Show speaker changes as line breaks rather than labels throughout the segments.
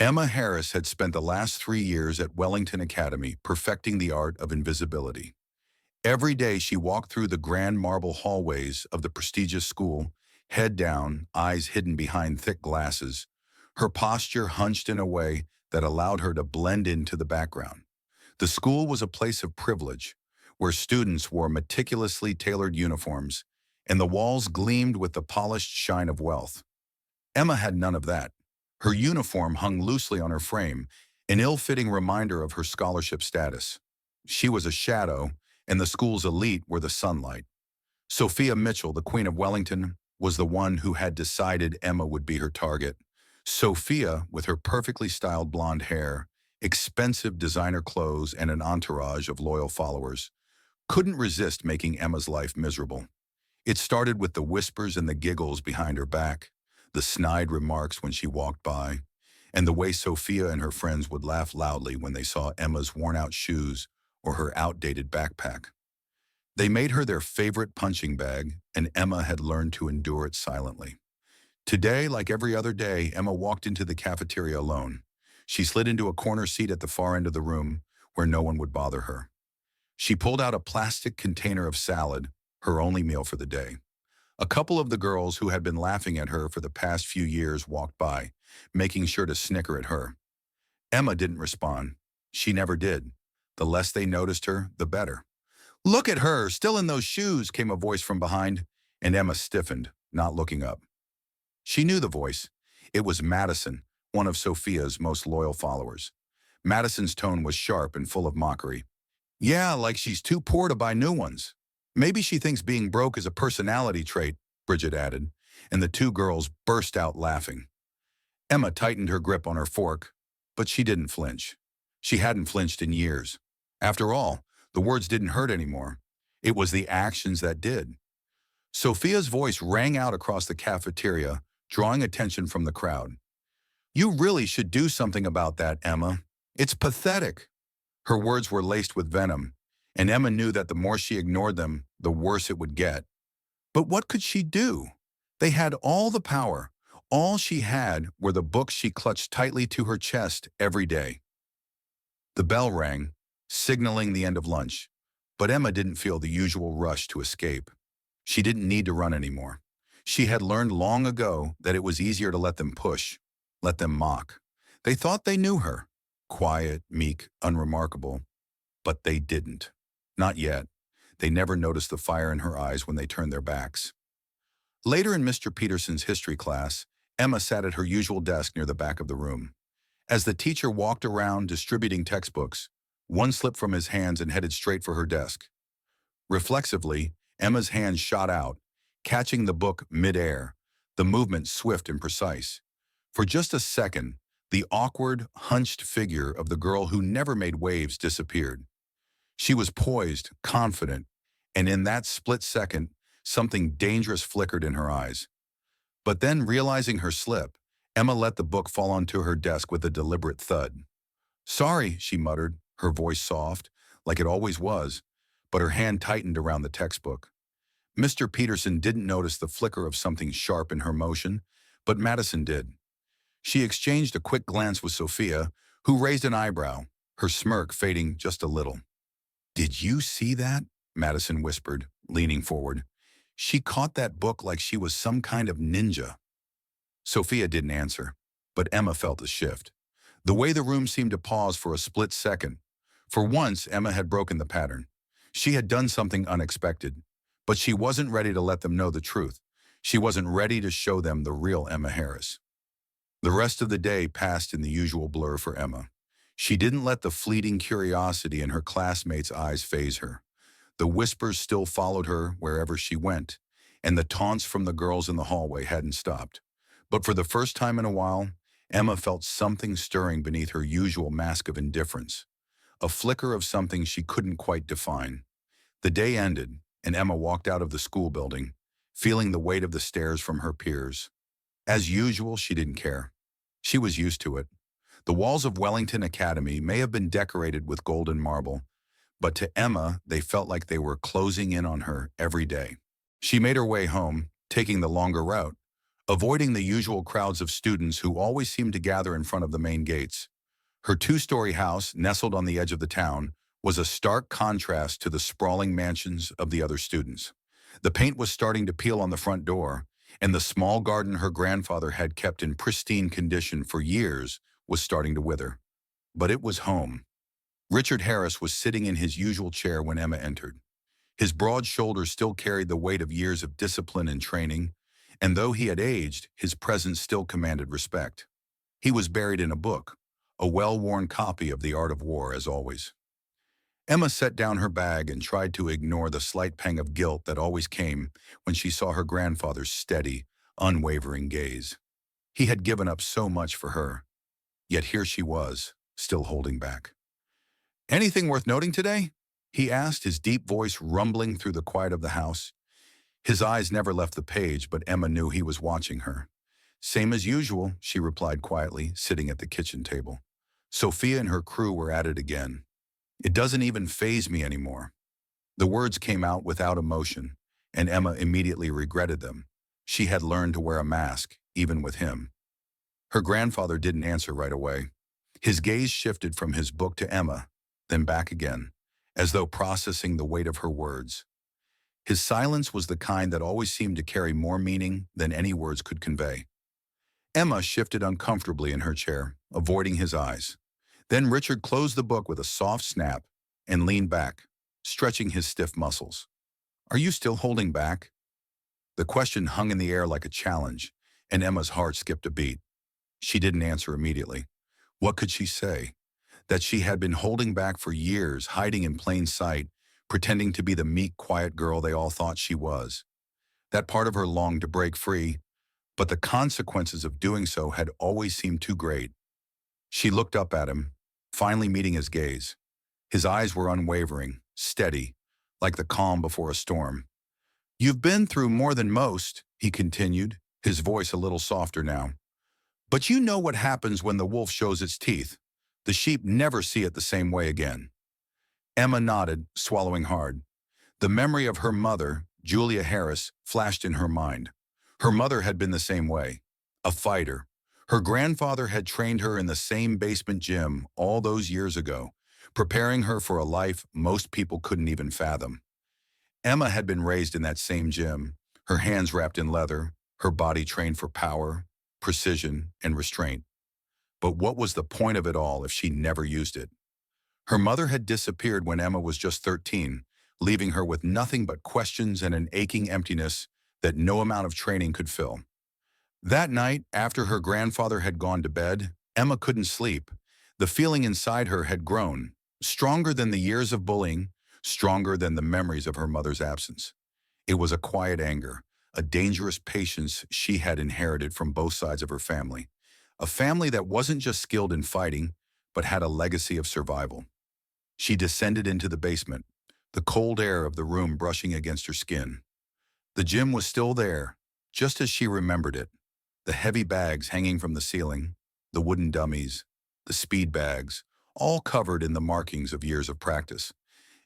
Emma Harris had spent the last 3 years at Wellington Academy perfecting the art of invisibility. Every day she walked through the grand marble hallways of the prestigious school, head down, eyes hidden behind thick glasses, her posture hunched in a way that allowed her to blend into the background. The school was a place of privilege, where students wore meticulously tailored uniforms, and the walls gleamed with the polished shine of wealth. Emma had none of that. Her uniform hung loosely on her frame, an ill-fitting reminder of her scholarship status. She was a shadow, and the school's elite were the sunlight. Sophia Mitchell, the Queen of Wellington, was the one who had decided Emma would be her target. Sophia, with her perfectly styled blonde hair, expensive designer clothes, and an entourage of loyal followers, couldn't resist making Emma's life miserable. It started with the whispers and the giggles behind her back, the snide remarks when she walked by, and the way Sophia and her friends would laugh loudly when they saw Emma's worn-out shoes or her outdated backpack. They made her their favorite punching bag, and Emma had learned to endure it silently. Today, like every other day, Emma walked into the cafeteria alone. She slid into a corner seat at the far end of the room, where no one would bother her. She pulled out a plastic container of salad, her only meal for the day. A couple of the girls who had been laughing at her for the past few years walked by, making sure to snicker at her. Emma didn't respond. She never did. The less they noticed her, the better. "Look at her, still in those shoes," came a voice from behind, and Emma stiffened, not looking up. She knew the voice. It was Madison, one of Sophia's most loyal followers. Madison's tone was sharp and full of mockery. "Yeah, like she's too poor to buy new ones. Maybe she thinks being broke is a personality trait," Bridget added, and the two girls burst out laughing. Emma tightened her grip on her fork, but she didn't flinch. She hadn't flinched in years. After all, the words didn't hurt anymore. It was the actions that did. Sophia's voice rang out across the cafeteria, drawing attention from the crowd. "You really should do something about that, Emma. It's pathetic." Her words were laced with venom, and Emma knew that the more she ignored them, the worse it would get. But what could she do? They had all the power. All she had were the books she clutched tightly to her chest every day. The bell rang, signaling the end of lunch, but Emma didn't feel the usual rush to escape. She didn't need to run anymore. She had learned long ago that it was easier to let them push, let them mock. They thought they knew her, quiet, meek, unremarkable, but they didn't. Not yet. They never noticed the fire in her eyes when they turned their backs. Later in Mr. Peterson's history class, Emma sat at her usual desk near the back of the room. As the teacher walked around distributing textbooks, one slipped from his hands and headed straight for her desk. Reflexively, Emma's hand shot out, catching the book mid-air, the movement swift and precise. For just a second, the awkward, hunched figure of the girl who never made waves disappeared. She was poised, confident, and in that split second, something dangerous flickered in her eyes. But then, realizing her slip, Emma let the book fall onto her desk with a deliberate thud. "Sorry," she muttered, her voice soft, like it always was, but her hand tightened around the textbook. Mr. Peterson didn't notice the flicker of something sharp in her motion, but Madison did. She exchanged a quick glance with Sophia, who raised an eyebrow, her smirk fading just a little. "Did you see that?" Madison whispered, leaning forward. "She caught that book like she was some kind of ninja." Sophia didn't answer, but Emma felt a shift. The way the room seemed to pause for a split second. For once, Emma had broken the pattern. She had done something unexpected, but she wasn't ready to let them know the truth. She wasn't ready to show them the real Emma Harris. The rest of the day passed in the usual blur for Emma. She didn't let the fleeting curiosity in her classmates' eyes faze her. The whispers still followed her wherever she went, and the taunts from the girls in the hallway hadn't stopped. But for the first time in a while, Emma felt something stirring beneath her usual mask of indifference, a flicker of something she couldn't quite define. The day ended, and Emma walked out of the school building, feeling the weight of the stares from her peers. As usual, she didn't care. She was used to it. The walls of Wellington Academy may have been decorated with golden marble, but to Emma, they felt like they were closing in on her every day. She made her way home, taking the longer route, avoiding the usual crowds of students who always seemed to gather in front of the main gates. Her two-story house, nestled on the edge of the town, was a stark contrast to the sprawling mansions of the other students. The paint was starting to peel on the front door, and the small garden her grandfather had kept in pristine condition for years was starting to wither. But it was home. Richard Harris was sitting in his usual chair when Emma entered. His broad shoulders still carried the weight of years of discipline and training, and though he had aged, his presence still commanded respect. He was buried in a book, a well-worn copy of The Art of War, as always. Emma set down her bag and tried to ignore the slight pang of guilt that always came when she saw her grandfather's steady, unwavering gaze. He had given up so much for her, yet here she was, still holding back. "Anything worth noting today?" he asked, his deep voice rumbling through the quiet of the house. His eyes never left the page, but Emma knew he was watching her. "Same as usual," she replied quietly, sitting at the kitchen table. Sophia and her crew were at it again. "It doesn't even faze me anymore." The words came out without emotion, and Emma immediately regretted them. She had learned to wear a mask, even with him. Her grandfather didn't answer right away. His gaze shifted from his book to Emma, then back again, as though processing the weight of her words. His silence was the kind that always seemed to carry more meaning than any words could convey. Emma shifted uncomfortably in her chair, avoiding his eyes. Then Richard closed the book with a soft snap and leaned back, stretching his stiff muscles. "Are you still holding back?" The question hung in the air like a challenge, and Emma's heart skipped a beat. She didn't answer immediately. What could she say? That she had been holding back for years, hiding in plain sight, pretending to be the meek, quiet girl they all thought she was. That part of her longed to break free, but the consequences of doing so had always seemed too great. She looked up at him, finally meeting his gaze. His eyes were unwavering, steady, like the calm before a storm. "You've been through more than most," he continued, his voice a little softer now. "But you know what happens when the wolf shows its teeth. The sheep never see it the same way again." Emma nodded, swallowing hard. The memory of her mother, Julia Harris, flashed in her mind. Her mother had been the same way, a fighter. Her grandfather had trained her in the same basement gym all those years ago, preparing her for a life most people couldn't even fathom. Emma had been raised in that same gym, her hands wrapped in leather, her body trained for power, precision, and restraint. But what was the point of it all if she never used it? Her mother had disappeared when Emma was just 13, leaving her with nothing but questions and an aching emptiness that no amount of training could fill. That night, after her grandfather had gone to bed, Emma couldn't sleep. The feeling inside her had grown, stronger than the years of bullying, stronger than the memories of her mother's absence. It was a quiet anger, a dangerous patience she had inherited from both sides of her family. A family that wasn't just skilled in fighting, but had a legacy of survival. She descended into the basement, the cold air of the room brushing against her skin. The gym was still there, just as she remembered it. The heavy bags hanging from the ceiling, the wooden dummies, the speed bags, all covered in the markings of years of practice.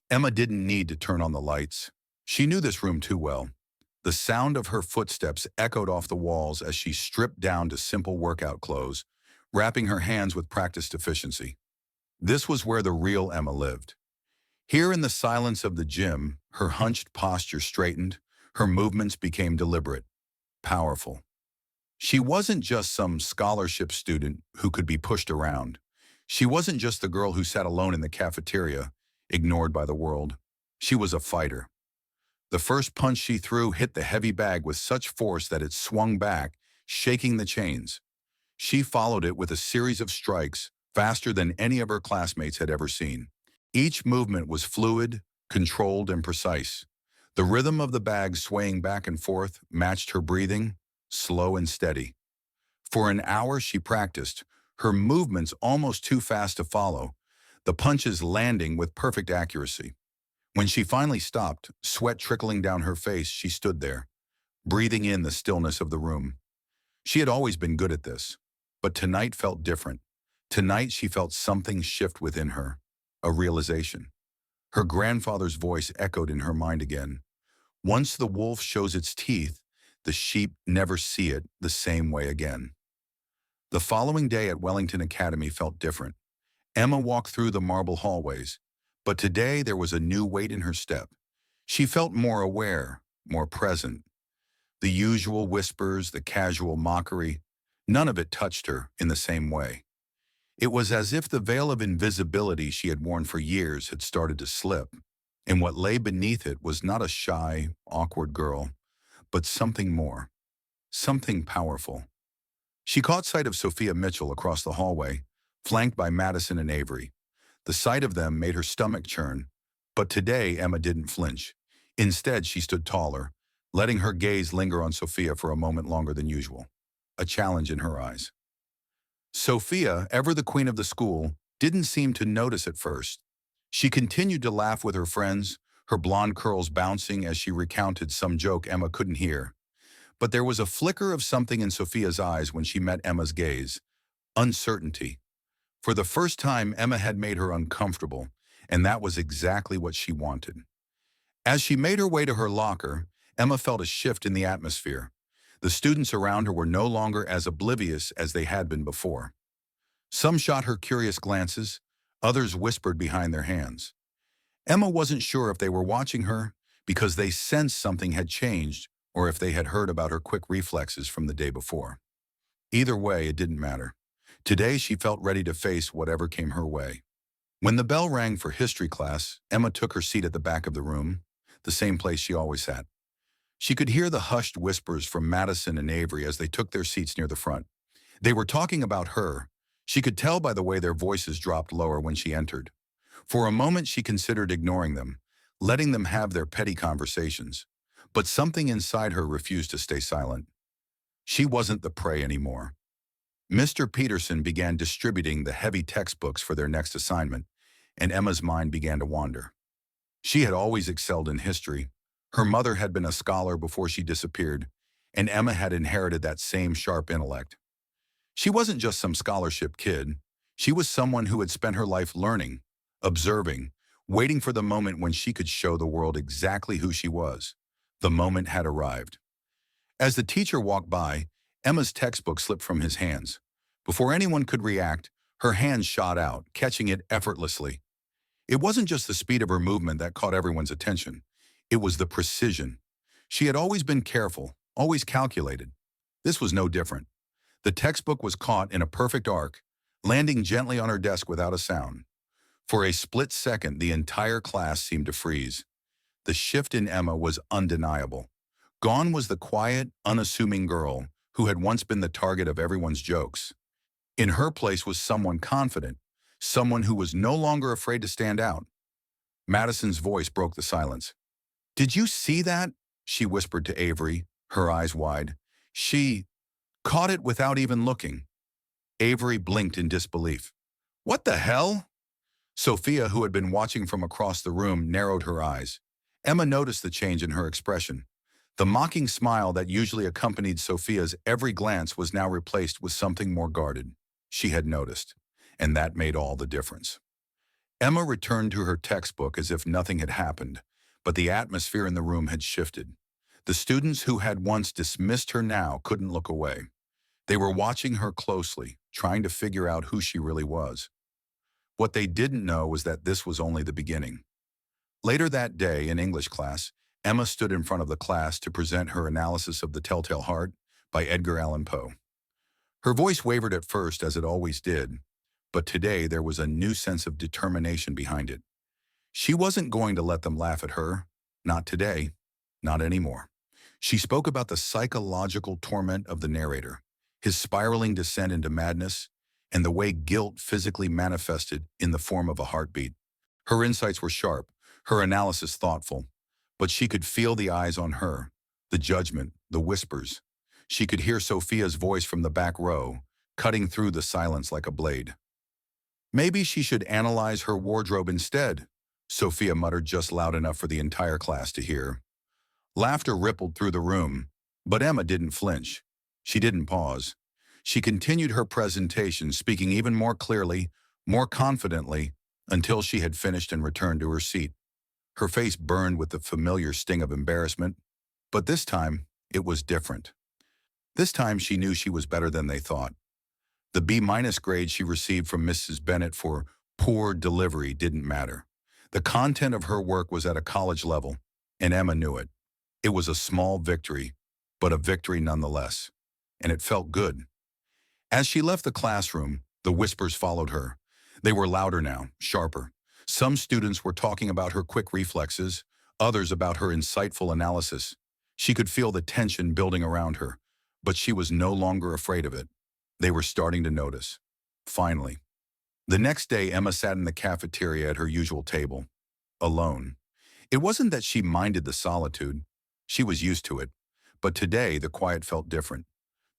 Emma didn't need to turn on the lights. She knew this room too well. The sound of her footsteps echoed off the walls as she stripped down to simple workout clothes, wrapping her hands with practiced efficiency. This was where the real Emma lived. Here in the silence of the gym, her hunched posture straightened, her movements became deliberate, powerful. She wasn't just some scholarship student who could be pushed around. She wasn't just the girl who sat alone in the cafeteria, ignored by the world. She was a fighter. The first punch she threw hit the heavy bag with such force that it swung back, shaking the chains. She followed it with a series of strikes, faster than any of her classmates had ever seen. Each movement was fluid, controlled, and precise. The rhythm of the bag swaying back and forth matched her breathing, slow and steady. For an hour she practiced, her movements almost too fast to follow, the punches landing with perfect accuracy. When she finally stopped, sweat trickling down her face, she stood there, breathing in the stillness of the room. She had always been good at this, but tonight felt different. Tonight she felt something shift within her, a realization. Her grandfather's voice echoed in her mind again. Once the wolf shows its teeth, The sheep never see it the same way again. The following day at Wellington Academy felt different. Emma walked through the marble hallways, but today there was a new weight in her step. She felt more aware, more present. The usual whispers, the casual mockery, none of it touched her in the same way. It was as if the veil of invisibility she had worn for years had started to slip, and what lay beneath it was not a shy, awkward girl, but something more, something powerful. She caught sight of Sophia Mitchell across the hallway, flanked by Madison and Avery. The sight of them made her stomach churn, but today Emma didn't flinch. Instead, she stood taller, letting her gaze linger on Sophia for a moment longer than usual, a challenge in her eyes. Sophia, ever the queen of the school, didn't seem to notice at first. She continued to laugh with her friends, her blonde curls bouncing as she recounted some joke Emma couldn't hear. But there was a flicker of something in Sophia's eyes when she met Emma's gaze. Uncertainty. For the first time, Emma had made her uncomfortable, and that was exactly what she wanted. As she made her way to her locker, Emma felt a shift in the atmosphere. The students around her were no longer as oblivious as they had been before. Some shot her curious glances, others whispered behind their hands. Emma wasn't sure if they were watching her because they sensed something had changed or if they had heard about her quick reflexes from the day before. Either way, it didn't matter. Today, she felt ready to face whatever came her way. When the bell rang for history class, Emma took her seat at the back of the room, the same place she always sat. She could hear the hushed whispers from Madison and Avery as they took their seats near the front. They were talking about her. She could tell by the way their voices dropped lower when she entered. For a moment, she considered ignoring them, letting them have their petty conversations. But something inside her refused to stay silent. She wasn't the prey anymore. Mr. Peterson began distributing the heavy textbooks for their next assignment, and Emma's mind began to wander. She had always excelled in history. Her mother had been a scholar before she disappeared, and Emma had inherited that same sharp intellect. She wasn't just some scholarship kid. She was someone who had spent her life learning, observing, waiting for the moment when she could show the world exactly who she was. The moment had arrived. As the teacher walked by, Emma's textbook slipped from his hands. Before anyone could react, her hand shot out, catching it effortlessly. It wasn't just the speed of her movement that caught everyone's attention. It was the precision. She had always been careful, always calculated. This was no different. The textbook was caught in a perfect arc, landing gently on her desk without a sound. For a split second, the entire class seemed to freeze. The shift in Emma was undeniable. Gone was the quiet, unassuming girl who had once been the target of everyone's jokes. In her place was someone confident, someone who was no longer afraid to stand out. Madison's voice broke the silence. "Did you see that?" she whispered to Avery, her eyes wide. "She caught it without even looking." Avery blinked in disbelief. "What the hell?" Sophia, who had been watching from across the room, narrowed her eyes. Emma noticed the change in her expression. The mocking smile that usually accompanied Sophia's every glance was now replaced with something more guarded. She had noticed, and that made all the difference. Emma returned to her textbook as if nothing had happened, but the atmosphere in the room had shifted. The students who had once dismissed her now couldn't look away. They were watching her closely, trying to figure out who she really was. What they didn't know was that this was only the beginning. Later that day, in English class, Emma stood in front of the class to present her analysis of The Telltale Heart by Edgar Allan Poe. Her voice wavered at first, as it always did, but today there was a new sense of determination behind it. She wasn't going to let them laugh at her. Not today. Not anymore. She spoke about the psychological torment of the narrator, his spiraling descent into madness, and the way guilt physically manifested in the form of a heartbeat. Her insights were sharp, her analysis thoughtful, but she could feel the eyes on her, the judgment, the whispers. She could hear Sophia's voice from the back row, cutting through the silence like a blade. "Maybe she should analyze her wardrobe instead," Sophia muttered just loud enough for the entire class to hear. Laughter rippled through the room, but Emma didn't flinch. She didn't pause. She continued her presentation, speaking even more clearly, more confidently, until she had finished and returned to her seat. Her face burned with the familiar sting of embarrassment, but this time It was different. This time she knew she was better than they thought. The B- grade she received from Mrs. Bennett for poor delivery didn't matter. The content of her work was at a college level, and Emma knew it. It was a small victory, but a victory nonetheless. And it felt good. As she left the classroom, the whispers followed her. They were louder now, sharper. Some students were talking about her quick reflexes, others about her insightful analysis. She could feel the tension building around her, but she was no longer afraid of it. They were starting to notice. Finally. The next day, Emma sat in the cafeteria at her usual table, alone. It wasn't that she minded the solitude. She was used to it. But today, the quiet felt different.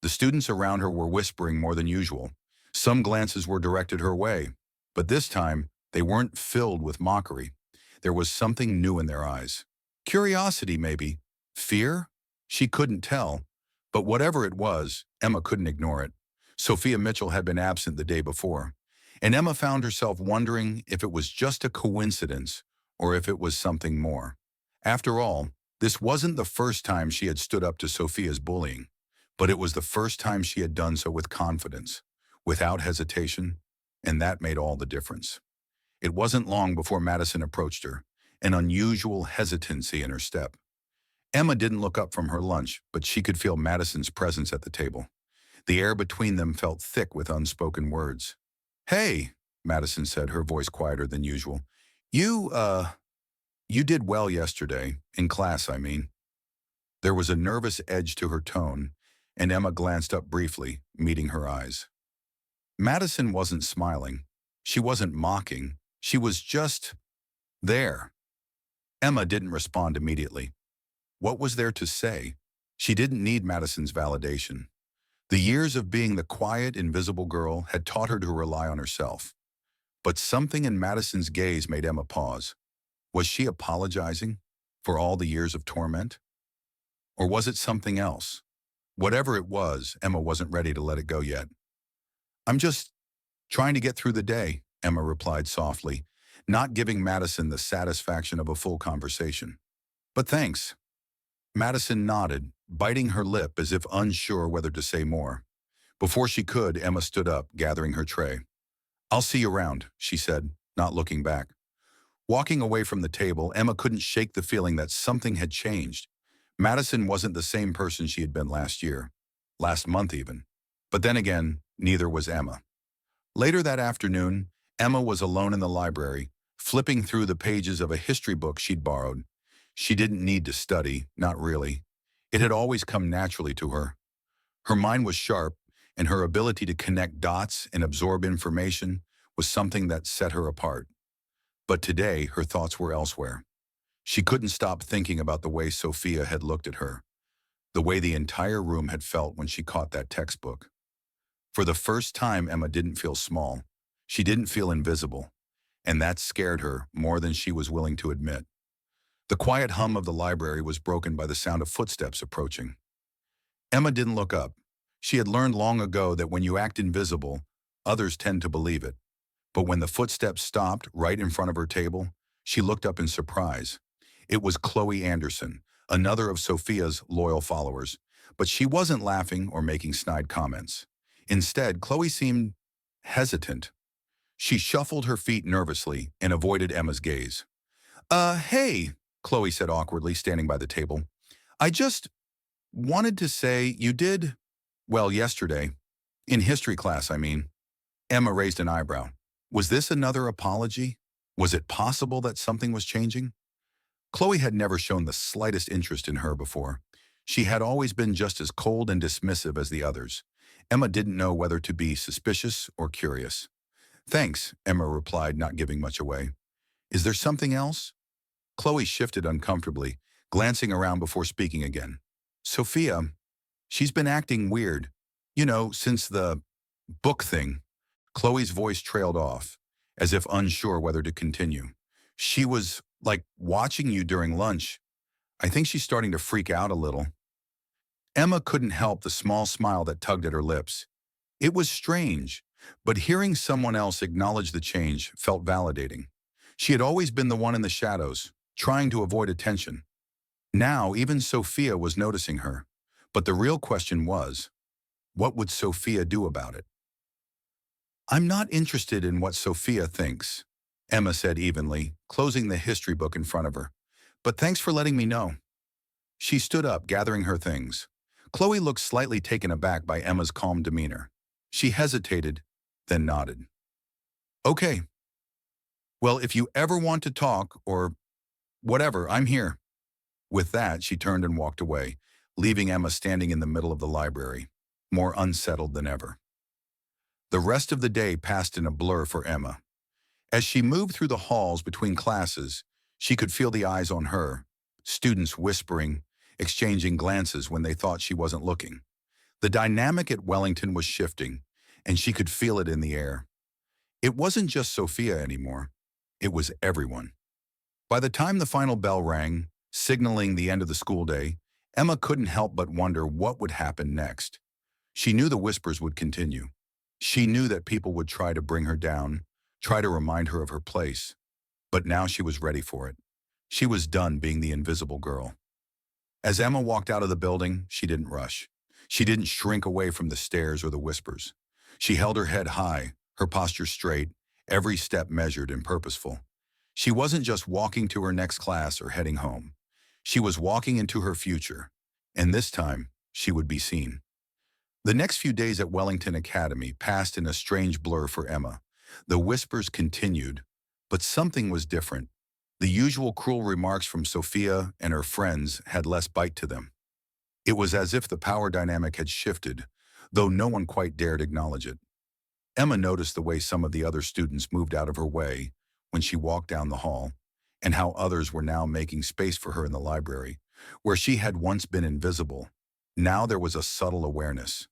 The students around her were whispering more than usual. Some glances were directed her way, but this time, they weren't filled with mockery. There was something new in their eyes. Curiosity, maybe. Fear? She couldn't tell. But whatever it was, Emma couldn't ignore it. Sophia Mitchell had been absent the day before, and Emma found herself wondering if it was just a coincidence or if it was something more. After all, this wasn't the first time she had stood up to Sophia's bullying, but it was the first time she had done so with confidence, without hesitation, and that made all the difference. It wasn't long before Madison approached her, an unusual hesitancy in her step. Emma didn't look up from her lunch, but she could feel Madison's presence at the table. The air between them felt thick with unspoken words. "Hey," Madison said, her voice quieter than usual. You did well yesterday, in class, I mean." There was a nervous edge to her tone, and Emma glanced up briefly, meeting her eyes. Madison wasn't smiling. She wasn't mocking. She was just there. Emma didn't respond immediately. What was there to say? She didn't need Madison's validation. The years of being the quiet, invisible girl had taught her to rely on herself. But something in Madison's gaze made Emma pause. Was she apologizing for all the years of torment? Or was it something else? Whatever it was, Emma wasn't ready to let it go yet. "I'm just trying to get through the day," Emma replied softly, not giving Madison the satisfaction of a full conversation. "But thanks." Madison nodded, biting her lip as if unsure whether to say more. Before she could, Emma stood up, gathering her tray. "I'll see you around," she said, not looking back. Walking away from the table, Emma couldn't shake the feeling that something had changed. Madison wasn't the same person she had been last year, last month even. But then again, neither was Emma. Later that afternoon, Emma was alone in the library, flipping through the pages of a history book she'd borrowed. She didn't need to study, not really. It had always come naturally to her. Her mind was sharp, and her ability to connect dots and absorb information was something that set her apart. But today, her thoughts were elsewhere. She couldn't stop thinking about the way Sophia had looked at her, the way the entire room had felt when she caught that textbook. For the first time, Emma didn't feel small. She didn't feel invisible, and that scared her more than she was willing to admit. The quiet hum of the library was broken by the sound of footsteps approaching. Emma didn't look up. She had learned long ago that when you act invisible, others tend to believe it. But when the footsteps stopped right in front of her table, she looked up in surprise. It was Chloe Anderson, another of Sophia's loyal followers, but she wasn't laughing or making snide comments. Instead, Chloe seemed hesitant. She shuffled her feet nervously and avoided Emma's gaze. Hey," Chloe said awkwardly, standing by the table. "I just wanted to say you did well yesterday. In history class, I mean." Emma raised an eyebrow. Was this another apology? Was it possible that something was changing? Chloe had never shown the slightest interest in her before. She had always been just as cold and dismissive as the others. Emma didn't know whether to be suspicious or curious. "Thanks," Emma replied, not giving much away. "Is there something else?" Chloe shifted uncomfortably, glancing around before speaking again. "Sophia, she's been acting weird. Since the book thing." Chloe's voice trailed off, as if unsure whether to continue. "She was, watching you during lunch. I think she's starting to freak out a little." Emma couldn't help the small smile that tugged at her lips. It was strange, but hearing someone else acknowledge the change felt validating. She had always been the one in the shadows, trying to avoid attention. Now, even Sophia was noticing her. But the real question was, what would Sophia do about it? I'm not interested in what Sophia thinks, Emma said evenly, closing the history book in front of her. But thanks for letting me know. She stood up, gathering her things. Chloe looked slightly taken aback by Emma's calm demeanor. She hesitated, then nodded. Okay. Well, if you ever want to talk, or whatever, I'm here. With that, she turned and walked away, leaving Emma standing in the middle of the library, more unsettled than ever. The rest of the day passed in a blur for Emma. As she moved through the halls between classes, she could feel the eyes on her, students whispering, exchanging glances when they thought she wasn't looking. The dynamic at Wellington was shifting, and she could feel it in the air. It wasn't just Sophia anymore. It was everyone. By the time the final bell rang, signaling the end of the school day, Emma couldn't help but wonder what would happen next. She knew the whispers would continue. She knew that people would try to bring her down, try to remind her of her place. But now she was ready for it. She was done being the invisible girl. As Emma walked out of the building, she didn't rush. She didn't shrink away from the stares or the whispers. She held her head high, her posture straight, every step measured and purposeful. She wasn't just walking to her next class or heading home. She was walking into her future, and this time, she would be seen. The next few days at Wellington Academy passed in a strange blur for Emma. The whispers continued, but something was different. The usual cruel remarks from Sophia and her friends had less bite to them. It was as if the power dynamic had shifted, though no one quite dared acknowledge it. Emma noticed the way some of the other students moved out of her way when she walked down the hall, and how others were now making space for her in the library, where she had once been invisible. Now there was a subtle awareness.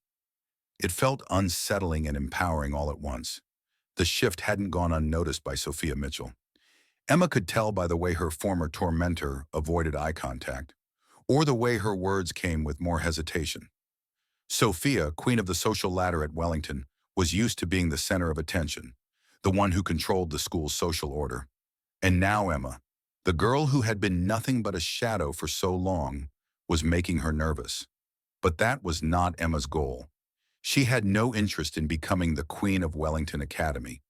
It felt unsettling and empowering all at once. The shift hadn't gone unnoticed by Sophia Mitchell. Emma could tell by the way her former tormentor avoided eye contact, or the way her words came with more hesitation. Sophia, queen of the social ladder at Wellington, was used to being the center of attention, the one who controlled the school's social order. And now Emma, the girl who had been nothing but a shadow for so long, was making her nervous. But that was not Emma's goal. She had no interest in becoming the queen of Wellington Academy.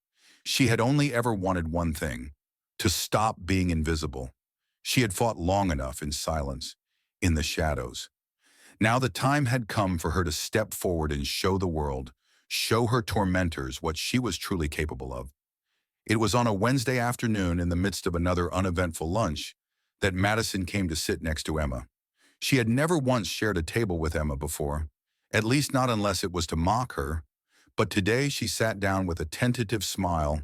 She had only ever wanted one thing: to stop being invisible. She had fought long enough in silence, in the shadows. Now the time had come for her to step forward and show the world, show her tormentors what she was truly capable of. It was on a Wednesday afternoon in the midst of another uneventful lunch that Madison came to sit next to Emma. She had never once shared a table with Emma before, at least not unless it was to mock her, but today she sat down with a tentative smile,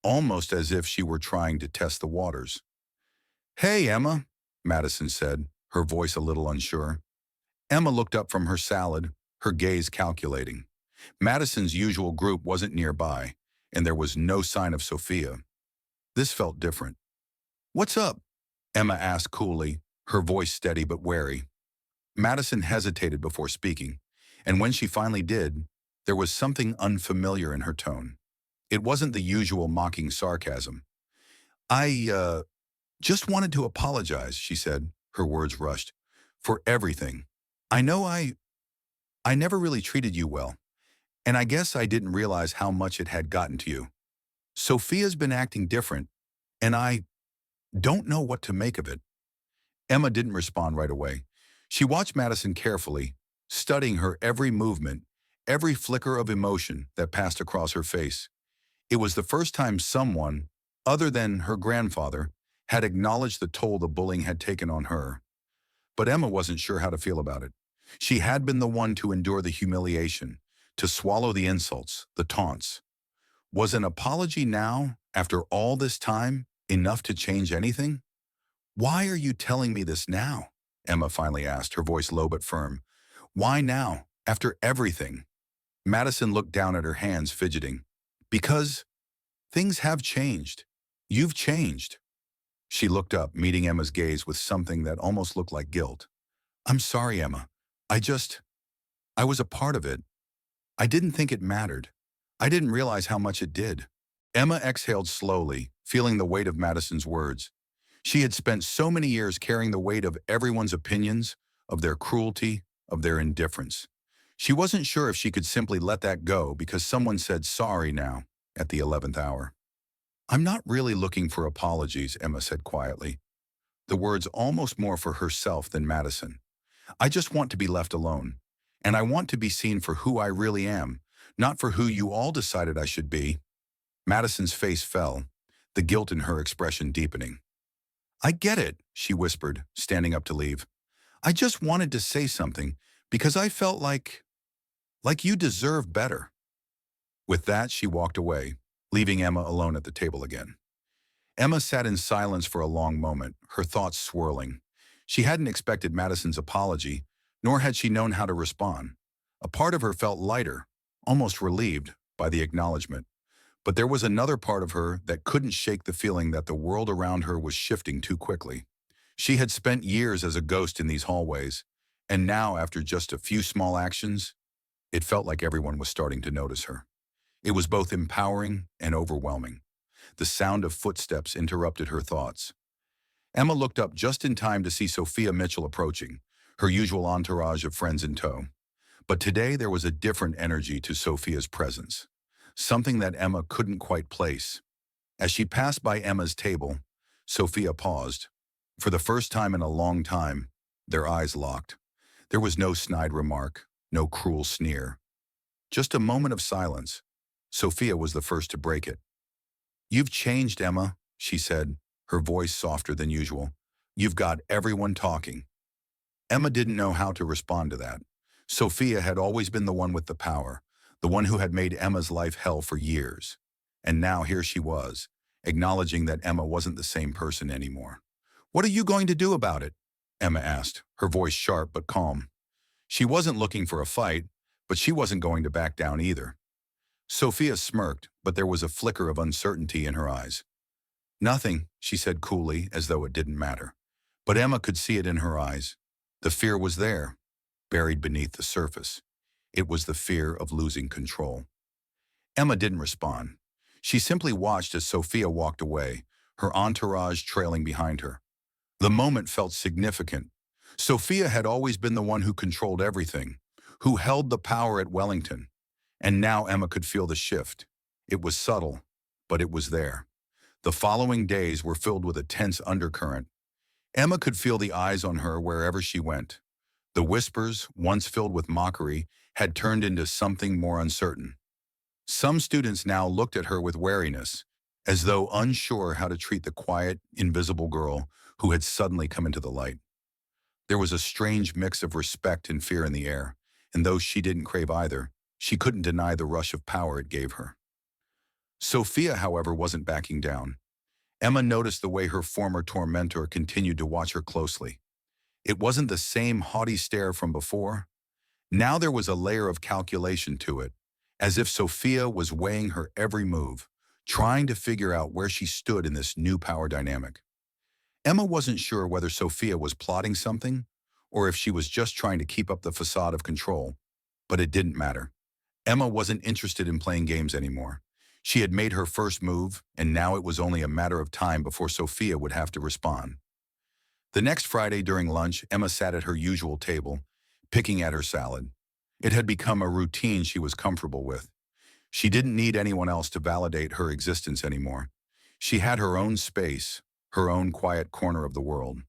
almost as if she were trying to test the waters. "Hey, Emma," Madison said, her voice a little unsure. Emma looked up from her salad, her gaze calculating. Madison's usual group wasn't nearby, and there was no sign of Sophia. This felt different. "What's up?" Emma asked coolly, her voice steady but wary. Madison hesitated before speaking, and when she finally did, there was something unfamiliar in her tone. It wasn't the usual mocking sarcasm. "I just wanted to apologize," she said, her words rushed, "for everything. I know I never really treated you well, and I guess I didn't realize how much it had gotten to you. Sophia's been acting different, and I don't know what to make of it." Emma didn't respond right away. She watched Madison carefully, studying her every movement, every flicker of emotion that passed across her face. It was the first time someone, other than her grandfather, had acknowledged the toll the bullying had taken on her. But Emma wasn't sure how to feel about it. She had been the one to endure the humiliation, to swallow the insults, the taunts. Was an apology now, after all this time, enough to change anything? "Why are you telling me this now?" Emma finally asked, her voice low but firm. "Why now, after everything?" Madison looked down at her hands, fidgeting. "Because things have changed. You've changed." She looked up, meeting Emma's gaze with something that almost looked like guilt. "I'm sorry, Emma. I was a part of it. I didn't think it mattered. I didn't realize how much it did." Emma exhaled slowly, feeling the weight of Madison's words. She had spent so many years carrying the weight of everyone's opinions, of their cruelty, of their indifference. She wasn't sure if she could simply let that go because someone said sorry now at the 11th hour. "I'm not really looking for apologies," Emma said quietly, the words almost more for herself than Madison. "I just want to be left alone. And I want to be seen for who I really am, not for who you all decided I should be." Madison's face fell, the guilt in her expression deepening. "I get it," she whispered, standing up to leave. "I just wanted to say something because I felt like you deserve better." With that, she walked away, leaving Emma alone at the table again. Emma sat in silence for a long moment, her thoughts swirling. She hadn't expected Madison's apology, nor had she known how to respond. A part of her felt lighter, almost relieved, by the acknowledgement. But there was another part of her that couldn't shake the feeling that the world around her was shifting too quickly. She had spent years as a ghost in these hallways, and now, after just a few small actions, it felt like everyone was starting to notice her. It was both empowering and overwhelming. The sound of footsteps interrupted her thoughts. Emma looked up just in time to see Sophia Mitchell approaching, her usual entourage of friends in tow. But today there was a different energy to Sophia's presence, something that Emma couldn't quite place. As she passed by Emma's table, Sophia paused. For the first time in a long time, their eyes locked. There was no snide remark, no cruel sneer. Just a moment of silence. Sophia was the first to break it. "You've changed, Emma," she said, her voice softer than usual. "You've got everyone talking." Emma didn't know how to respond to that. Sophia had always been the one with the power, the one who had made Emma's life hell for years. And now here she was, acknowledging that Emma wasn't the same person anymore. "What are you going to do about it?" Emma asked, her voice sharp but calm. She wasn't looking for a fight, but she wasn't going to back down either. Sophia smirked, but there was a flicker of uncertainty in her eyes. "Nothing," she said coolly, as though it didn't matter. But Emma could see it in her eyes. The fear was there, buried beneath the surface. It was the fear of losing control. Emma didn't respond. She simply watched as Sophia walked away, her entourage trailing behind her. The moment felt significant. Sophia had always been the one who controlled everything, who held the power at Wellington. And now Emma could feel the shift. It was subtle, but it was there. The following days were filled with a tense undercurrent. Emma could feel the eyes on her wherever she went. The whispers, once filled with mockery, had turned into something more uncertain. Some students now looked at her with wariness, as though unsure how to treat the quiet, invisible girl who had suddenly come into the light. There was a strange mix of respect and fear in the air, and though she didn't crave either, she couldn't deny the rush of power it gave her. Sophia, however, wasn't backing down. Emma noticed the way her former tormentor continued to watch her closely. It wasn't the same haughty stare from before. Now there was a layer of calculation to it, as if Sophia was weighing her every move, trying to figure out where she stood in this new power dynamic. Emma wasn't sure whether Sophia was plotting something, or if she was just trying to keep up the facade of control, but it didn't matter. Emma wasn't interested in playing games anymore. She had made her first move, and now it was only a matter of time before Sophia would have to respond. The next Friday during lunch, Emma sat at her usual table, picking at her salad. It had become a routine she was comfortable with. She didn't need anyone else to validate her existence anymore. She had her own space, her own quiet corner of the world.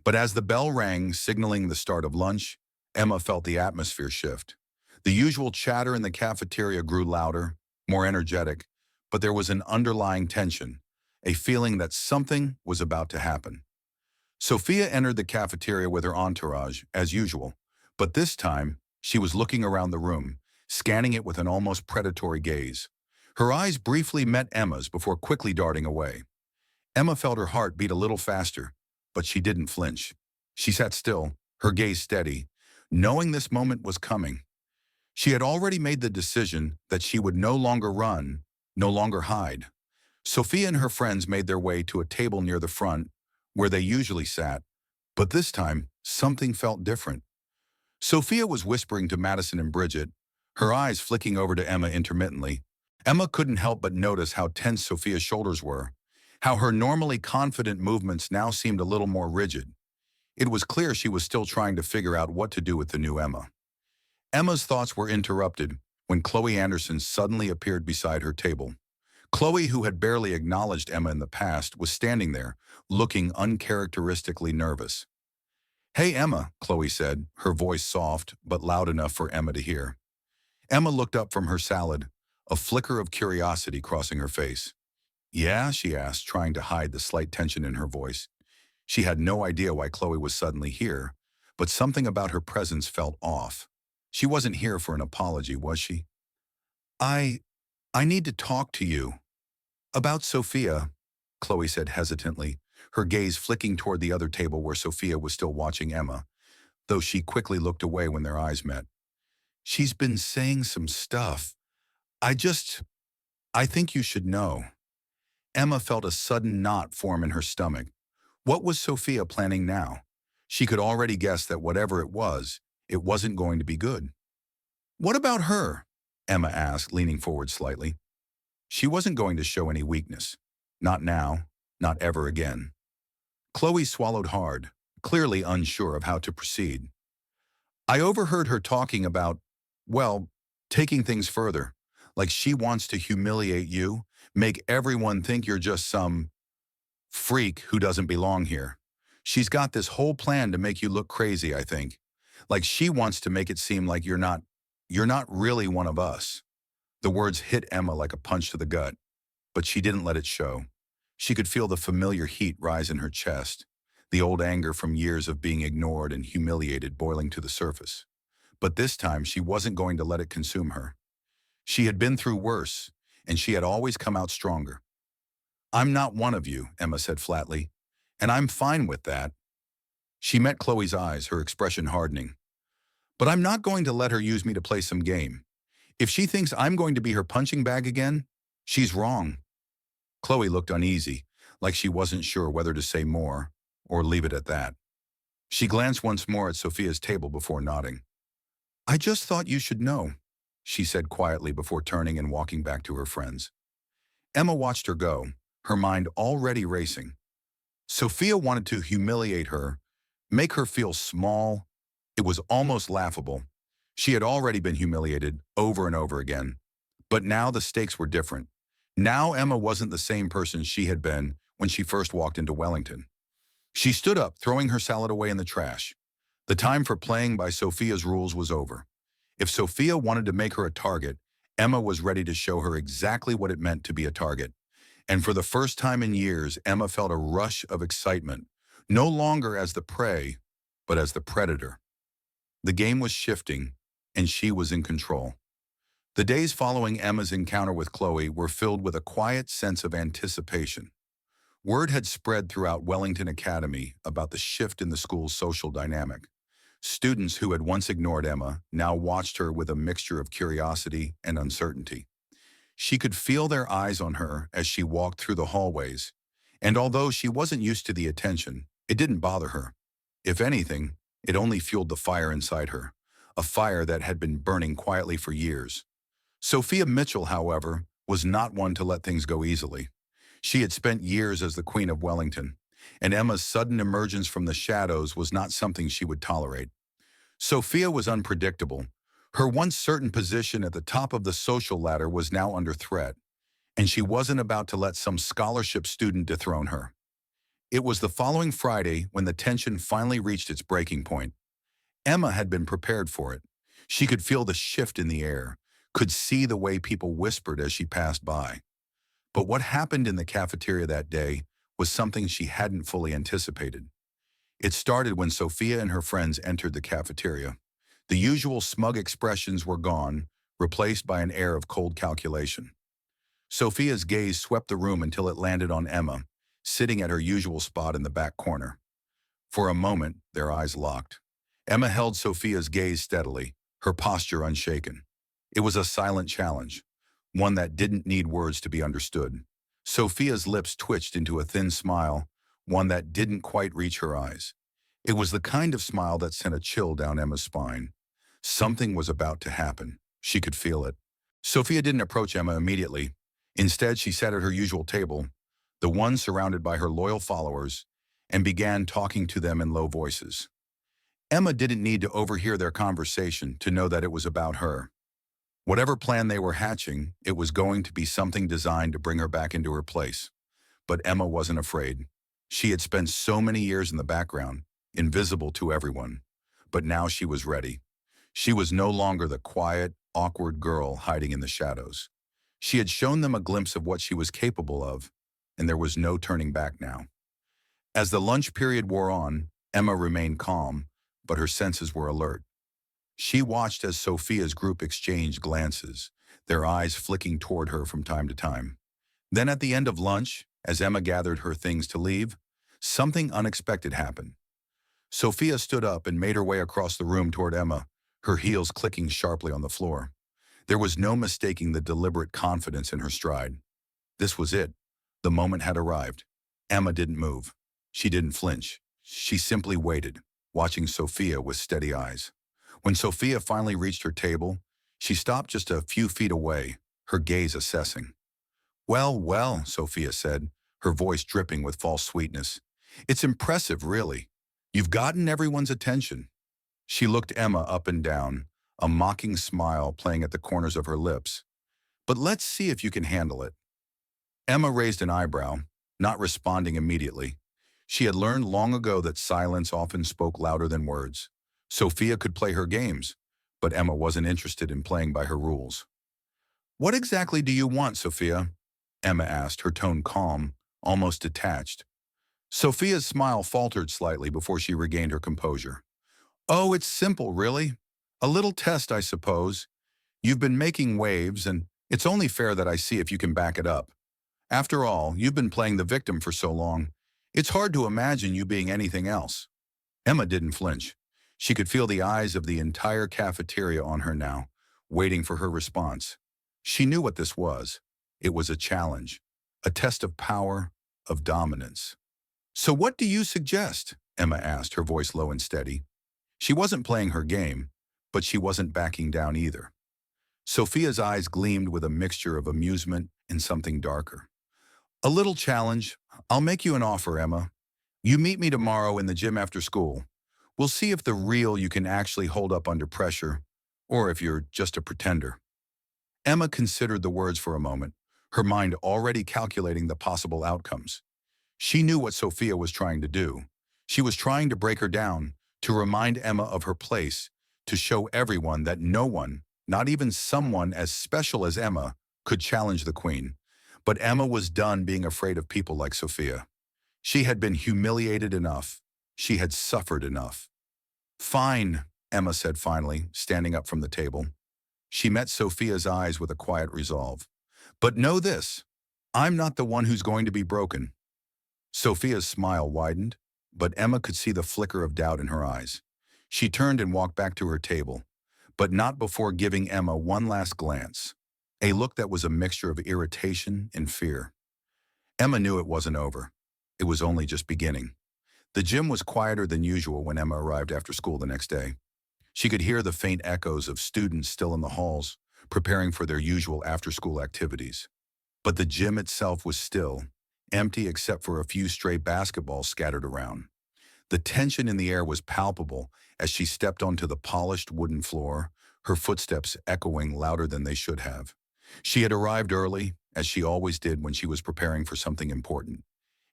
But as the bell rang, signaling the start of lunch, Emma felt the atmosphere shift. The usual chatter in the cafeteria grew louder, more energetic, but there was an underlying tension, a feeling that something was about to happen. Sophia entered the cafeteria with her entourage, as usual, but this time she was looking around the room, scanning it with an almost predatory gaze. Her eyes briefly met Emma's before quickly darting away. Emma felt her heart beat a little faster, but she didn't flinch. She sat still, her gaze steady, knowing this moment was coming. She had already made the decision that she would no longer run, no longer hide. Sophia and her friends made their way to a table near the front, where they usually sat, but this time, something felt different. Sophia was whispering to Madison and Bridget, her eyes flicking over to Emma intermittently. Emma couldn't help but notice how tense Sophia's shoulders were, how her normally confident movements now seemed a little more rigid. It was clear she was still trying to figure out what to do with the new Emma. Emma's thoughts were interrupted when Chloe Anderson suddenly appeared beside her table. Chloe, who had barely acknowledged Emma in the past, was standing there, looking uncharacteristically nervous. "Hey, Emma," Chloe said, her voice soft but loud enough for Emma to hear. Emma looked up from her salad, a flicker of curiosity crossing her face. "Yeah?" she asked, trying to hide the slight tension in her voice. She had no idea why Chloe was suddenly here, but something about her presence felt off. She wasn't here for an apology, was she? I I need to talk to you. About Sophia," Chloe said hesitantly, her gaze flicking toward the other table where Sophia was still watching Emma, though she quickly looked away when their eyes met. "She's been saying some stuff. I just, I think you should know." Emma felt a sudden knot form in her stomach. What was Sophia planning now? She could already guess that whatever it wasn't going to be good. "What about her?" Emma asked, leaning forward slightly. She wasn't going to show any weakness. Not now, not ever again. Chloe swallowed hard, clearly unsure of how to proceed. "I overheard her talking about, well, taking things further, like she wants to humiliate you, make everyone think you're just some freak who doesn't belong here. She's got this whole plan to make you look crazy, I think. Like she wants to make it seem like you're not really one of us." The words hit Emma like a punch to the gut, but she didn't let it show. She could feel the familiar heat rise in her chest, the old anger from years of being ignored and humiliated boiling to the surface. But this time she wasn't going to let it consume her. She had been through worse, and she had always come out stronger. "I'm not one of you," Emma said flatly, "and I'm fine with that." She met Chloe's eyes, her expression hardening. "But I'm not going to let her use me to play some game. If she thinks I'm going to be her punching bag again, she's wrong." Chloe looked uneasy, like she wasn't sure whether to say more or leave it at that. She glanced once more at Sophia's table before nodding. "I just thought you should know," she said quietly before turning and walking back to her friends. Emma watched her go, her mind already racing. Sophia wanted to humiliate her, make her feel small. It was almost laughable. She had already been humiliated over and over again. But now the stakes were different. Now Emma wasn't the same person she had been when she first walked into Wellington. She stood up, throwing her salad away in the trash. The time for playing by Sophia's rules was over. If Sophia wanted to make her a target, Emma was ready to show her exactly what it meant to be a target. And for the first time in years, Emma felt a rush of excitement, no longer as the prey, but as the predator. The game was shifting, and she was in control. The days following Emma's encounter with Chloe were filled with a quiet sense of anticipation. Word had spread throughout Wellington Academy about the shift in the school's social dynamic. Students who had once ignored Emma now watched her with a mixture of curiosity and uncertainty. She could feel their eyes on her as she walked through the hallways, and although she wasn't used to the attention, it didn't bother her. If anything, it only fueled the fire inside her, a fire that had been burning quietly for years. Sophia Mitchell, however, was not one to let things go easily. She had spent years as the Queen of Wellington, and Emma's sudden emergence from the shadows was not something she would tolerate. Sophia was unpredictable. Her once certain position at the top of the social ladder was now under threat, and she wasn't about to let some scholarship student dethrone her. It was the following Friday when the tension finally reached its breaking point. Emma had been prepared for it. She could feel the shift in the air, could see the way people whispered as she passed by. But what happened in the cafeteria that day was something she hadn't fully anticipated. It started when Sophia and her friends entered the cafeteria. The usual smug expressions were gone, replaced by an air of cold calculation. Sophia's gaze swept the room until it landed on Emma, sitting at her usual spot in the back corner. For a moment, their eyes locked. Emma held Sophia's gaze steadily, her posture unshaken. It was a silent challenge, one that didn't need words to be understood. Sophia's lips twitched into a thin smile, one that didn't quite reach her eyes. It was the kind of smile that sent a chill down Emma's spine. Something was about to happen. She could feel it. Sophia didn't approach Emma immediately. Instead, she sat at her usual table, the one surrounded by her loyal followers, and began talking to them in low voices. Emma didn't need to overhear their conversation to know that it was about her. Whatever plan they were hatching, it was going to be something designed to bring her back into her place. But Emma wasn't afraid. She had spent so many years in the background, invisible to everyone. But now she was ready. She was no longer the quiet, awkward girl hiding in the shadows. She had shown them a glimpse of what she was capable of, and there was no turning back now. As the lunch period wore on, Emma remained calm, but her senses were alert. She watched as Sophia's group exchanged glances, their eyes flicking toward her from time to time. Then at the end of lunch, as Emma gathered her things to leave, something unexpected happened. Sophia stood up and made her way across the room toward Emma, her heels clicking sharply on the floor. There was no mistaking the deliberate confidence in her stride. This was it. The moment had arrived. Emma didn't move. She didn't flinch. She simply waited, watching Sophia with steady eyes. When Sophia finally reached her table, she stopped just a few feet away, her gaze assessing. "Well, well," Sophia said, her voice dripping with false sweetness. "It's impressive, really. You've gotten everyone's attention." She looked Emma up and down, a mocking smile playing at the corners of her lips. "But let's see if you can handle it." Emma raised an eyebrow, not responding immediately. She had learned long ago that silence often spoke louder than words. Sophia could play her games, but Emma wasn't interested in playing by her rules. "What exactly do you want, Sophia?" Emma asked, her tone calm, almost detached. Sophia's smile faltered slightly before she regained her composure. "Oh, it's simple, really. A little test, I suppose. You've been making waves, and it's only fair that I see if you can back it up. After all, you've been playing the victim for so long. It's hard to imagine you being anything else." Emma didn't flinch. She could feel the eyes of the entire cafeteria on her now, waiting for her response. She knew what this was. It was a challenge, a test of power, of dominance. "So what do you suggest?" Emma asked, her voice low and steady. She wasn't playing her game, but she wasn't backing down either. Sophia's eyes gleamed with a mixture of amusement and something darker. "A little challenge. I'll make you an offer, Emma. You meet me tomorrow in the gym after school. We'll see if the real you can actually hold up under pressure, or if you're just a pretender." Emma considered the words for a moment, her mind already calculating the possible outcomes. She knew what Sophia was trying to do. She was trying to break her down, to remind Emma of her place, to show everyone that no one, not even someone as special as Emma, could challenge the queen. But Emma was done being afraid of people like Sophia. She had been humiliated enough. She had suffered enough. "Fine," Emma said finally, standing up from the table. She met Sophia's eyes with a quiet resolve. "But know this, I'm not the one who's going to be broken." Sophia's smile widened, but Emma could see the flicker of doubt in her eyes. She turned and walked back to her table, but not before giving Emma one last glance, a look that was a mixture of irritation and fear. Emma knew it wasn't over. It was only just beginning. The gym was quieter than usual when Emma arrived after school the next day. She could hear the faint echoes of students still in the halls, preparing for their usual after-school activities. But the gym itself was still, empty except for a few stray basketballs scattered around. The tension in the air was palpable as she stepped onto the polished wooden floor, her footsteps echoing louder than they should have. She had arrived early, as she always did when she was preparing for something important.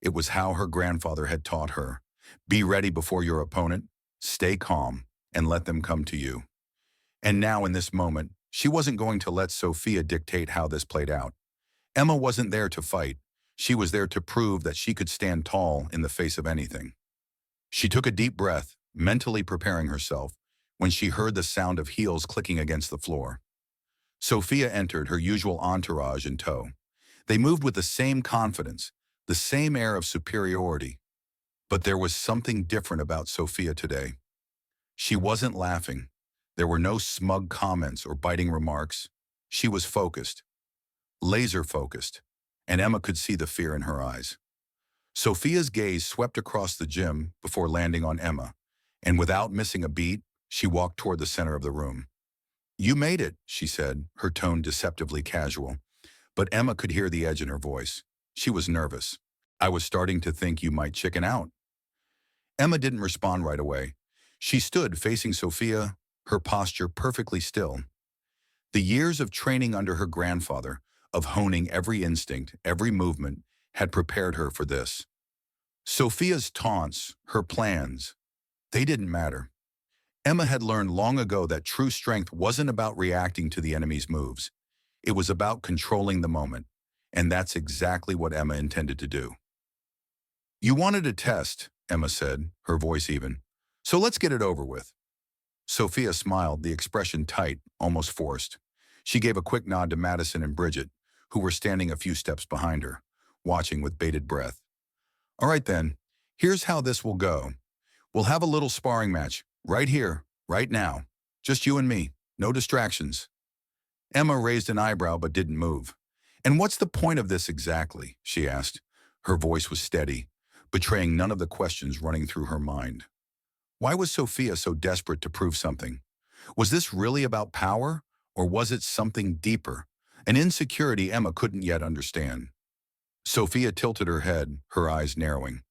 It was how her grandfather had taught her. Be ready before your opponent, stay calm, and let them come to you. And now in this moment, she wasn't going to let Sophia dictate how this played out. Emma wasn't there to fight. She was there to prove that she could stand tall in the face of anything. She took a deep breath, mentally preparing herself, when she heard the sound of heels clicking against the floor. Sophia entered, her usual entourage in tow. They moved with the same confidence, the same air of superiority. But there was something different about Sophia today. She wasn't laughing. There were no smug comments or biting remarks. She was focused, laser-focused, and Emma could see the fear in her eyes. Sophia's gaze swept across the gym before landing on Emma, and without missing a beat, she walked toward the center of the room. "You made it," she said, her tone deceptively casual. But Emma could hear the edge in her voice. She was nervous. "I was starting to think you might chicken out." Emma didn't respond right away. She stood facing Sophia, her posture perfectly still. The years of training under her grandfather, of honing every instinct, every movement, had prepared her for this. Sophia's taunts, her plans, they didn't matter. Emma had learned long ago that true strength wasn't about reacting to the enemy's moves. It was about controlling the moment, and that's exactly what Emma intended to do. "You wanted a test," Emma said, her voice even. "So let's get it over with." Sophia smiled, the expression tight, almost forced. She gave a quick nod to Madison and Bridget, who were standing a few steps behind her, watching with bated breath. "All right then, here's how this will go. We'll have a little sparring match, right here, right now. Just you and me, no distractions." Emma raised an eyebrow but didn't move. "And what's the point of this exactly?" she asked. Her voice was steady, betraying none of the questions running through her mind. Why was Sophia so desperate to prove something? Was this really about power, or was it something deeper, an insecurity Emma couldn't yet understand? Sophia tilted her head, her eyes narrowing.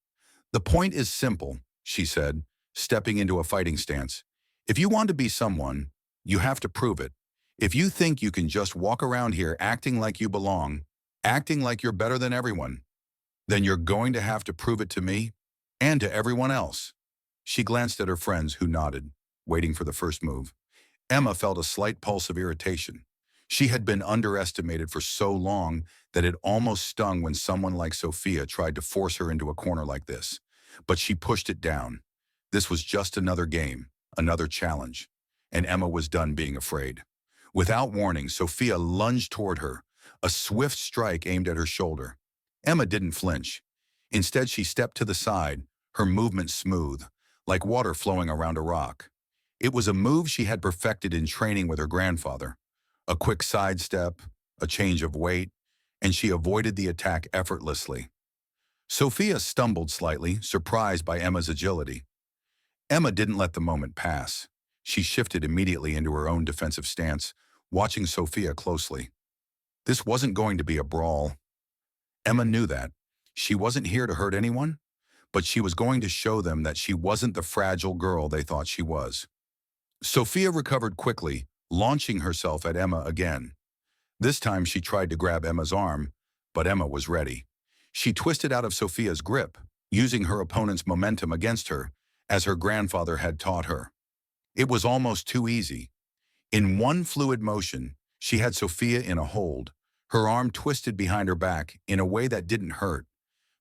"The point is simple," she said, stepping into a fighting stance. "If you want to be someone, you have to prove it. If you think you can just walk around here acting like you belong, acting like you're better than everyone, then you're going to have to prove it to me and to everyone else." She glanced at her friends, who nodded, waiting for the first move. Emma felt a slight pulse of irritation. She had been underestimated for so long that it almost stung when someone like Sophia tried to force her into a corner like this. But she pushed it down. This was just another game, another challenge, and Emma was done being afraid. Without warning, Sophia lunged toward her, a swift strike aimed at her shoulder. Emma didn't flinch. Instead, she stepped to the side, her movement smooth, like water flowing around a rock. It was a move she had perfected in training with her grandfather. A quick sidestep, a change of weight, and she avoided the attack effortlessly. Sophia stumbled slightly, surprised by Emma's agility. Emma didn't let the moment pass. She shifted immediately into her own defensive stance, watching Sophia closely. This wasn't going to be a brawl. Emma knew that. She wasn't here to hurt anyone, but she was going to show them that she wasn't the fragile girl they thought she was. Sophia recovered quickly, launching herself at Emma again. This time she tried to grab Emma's arm, but Emma was ready. She twisted out of Sophia's grip, using her opponent's momentum against her, as her grandfather had taught her. It was almost too easy. In one fluid motion, she had Sophia in a hold, her arm twisted behind her back in a way that didn't hurt,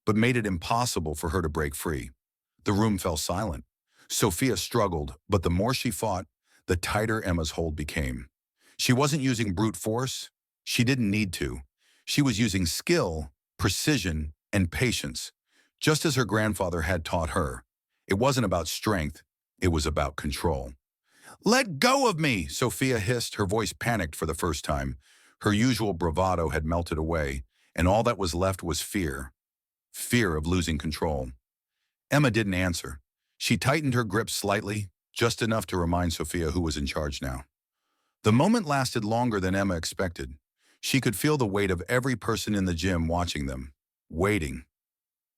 but made it impossible for her to break free. The room fell silent. Sophia struggled, but the more she fought, the tighter Emma's hold became. She wasn't using brute force. She didn't need to. She was using skill, precision, and patience, just as her grandfather had taught her. It wasn't about strength. It was about control. "Let go of me!" Sophia hissed, her voice panicked for the first time. Her usual bravado had melted away, and all that was left was fear. Fear of losing control. Emma didn't answer. She tightened her grip slightly, just enough to remind Sophia who was in charge now. The moment lasted longer than Emma expected. She could feel the weight of every person in the gym watching them, waiting.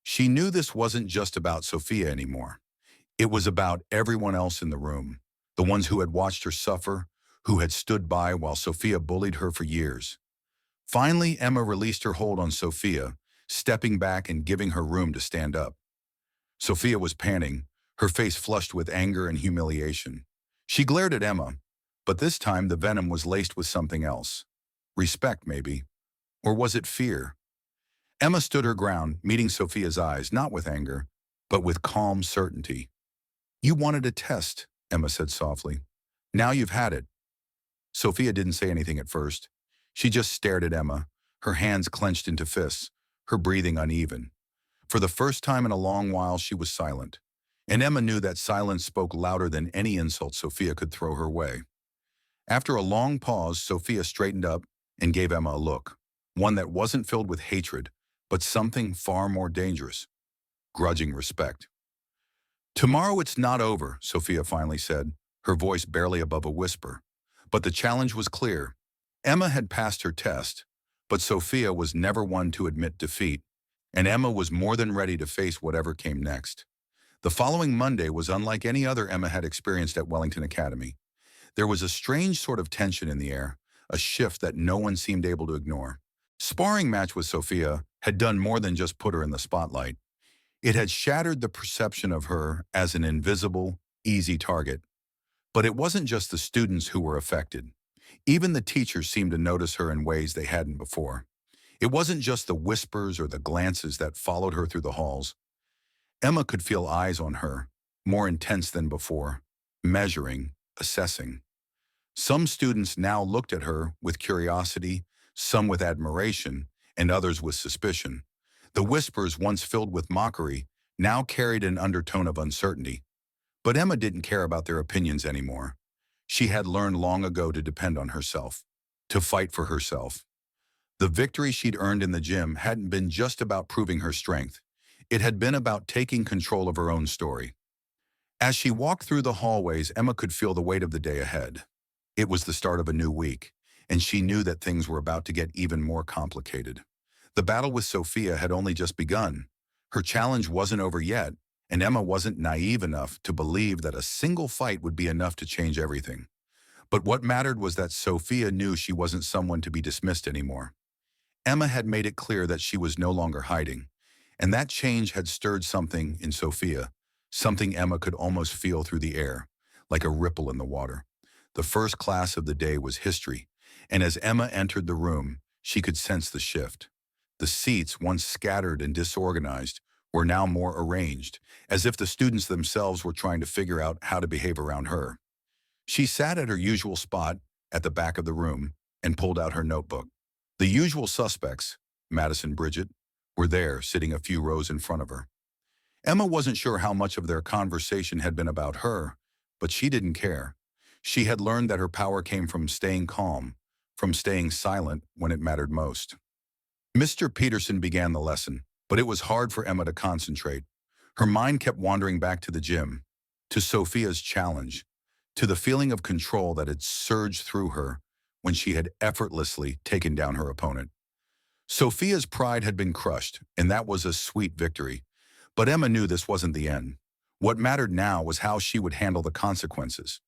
She knew this wasn't just about Sophia anymore. It was about everyone else in the room, the ones who had watched her suffer, who had stood by while Sophia bullied her for years. Finally, Emma released her hold on Sophia, stepping back and giving her room to stand up. Sophia was panting, her face flushed with anger and humiliation. She glared at Emma, but this time the venom was laced with something else. Respect, maybe. Or was it fear? Emma stood her ground, meeting Sophia's eyes, not with anger, but with calm certainty. "You wanted a test," Emma said softly. "Now you've had it." Sophia didn't say anything at first. She just stared at Emma, her hands clenched into fists, her breathing uneven. For the first time in a long while, she was silent. And Emma knew that silence spoke louder than any insult Sophia could throw her way. After a long pause, Sophia straightened up and gave Emma a look, one that wasn't filled with hatred, but something far more dangerous: grudging respect. "Tomorrow it's not over," Sophia finally said, her voice barely above a whisper. But the challenge was clear. Emma had passed her test, but Sophia was never one to admit defeat, and Emma was more than ready to face whatever came next. The following Monday was unlike any other Emma had experienced at Wellington Academy. There was a strange sort of tension in the air, a shift that no one seemed able to ignore. Sparring match with Sophia had done more than just put her in the spotlight. It had shattered the perception of her as an invisible, easy target. But it wasn't just the students who were affected. Even the teachers seemed to notice her in ways they hadn't before. It wasn't just the whispers or the glances that followed her through the halls. Emma could feel eyes on her, more intense than before, measuring, assessing. Some students now looked at her with curiosity, some with admiration, and others with suspicion. The whispers, once filled with mockery, now carried an undertone of uncertainty. But Emma didn't care about their opinions anymore. She had learned long ago to depend on herself, to fight for herself. The victory she'd earned in the gym hadn't been just about proving her strength. It had been about taking control of her own story. As she walked through the hallways, Emma could feel the weight of the day ahead. It was the start of a new week, and she knew that things were about to get even more complicated. The battle with Sophia had only just begun. Her challenge wasn't over yet, and Emma wasn't naive enough to believe that a single fight would be enough to change everything. But what mattered was that Sophia knew she wasn't someone to be dismissed anymore. Emma had made it clear that she was no longer hiding, and that change had stirred something in Sophia, something Emma could almost feel through the air, like a ripple in the water. The first class of the day was history, and as Emma entered the room, she could sense the shift. The seats, once scattered and disorganized, were now more arranged, as if the students themselves were trying to figure out how to behave around her. She sat at her usual spot at the back of the room and pulled out her notebook. The usual suspects, Madison, Bridget, were there, sitting a few rows in front of her. Emma wasn't sure how much of their conversation had been about her, but she didn't care. She had learned that her power came from staying calm, from staying silent when it mattered most. Mr. Peterson began the lesson, but it was hard for Emma to concentrate. Her mind kept wandering back to the gym, to Sophia's challenge, to the feeling of control that had surged through her when she had effortlessly taken down her opponent. Sophia's pride had been crushed, and that was a sweet victory. But Emma knew this wasn't the end. What mattered now was how she would handle the consequences.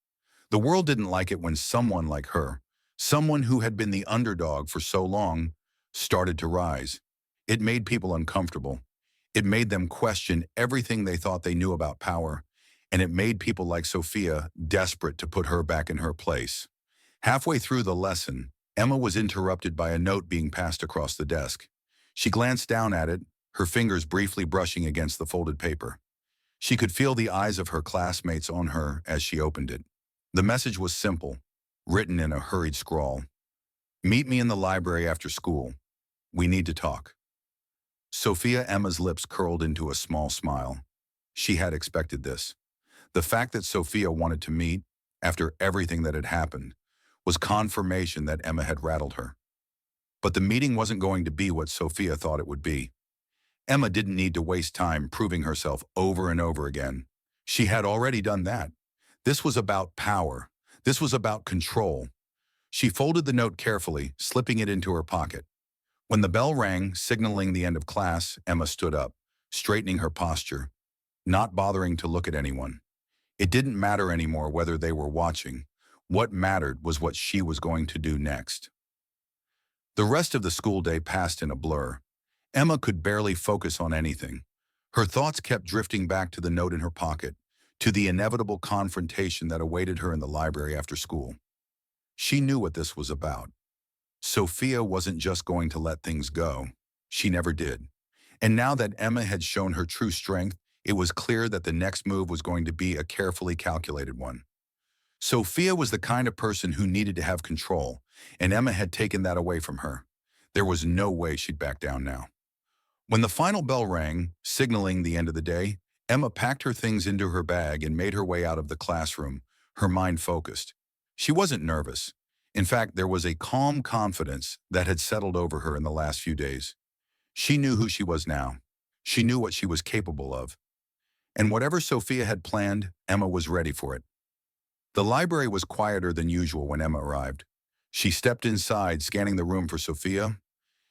The world didn't like it when someone like her, someone who had been the underdog for so long, started to rise. It made people uncomfortable. It made them question everything they thought they knew about power, and it made people like Sophia desperate to put her back in her place. Halfway through the lesson, Emma was interrupted by a note being passed across the desk. She glanced down at it, her fingers briefly brushing against the folded paper. She could feel the eyes of her classmates on her as she opened it. The message was simple, written in a hurried scrawl. "Meet me in the library after school. We need to talk." Emma's lips curled into a small smile. She had expected this. The fact that Sophia wanted to meet, after everything that had happened, was confirmation that Emma had rattled her. But the meeting wasn't going to be what Sophia thought it would be. Emma didn't need to waste time proving herself over and over again. She had already done that. This was about power. This was about control. She folded the note carefully, slipping it into her pocket. When the bell rang, signaling the end of class, Emma stood up, straightening her posture, not bothering to look at anyone. It didn't matter anymore whether they were watching. What mattered was what she was going to do next. The rest of the school day passed in a blur. Emma could barely focus on anything. Her thoughts kept drifting back to the note in her pocket, to the inevitable confrontation that awaited her in the library after school. She knew what this was about. Sophia wasn't just going to let things go. She never did. And now that Emma had shown her true strength, it was clear that the next move was going to be a carefully calculated one. Sophia was the kind of person who needed to have control, and Emma had taken that away from her. There was no way she'd back down now. When the final bell rang, signaling the end of the day, Emma packed her things into her bag and made her way out of the classroom, her mind focused. She wasn't nervous. In fact, there was a calm confidence that had settled over her in the last few days. She knew who she was now. She knew what she was capable of. And whatever Sophia had planned, Emma was ready for it. The library was quieter than usual when Emma arrived. She stepped inside, scanning the room for Sophia.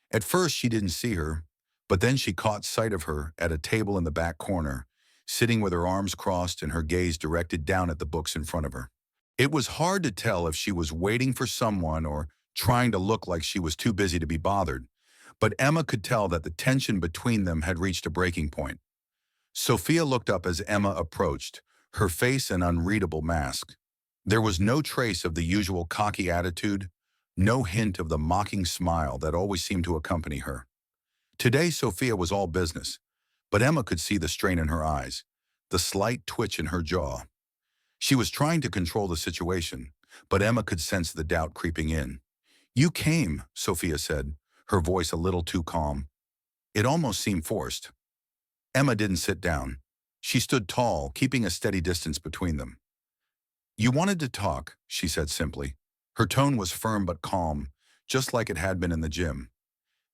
At first, she didn't see her, but then she caught sight of her at a table in the back corner, sitting with her arms crossed and her gaze directed down at the books in front of her. It was hard to tell if she was waiting for someone or trying to look like she was too busy to be bothered, but Emma could tell that the tension between them had reached a breaking point. Sophia looked up as Emma approached, her face an unreadable mask. There was no trace of the usual cocky attitude, no hint of the mocking smile that always seemed to accompany her. Today, Sophia was all business, but Emma could see the strain in her eyes, the slight twitch in her jaw. She was trying to control the situation, but Emma could sense the doubt creeping in. "You came," Sophia said, her voice a little too calm. It almost seemed forced. Emma didn't sit down. She stood tall, keeping a steady distance between them. "You wanted to talk," she said simply. Her tone was firm but calm, just like it had been in the gym.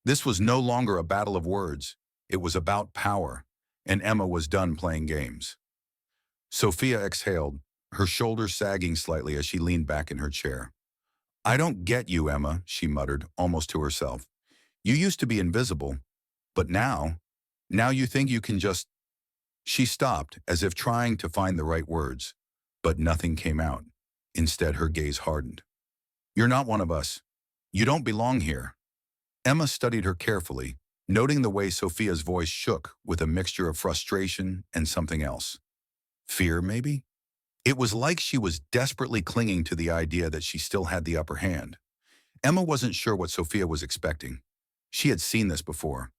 This was no longer a battle of words. It was about power, and Emma was done playing games. Sophia exhaled, her shoulders sagging slightly as she leaned back in her chair. "I don't get you, Emma," she muttered, almost to herself. "You used to be invisible, but now you think you can just—" She stopped, as if trying to find the right words, but nothing came out. Instead, her gaze hardened. "You're not one of us. You don't belong here." Emma studied her carefully, noting the way Sophia's voice shook with a mixture of frustration and something else. Fear, maybe? It was like she was desperately clinging to the idea that she still had the upper hand. Emma wasn't sure what Sophia was expecting. She had seen this before.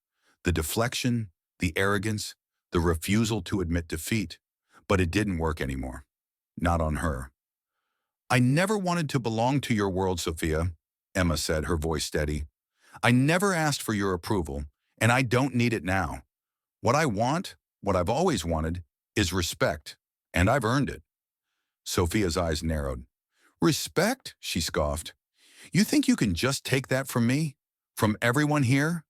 The deflection, the arrogance, the refusal to admit defeat. But it didn't work anymore. Not on her. "I never wanted to belong to your world, Sophia," Emma said, her voice steady. "I never asked for your approval, and I don't need it now. What I want, what I've always wanted, is respect, and I've earned it." Sophia's eyes narrowed. "Respect?" she scoffed. "You think you can just take that from me? From everyone here?"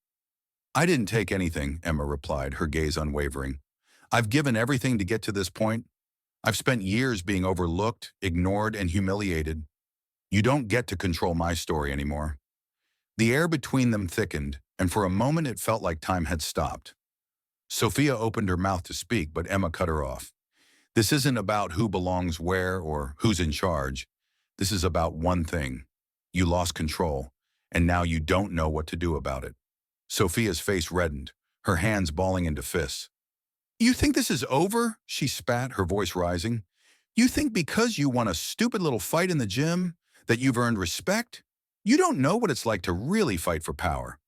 "I didn't take anything," Emma replied, her gaze unwavering. "I've given everything to get to this point. I've spent years being overlooked, ignored, and humiliated. You don't get to control my story anymore." The air between them thickened, and for a moment it felt like time had stopped. Sophia opened her mouth to speak, but Emma cut her off. "This isn't about who belongs where or who's in charge. This is about one thing. You lost control, and now you don't know what to do about it." Sophia's face reddened, her hands balling into fists. "You think this is over?" she spat, her voice rising. "You think because you won a stupid little fight in the gym that you've earned respect? You don't know what it's like to really fight for power."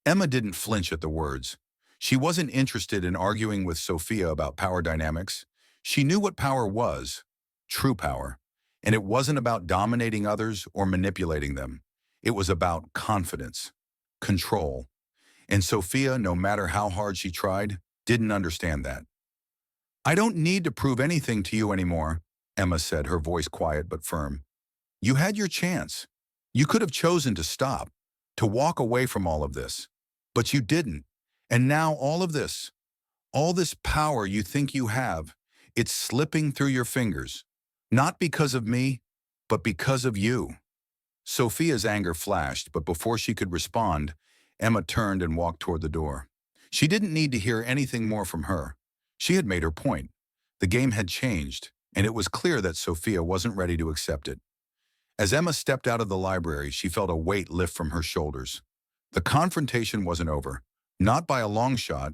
Emma didn't flinch at the words. She wasn't interested in arguing with Sophia about power dynamics. She knew what power was, true power, and it wasn't about dominating others or manipulating them. It was about confidence, control. And Sophia, no matter how hard she tried, didn't understand that. "I don't need to prove anything to you anymore," Emma said, her voice quiet but firm. "You had your chance. You could have chosen to stop, to walk away from all of this. But you didn't. And now all this power you think you have, it's slipping through your fingers. Not because of me, but because of you." Sophia's anger flashed, but before she could respond, Emma turned and walked toward the door. She didn't need to hear anything more from her. She had made her point. The game had changed, and it was clear that Sophia wasn't ready to accept it. As Emma stepped out of the library, she felt a weight lift from her shoulders. The confrontation wasn't over, not by a long shot,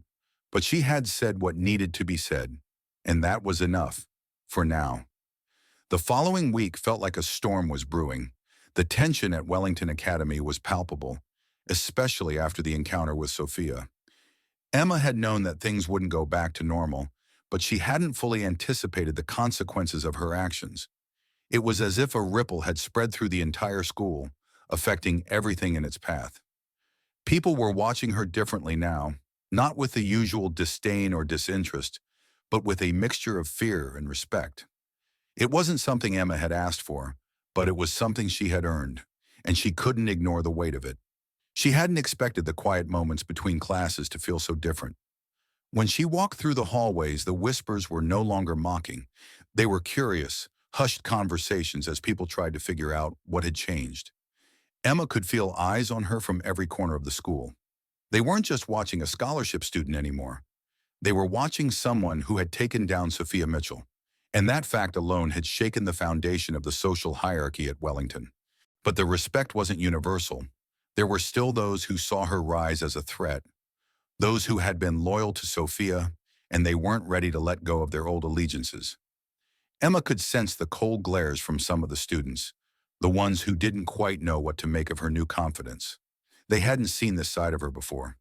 but she had said what needed to be said, and that was enough, for now. The following week felt like a storm was brewing. The tension at Wellington Academy was palpable, especially after the encounter with Sophia. Emma had known that things wouldn't go back to normal, but she hadn't fully anticipated the consequences of her actions. It was as if a ripple had spread through the entire school, affecting everything in its path. People were watching her differently now, not with the usual disdain or disinterest, but with a mixture of fear and respect. It wasn't something Emma had asked for, but it was something she had earned, and she couldn't ignore the weight of it. She hadn't expected the quiet moments between classes to feel so different. When she walked through the hallways, the whispers were no longer mocking. They were curious, hushed conversations as people tried to figure out what had changed. Emma could feel eyes on her from every corner of the school. They weren't just watching a scholarship student anymore. They were watching someone who had taken down Sophia Mitchell, and that fact alone had shaken the foundation of the social hierarchy at Wellington. But the respect wasn't universal. There were still those who saw her rise as a threat, those who had been loyal to Sophia, and they weren't ready to let go of their old allegiances. Emma could sense the cold glares from some of the students, the ones who didn't quite know what to make of her new confidence. They hadn't seen this side of her before.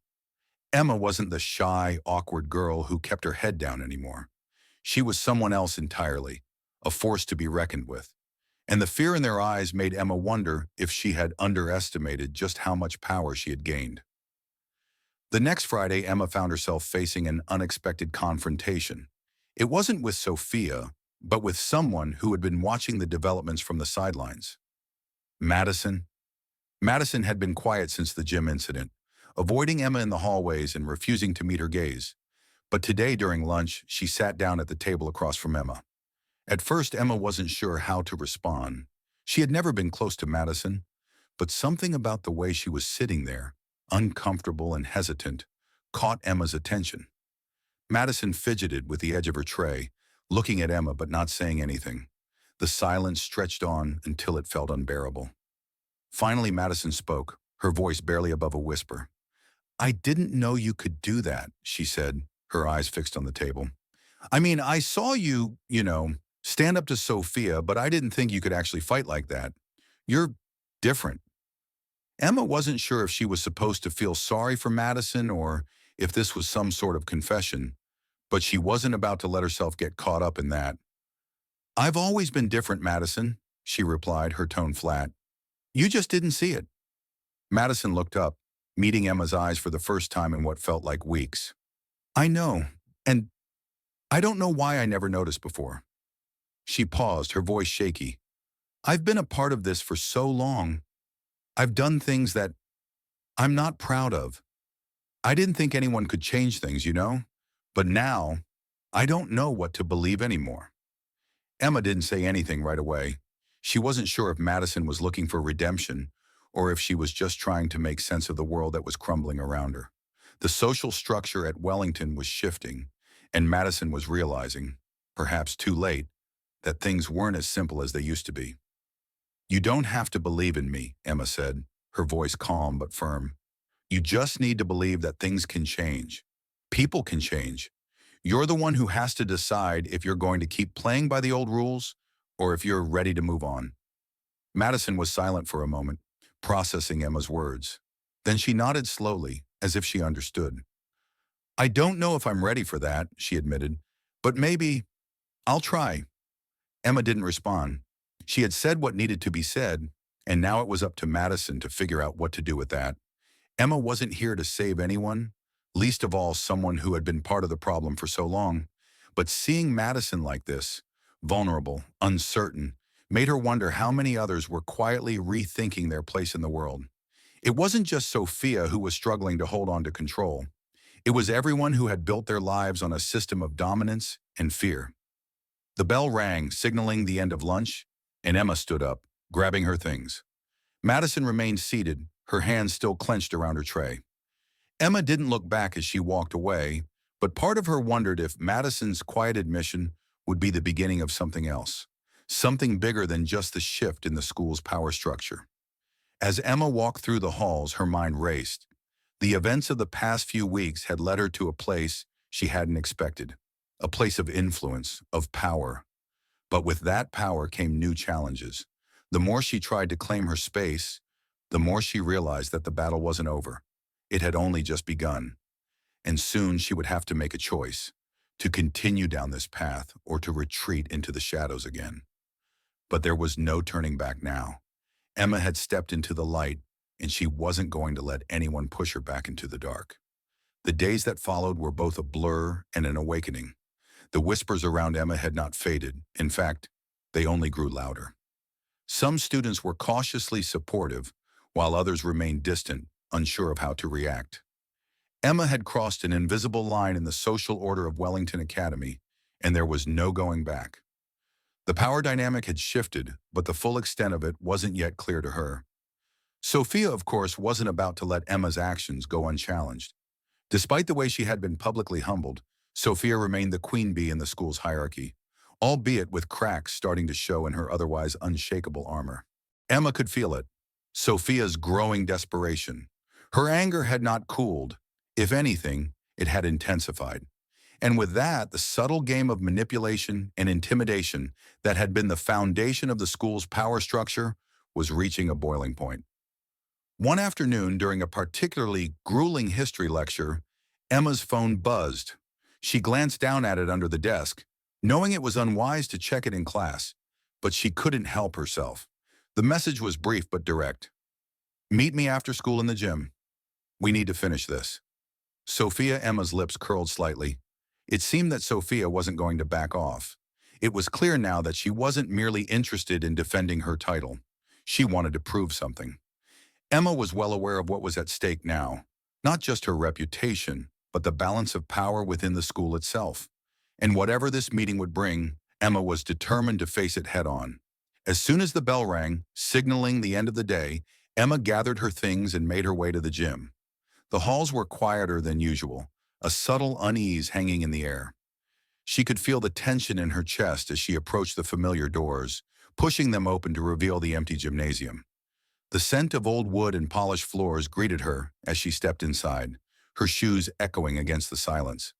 Emma wasn't the shy, awkward girl who kept her head down anymore. She was someone else entirely, a force to be reckoned with. And the fear in their eyes made Emma wonder if she had underestimated just how much power she had gained. The next Friday, Emma found herself facing an unexpected confrontation. It wasn't with Sophia, but with someone who had been watching the developments from the sidelines. Madison. Madison had been quiet since the gym incident, avoiding Emma in the hallways and refusing to meet her gaze. But today during lunch, she sat down at the table across from Emma. At first, Emma wasn't sure how to respond. She had never been close to Madison, but something about the way she was sitting there, uncomfortable and hesitant, caught Emma's attention. Madison fidgeted with the edge of her tray, looking at Emma but not saying anything. The silence stretched on until it felt unbearable. Finally, Madison spoke, her voice barely above a whisper. "I didn't know you could do that," she said, her eyes fixed on the table. "I mean, I saw you, stand up to Sophia, but I didn't think you could actually fight like that. You're different." Emma wasn't sure if she was supposed to feel sorry for Madison or if this was some sort of confession, but she wasn't about to let herself get caught up in that. "I've always been different, Madison," she replied, her tone flat. "You just didn't see it." Madison looked up, meeting Emma's eyes for the first time in what felt like weeks. "I know, and I don't know why I never noticed before." She paused, her voice shaky. "I've been a part of this for so long. I've done things that I'm not proud of. I didn't think anyone could change things, But now, I don't know what to believe anymore." Emma didn't say anything right away. She wasn't sure if Madison was looking for redemption or if she was just trying to make sense of the world that was crumbling around her. The social structure at Wellington was shifting, and Madison was realizing, perhaps too late, that things weren't as simple as they used to be. "You don't have to believe in me," Emma said, her voice calm but firm. "You just need to believe that things can change. People can change. You're the one who has to decide if you're going to keep playing by the old rules or if you're ready to move on." Madison was silent for a moment, processing Emma's words. Then she nodded slowly, as if she understood. "I don't know if I'm ready for that," she admitted, "but maybe I'll try." Emma didn't respond. She had said what needed to be said, and now it was up to Madison to figure out what to do with that. Emma wasn't here to save anyone, least of all someone who had been part of the problem for so long. But seeing Madison like this, vulnerable, uncertain, made her wonder how many others were quietly rethinking their place in the world. It wasn't just Sophia who was struggling to hold on to control. It was everyone who had built their lives on a system of dominance and fear. The bell rang, signaling the end of lunch, and Emma stood up, grabbing her things. Madison remained seated, her hands still clenched around her tray. Emma didn't look back as she walked away, but part of her wondered if Madison's quiet admission would be the beginning of something else, something bigger than just the shift in the school's power structure. As Emma walked through the halls, her mind raced. The events of the past few weeks had led her to a place she hadn't expected, a place of influence, of power. But with that power came new challenges. The more she tried to claim her space, the more she realized that the battle wasn't over. It had only just begun. And soon she would have to make a choice, to continue down this path or to retreat into the shadows again. But there was no turning back now. Emma had stepped into the light, and she wasn't going to let anyone push her back into the dark. The days that followed were both a blur and an awakening. The whispers around Emma had not faded. In fact, they only grew louder. Some students were cautiously supportive, while others remained distant, unsure of how to react. Emma had crossed an invisible line in the social order of Wellington Academy, and there was no going back. The power dynamic had shifted, but the full extent of it wasn't yet clear to her. Sophia, of course, wasn't about to let Emma's actions go unchallenged. Despite the way she had been publicly humbled, Sophia remained the queen bee in the school's hierarchy, albeit with cracks starting to show in her otherwise unshakable armor. Emma could feel it, Sophia's growing desperation. Her anger had not cooled. If anything, it had intensified. And with that, the subtle game of manipulation and intimidation that had been the foundation of the school's power structure was reaching a boiling point. One afternoon, during a particularly grueling history lecture, Emma's phone buzzed. She glanced down at it under the desk, knowing it was unwise to check it in class, but she couldn't help herself. The message was brief but direct. "Meet me after school in the gym. We need to finish this." Emma's lips curled slightly. It seemed that Sophia wasn't going to back off. It was clear now that she wasn't merely interested in defending her title. She wanted to prove something. Emma was well aware of what was at stake now, not just her reputation, but the balance of power within the school itself. And whatever this meeting would bring, Emma was determined to face it head-on. As soon as the bell rang, signaling the end of the day, Emma gathered her things and made her way to the gym. The halls were quieter than usual, a subtle unease hanging in the air. She could feel the tension in her chest as she approached the familiar doors, pushing them open to reveal the empty gymnasium. The scent of old wood and polished floors greeted her as she stepped inside, her shoes echoing against the silence.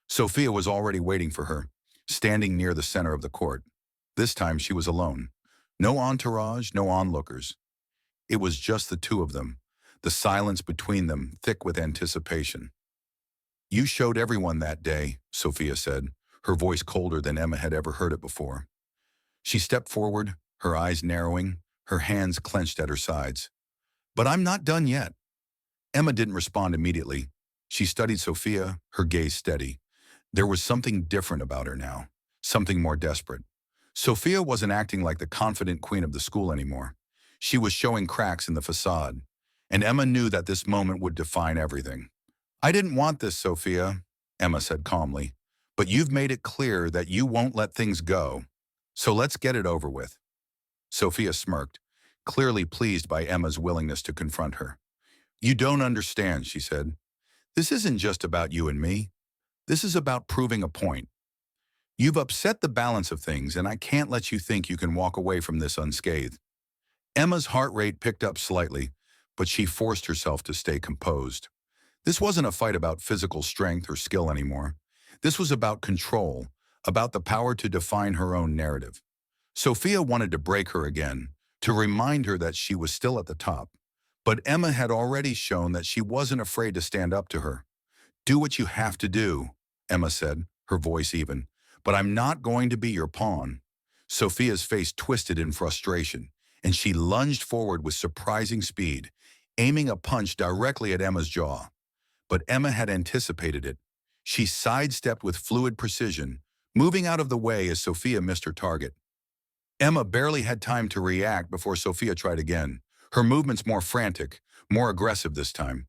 Sophia was already waiting for her, standing near the center of the court. This time she was alone. No entourage, no onlookers. It was just the two of them, the silence between them thick with anticipation. "You showed everyone that day," Sophia said, her voice colder than Emma had ever heard it before. She stepped forward, her eyes narrowing, her hands clenched at her sides. "But I'm not done yet." Emma didn't respond immediately. She studied Sophia, her gaze steady. There was something different about her now, something more desperate. Sophia wasn't acting like the confident queen of the school anymore. She was showing cracks in the facade, and Emma knew that this moment would define everything. "I didn't want this, Sophia," Emma said calmly, "but you've made it clear that you won't let things go. So let's get it over with." Sophia smirked, clearly pleased by Emma's willingness to confront her. "You don't understand," she said. "This isn't just about you and me. This is about proving a point. You've upset the balance of things, and I can't let you think you can walk away from this unscathed." Emma's heart rate picked up slightly, but she forced herself to stay composed. This wasn't a fight about physical strength or skill anymore. This was about control, about the power to define her own narrative. Sophia wanted to break her again, to remind her that she was still at the top. But Emma had already shown that she wasn't afraid to stand up to her. "Do what you have to do," Emma said, her voice even. "But I'm not going to be your pawn." Sophia's face twisted in frustration, and she lunged forward with surprising speed, aiming a punch directly at Emma's jaw. But Emma had anticipated it. She sidestepped with fluid precision, moving out of the way as Sophia missed her target. Emma barely had time to react before Sophia tried again, her movements more frantic, more aggressive this time.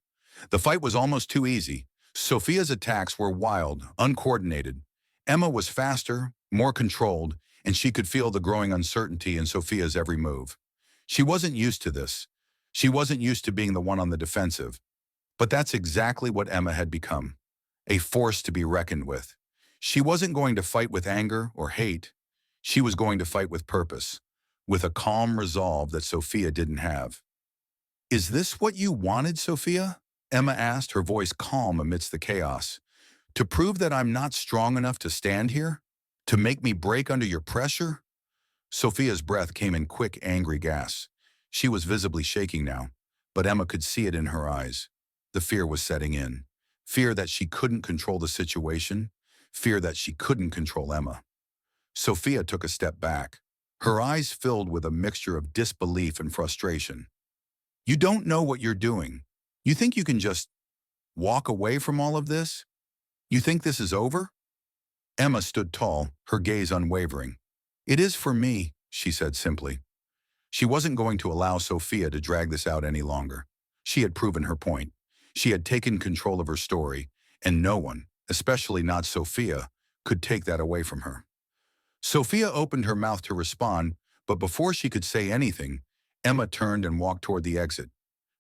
The fight was almost too easy. Sophia's attacks were wild, uncoordinated. Emma was faster, more controlled, and she could feel the growing uncertainty in Sophia's every move. She wasn't used to this. She wasn't used to being the one on the defensive. But that's exactly what Emma had become, a force to be reckoned with. She wasn't going to fight with anger or hate. She was going to fight with purpose, with a calm resolve that Sophia didn't have. "Is this what you wanted, Sophia?" Emma asked, her voice calm amidst the chaos. "To prove that I'm not strong enough to stand here? To make me break under your pressure?" Sophia's breath came in quick, angry gasps. She was visibly shaking now, but Emma could see it in her eyes. The fear was setting in. Fear that she couldn't control the situation. Fear that she couldn't control Emma. Sophia took a step back, her eyes filled with a mixture of disbelief and frustration. "You don't know what you're doing. You think you can just walk away from all of this? You think this is over?" Emma stood tall, her gaze unwavering. "It is for me," she said simply. She wasn't going to allow Sophia to drag this out any longer. She had proven her point. She had taken control of her story, and no one, especially not Sophia, could take that away from her. Sophia opened her mouth to respond, but before she could say anything, Emma turned and walked toward the exit.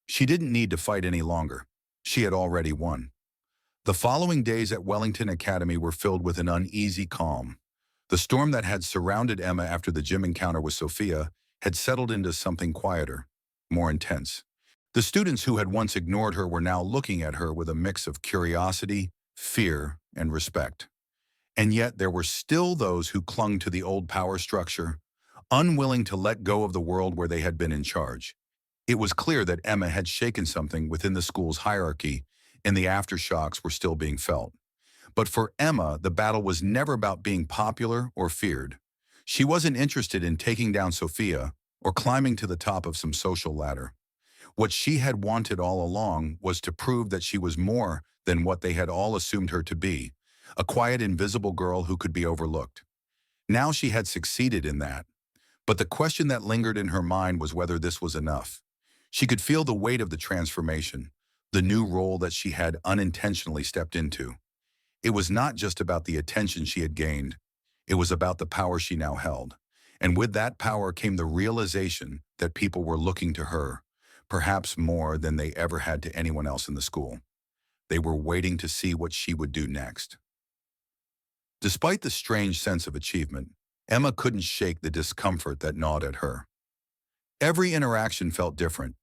She didn't need to fight any longer. She had already won. The following days at Wellington Academy were filled with an uneasy calm. The storm that had surrounded Emma after the gym encounter with Sophia had settled into something quieter, more intense. The students who had once ignored her were now looking at her with a mix of curiosity, fear, and respect. And yet there were still those who clung to the old power structure, unwilling to let go of the world where they had been in charge. It was clear that Emma had shaken something within the school's hierarchy, and the aftershocks were still being felt. But for Emma, the battle was never about being popular or feared. She wasn't interested in taking down Sophia or climbing to the top of some social ladder. What she had wanted all along was to prove that she was more than what they had all assumed her to be, a quiet, invisible girl who could be overlooked. Now she had succeeded in that. But the question that lingered in her mind was whether this was enough. She could feel the weight of the transformation, the new role that she had unintentionally stepped into. It was not just about the attention she had gained. It was about the power she now held. And with that power came the realization that people were looking to her, perhaps more than they ever had to anyone else in the school. They were waiting to see what she would do next. Despite the strange sense of achievement, Emma couldn't shake the discomfort that gnawed at her. Every interaction felt different,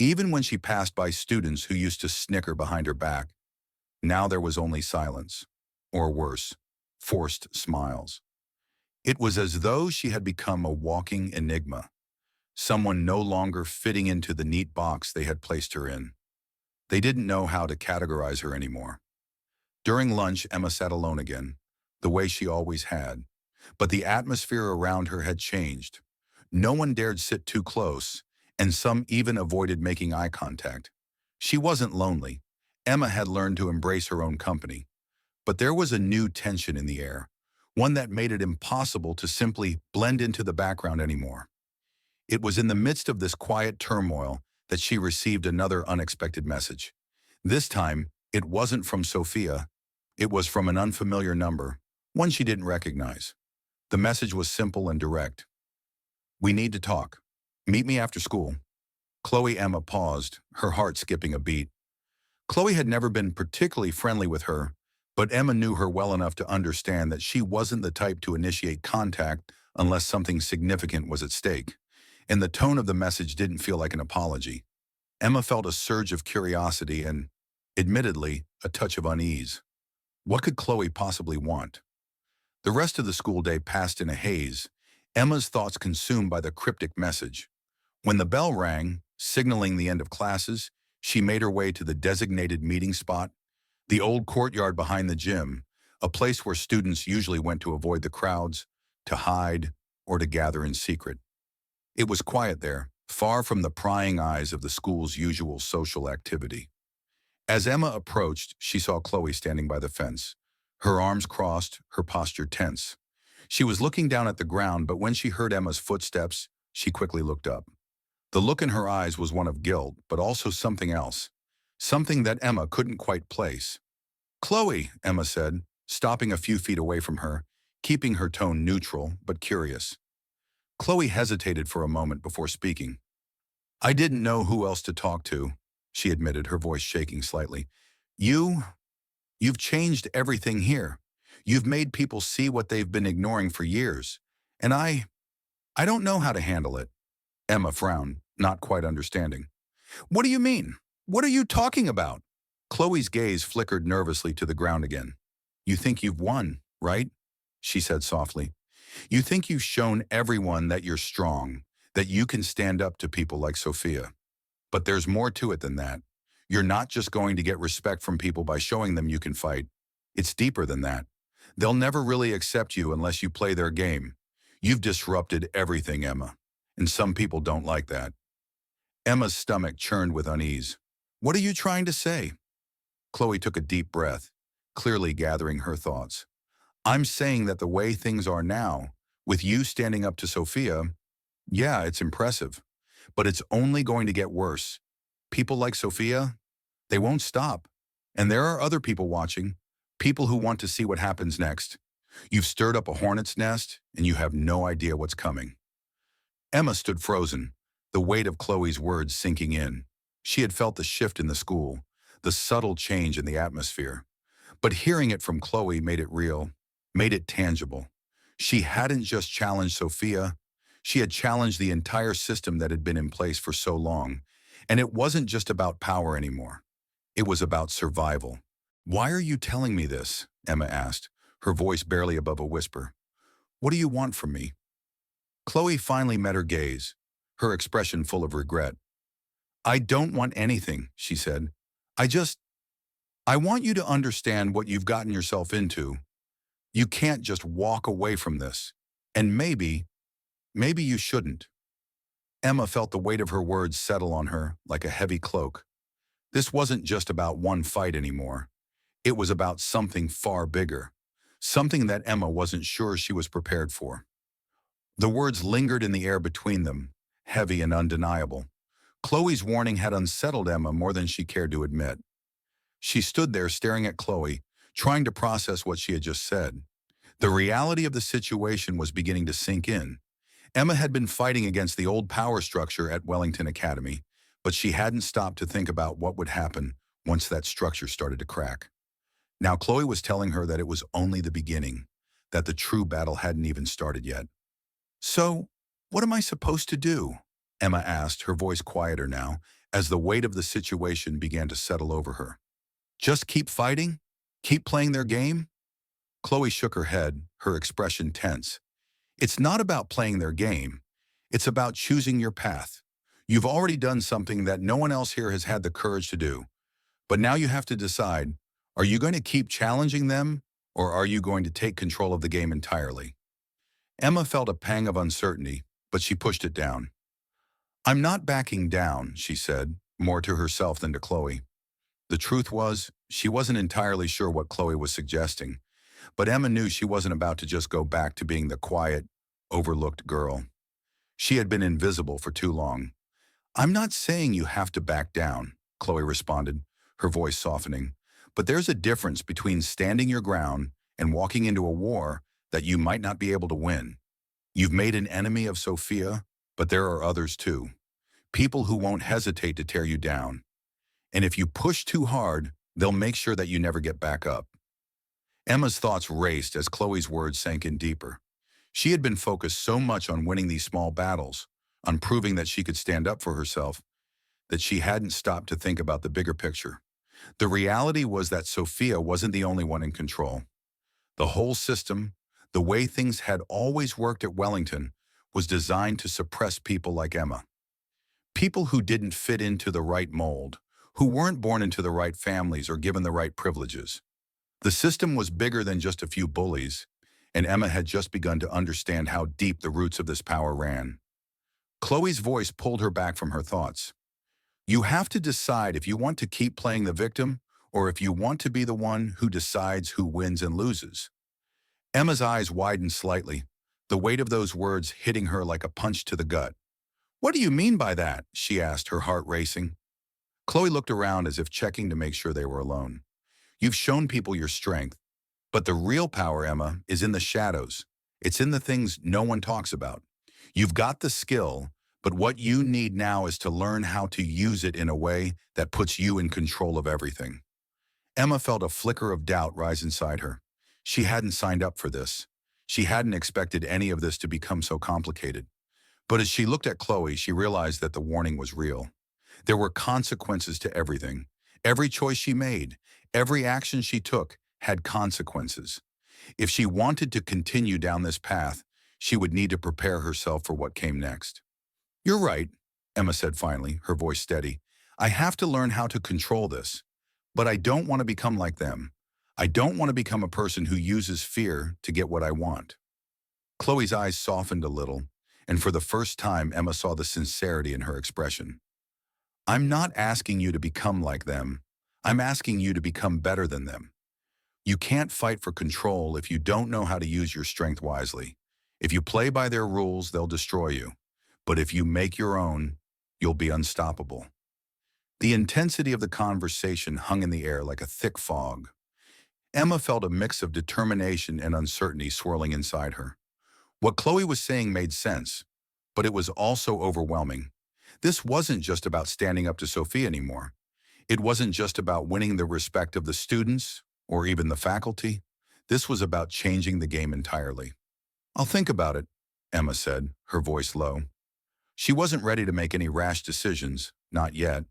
even when she passed by students who used to snicker behind her back. Now there was only silence, or worse, forced smiles. It was as though she had become a walking enigma, someone no longer fitting into the neat box they had placed her in. They didn't know how to categorize her anymore. During lunch, Emma sat alone again, the way she always had. But the atmosphere around her had changed. No one dared sit too close, and some even avoided making eye contact. She wasn't lonely. Emma had learned to embrace her own company. But there was a new tension in the air, one that made it impossible to simply blend into the background anymore. It was in the midst of this quiet turmoil that she received another unexpected message. This time, it wasn't from Sophia. It was from an unfamiliar number, one she didn't recognize. The message was simple and direct. "We need to talk. Meet me after school." Emma paused, her heart skipping a beat. Chloe had never been particularly friendly with her, but Emma knew her well enough to understand that she wasn't the type to initiate contact unless something significant was at stake. And the tone of the message didn't feel like an apology. Emma felt a surge of curiosity and, admittedly, a touch of unease. What could Chloe possibly want? The rest of the school day passed in a haze, Emma's thoughts consumed by the cryptic message. When the bell rang, signaling the end of classes, she made her way to the designated meeting spot, the old courtyard behind the gym, a place where students usually went to avoid the crowds, to hide, or to gather in secret. It was quiet there, far from the prying eyes of the school's usual social activity. As Emma approached, she saw Chloe standing by the fence, her arms crossed, her posture tense. She was looking down at the ground, but when she heard Emma's footsteps, she quickly looked up. The look in her eyes was one of guilt, but also something else, something that Emma couldn't quite place. "Chloe," Emma said, stopping a few feet away from her, keeping her tone neutral but curious. Chloe hesitated for a moment before speaking. "I didn't know who else to talk to," she admitted, her voice shaking slightly. You've changed everything here. You've made people see what they've been ignoring for years. And I don't know how to handle it." Emma frowned, not quite understanding. "What do you mean? What are you talking about?" Chloe's gaze flickered nervously to the ground again. "You think you've won, right?" she said softly. "You think you've shown everyone that you're strong, that you can stand up to people like Sophia. But there's more to it than that. You're not just going to get respect from people by showing them you can fight. It's deeper than that. They'll never really accept you unless you play their game. You've disrupted everything, Emma. And some people don't like that." Emma's stomach churned with unease. "What are you trying to say?" Chloe took a deep breath, clearly gathering her thoughts. "I'm saying that the way things are now, with you standing up to Sophia, yeah, it's impressive. But it's only going to get worse. People like Sophia, they won't stop. And there are other people watching, people who want to see what happens next. You've stirred up a hornet's nest, and you have no idea what's coming." Emma stood frozen, the weight of Chloe's words sinking in. She had felt the shift in the school, the subtle change in the atmosphere. But hearing it from Chloe made it real, made it tangible. She hadn't just challenged Sophia, she had challenged the entire system that had been in place for so long. And it wasn't just about power anymore. It was about survival. "Why are you telling me this?" Emma asked, her voice barely above a whisper. "What do you want from me?" Chloe finally met her gaze, her expression full of regret. "I don't want anything," she said. I just, I want you to understand what you've gotten yourself into. You can't just walk away from this. And maybe you shouldn't." Emma felt the weight of her words settle on her like a heavy cloak. This wasn't just about one fight anymore. It was about something far bigger, something that Emma wasn't sure she was prepared for. The words lingered in the air between them, heavy and undeniable. Chloe's warning had unsettled Emma more than she cared to admit. She stood there staring at Chloe, trying to process what she had just said. The reality of the situation was beginning to sink in. Emma had been fighting against the old power structure at Wellington Academy, but she hadn't stopped to think about what would happen once that structure started to crack. Now Chloe was telling her that it was only the beginning, that the true battle hadn't even started yet. "So, what am I supposed to do?" Emma asked, her voice quieter now, as the weight of the situation began to settle over her. "Just keep fighting? Keep playing their game?" Chloe shook her head, her expression tense. "It's not about playing their game. It's about choosing your path. You've already done something that no one else here has had the courage to do. But now you have to decide, are you going to keep challenging them, or are you going to take control of the game entirely?" Emma felt a pang of uncertainty, but she pushed it down. "I'm not backing down," she said, more to herself than to Chloe. The truth was, she wasn't entirely sure what Chloe was suggesting, but Emma knew she wasn't about to just go back to being the quiet, overlooked girl. She had been invisible for too long. "I'm not saying you have to back down," Chloe responded, her voice softening. "But there's a difference between standing your ground and walking into a war that you might not be able to win. You've made an enemy of Sophia, but there are others too. People who won't hesitate to tear you down. And if you push too hard, they'll make sure that you never get back up." Emma's thoughts raced as Chloe's words sank in deeper. She had been focused so much on winning these small battles, on proving that she could stand up for herself, that she hadn't stopped to think about the bigger picture. The reality was that Sophia wasn't the only one in control. The whole system, the way things had always worked at Wellington, was designed to suppress people like Emma. People who didn't fit into the right mold, who weren't born into the right families or given the right privileges. The system was bigger than just a few bullies, and Emma had just begun to understand how deep the roots of this power ran. Chloe's voice pulled her back from her thoughts. "You have to decide if you want to keep playing the victim or if you want to be the one who decides who wins and loses." Emma's eyes widened slightly, the weight of those words hitting her like a punch to the gut. "What do you mean by that?" she asked, her heart racing. Chloe looked around as if checking to make sure they were alone. "You've shown people your strength, but the real power, Emma, is in the shadows. It's in the things no one talks about. You've got the skill, but what you need now is to learn how to use it in a way that puts you in control of everything." Emma felt a flicker of doubt rise inside her. She hadn't signed up for this. She hadn't expected any of this to become so complicated. But as she looked at Chloe, she realized that the warning was real. There were consequences to everything. Every choice she made, every action she took had consequences. If she wanted to continue down this path, she would need to prepare herself for what came next. "You're right," Emma said finally, her voice steady. "I have to learn how to control this. But I don't want to become like them. I don't want to become a person who uses fear to get what I want." Chloe's eyes softened a little, and for the first time Emma saw the sincerity in her expression. "I'm not asking you to become like them. I'm asking you to become better than them. You can't fight for control if you don't know how to use your strength wisely. If you play by their rules, they'll destroy you. But if you make your own, you'll be unstoppable." The intensity of the conversation hung in the air like a thick fog. Emma felt a mix of determination and uncertainty swirling inside her. What Chloe was saying made sense, but it was also overwhelming. This wasn't just about standing up to Sophia anymore. It wasn't just about winning the respect of the students or even the faculty. This was about changing the game entirely. "I'll think about it," Emma said, her voice low. She wasn't ready to make any rash decisions, not yet,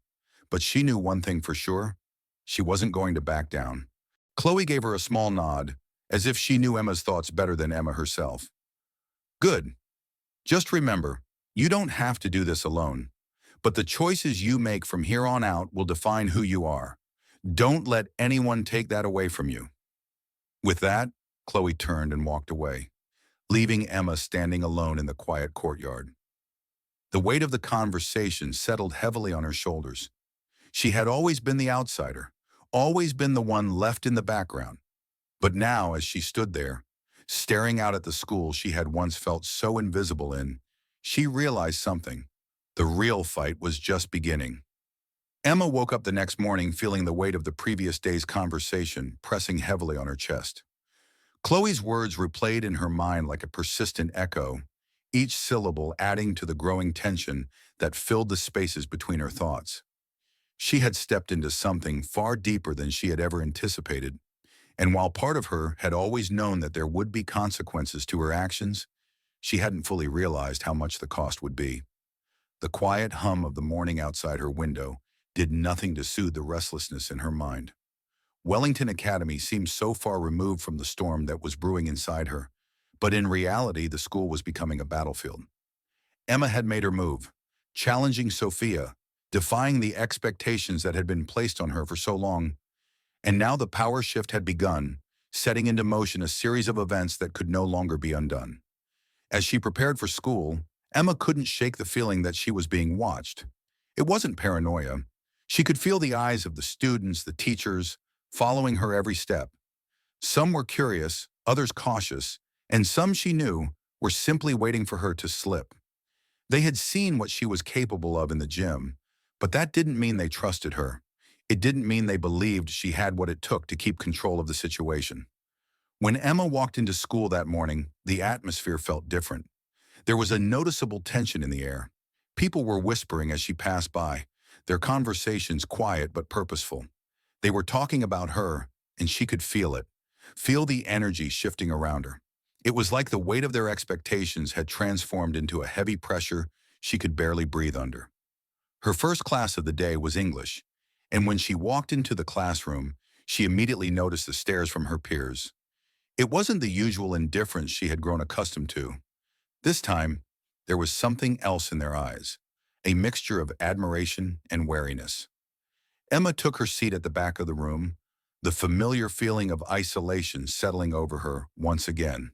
but she knew one thing for sure. She wasn't going to back down. Chloe gave her a small nod, as if she knew Emma's thoughts better than Emma herself. "Good. Just remember, you don't have to do this alone, but the choices you make from here on out will define who you are. Don't let anyone take that away from you." With that, Chloe turned and walked away, leaving Emma standing alone in the quiet courtyard. The weight of the conversation settled heavily on her shoulders. She had always been the outsider, always been the one left in the background. But now, as she stood there, staring out at the school she had once felt so invisible in, she realized something. The real fight was just beginning. Emma woke up the next morning feeling the weight of the previous day's conversation pressing heavily on her chest. Chloe's words replayed in her mind like a persistent echo, each syllable adding to the growing tension that filled the spaces between her thoughts. She had stepped into something far deeper than she had ever anticipated, and while part of her had always known that there would be consequences to her actions, she hadn't fully realized how much the cost would be. The quiet hum of the morning outside her window did nothing to soothe the restlessness in her mind. Wellington Academy seemed so far removed from the storm that was brewing inside her, but in reality the school was becoming a battlefield. Emma had made her move, challenging Sophia, defying the expectations that had been placed on her for so long, and now the power shift had begun, setting into motion a series of events that could no longer be undone. As she prepared for school, Emma couldn't shake the feeling that she was being watched. It wasn't paranoia. She could feel the eyes of the students, the teachers, following her every step. Some were curious, others cautious, and some she knew were simply waiting for her to slip. They had seen what she was capable of in the gym, but that didn't mean they trusted her. It didn't mean they believed she had what it took to keep control of the situation. When Emma walked into school that morning, the atmosphere felt different. There was a noticeable tension in the air. People were whispering as she passed by, their conversations quiet but purposeful. They were talking about her, and she could feel it, feel the energy shifting around her. It was like the weight of their expectations had transformed into a heavy pressure she could barely breathe under. Her first class of the day was English, and when she walked into the classroom, she immediately noticed the stares from her peers. It wasn't the usual indifference she had grown accustomed to. This time, there was something else in their eyes, a mixture of admiration and wariness. Emma took her seat at the back of the room, the familiar feeling of isolation settling over her once again.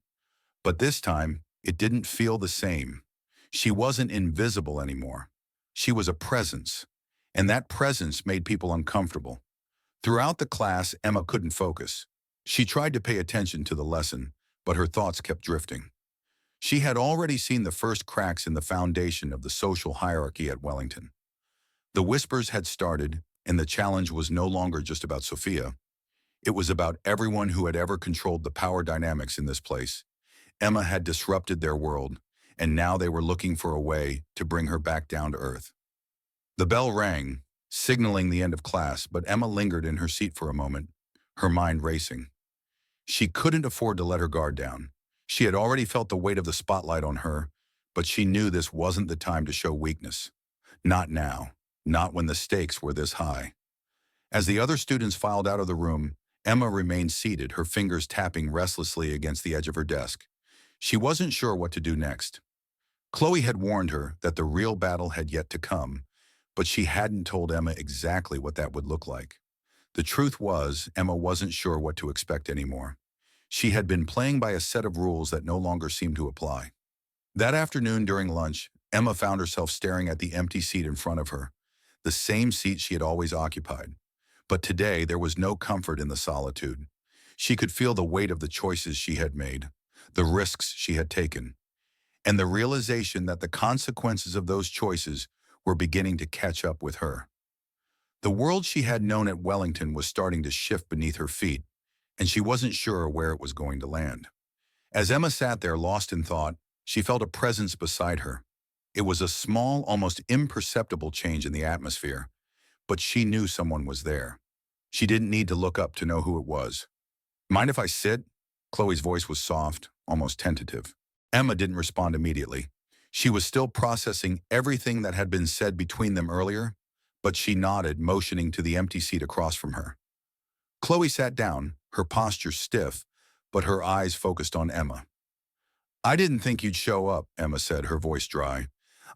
But this time, it didn't feel the same. She wasn't invisible anymore. She was a presence, and that presence made people uncomfortable. Throughout the class, Emma couldn't focus. She tried to pay attention to the lesson, but her thoughts kept drifting. She had already seen the first cracks in the foundation of the social hierarchy at Wellington. The whispers had started, and the challenge was no longer just about Sophia. It was about everyone who had ever controlled the power dynamics in this place. Emma had disrupted their world, and now they were looking for a way to bring her back down to earth. The bell rang, signaling the end of class, but Emma lingered in her seat for a moment, her mind racing. She couldn't afford to let her guard down. She had already felt the weight of the spotlight on her, but she knew this wasn't the time to show weakness. Not now, not when the stakes were this high. As the other students filed out of the room, Emma remained seated, her fingers tapping restlessly against the edge of her desk. She wasn't sure what to do next. Chloe had warned her that the real battle had yet to come, but she hadn't told Emma exactly what that would look like. The truth was, Emma wasn't sure what to expect anymore. She had been playing by a set of rules that no longer seemed to apply. That afternoon during lunch, Emma found herself staring at the empty seat in front of her, the same seat she had always occupied. But today there was no comfort in the solitude. She could feel the weight of the choices she had made, the risks she had taken, and the realization that the consequences of those choices were beginning to catch up with her. The world she had known at Wellington was starting to shift beneath her feet, and she wasn't sure where it was going to land. As Emma sat there lost in thought, she felt a presence beside her. It was a small, almost imperceptible change in the atmosphere, but she knew someone was there. She didn't need to look up to know who it was. Mind if I sit? Chloe's voice was soft, almost tentative. Emma didn't respond immediately. She was still processing everything that had been said between them earlier, but she nodded, motioning to the empty seat across from her. Chloe sat down, her posture stiff, but her eyes focused on Emma. I didn't think you'd show up, Emma said, her voice dry.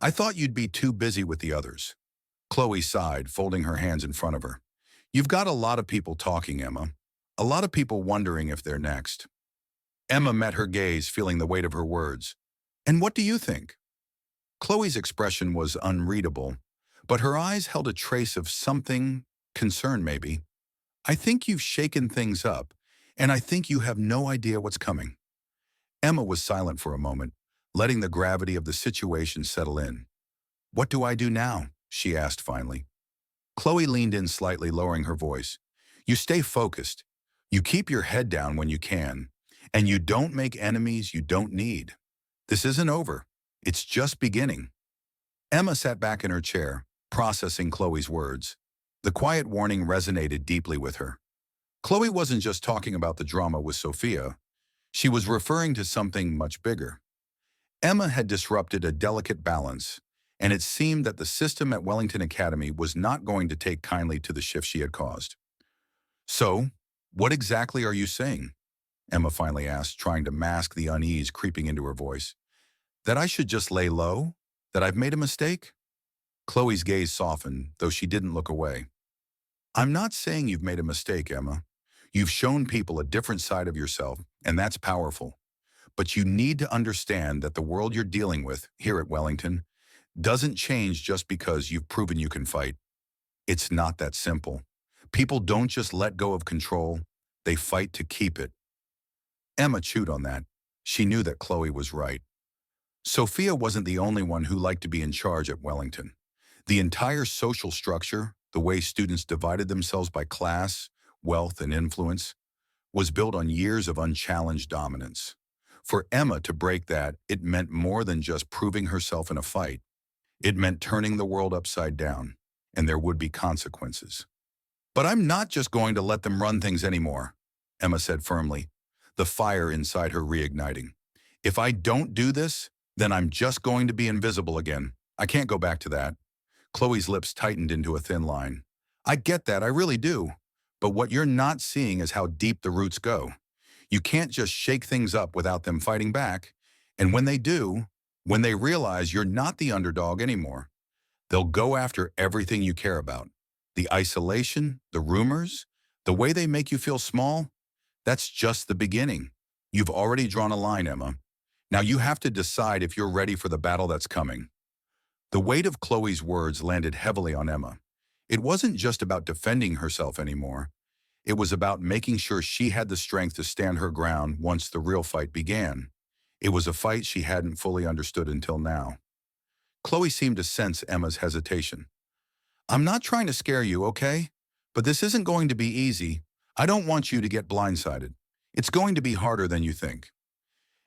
I thought you'd be too busy with the others. Chloe sighed, folding her hands in front of her. You've got a lot of people talking, Emma. A lot of people wondering if they're next. Emma met her gaze, feeling the weight of her words. And what do you think? Chloe's expression was unreadable, but her eyes held a trace of something, concern maybe. I think you've shaken things up, and I think you have no idea what's coming. Emma was silent for a moment, letting the gravity of the situation settle in. What do I do now? She asked finally. Chloe leaned in slightly, lowering her voice. You stay focused. You keep your head down when you can, and you don't make enemies you don't need. This isn't over. It's just beginning. Emma sat back in her chair, processing Chloe's words. The quiet warning resonated deeply with her. Chloe wasn't just talking about the drama with Sophia. She was referring to something much bigger. Emma had disrupted a delicate balance, and it seemed that the system at Wellington Academy was not going to take kindly to the shift she had caused. So, what exactly are you saying? Emma finally asked, trying to mask the unease creeping into her voice. That I should just lay low? That I've made a mistake? Chloe's gaze softened, though she didn't look away. I'm not saying you've made a mistake, Emma. You've shown people a different side of yourself, and that's powerful. But you need to understand that the world you're dealing with here at Wellington doesn't change just because you've proven you can fight. It's not that simple. People don't just let go of control, they fight to keep it. Emma chewed on that. She knew that Chloe was right. Sophia wasn't the only one who liked to be in charge at Wellington. The entire social structure, the way students divided themselves by class, wealth, and influence, was built on years of unchallenged dominance. For Emma to break that, it meant more than just proving herself in a fight. It meant turning the world upside down, and there would be consequences. But I'm not just going to let them run things anymore, Emma said firmly, the fire inside her reigniting. If I don't do this, then I'm just going to be invisible again. I can't go back to that. Chloe's lips tightened into a thin line. I get that, I really do. But what you're not seeing is how deep the roots go. You can't just shake things up without them fighting back. And when they do, when they realize you're not the underdog anymore, they'll go after everything you care about. The isolation, the rumors, the way they make you feel small, that's just the beginning. You've already drawn a line, Emma. Now you have to decide if you're ready for the battle that's coming. The weight of Chloe's words landed heavily on Emma. It wasn't just about defending herself anymore. It was about making sure she had the strength to stand her ground once the real fight began. It was a fight she hadn't fully understood until now. Chloe seemed to sense Emma's hesitation. I'm not trying to scare you, okay? But this isn't going to be easy. I don't want you to get blindsided. It's going to be harder than you think.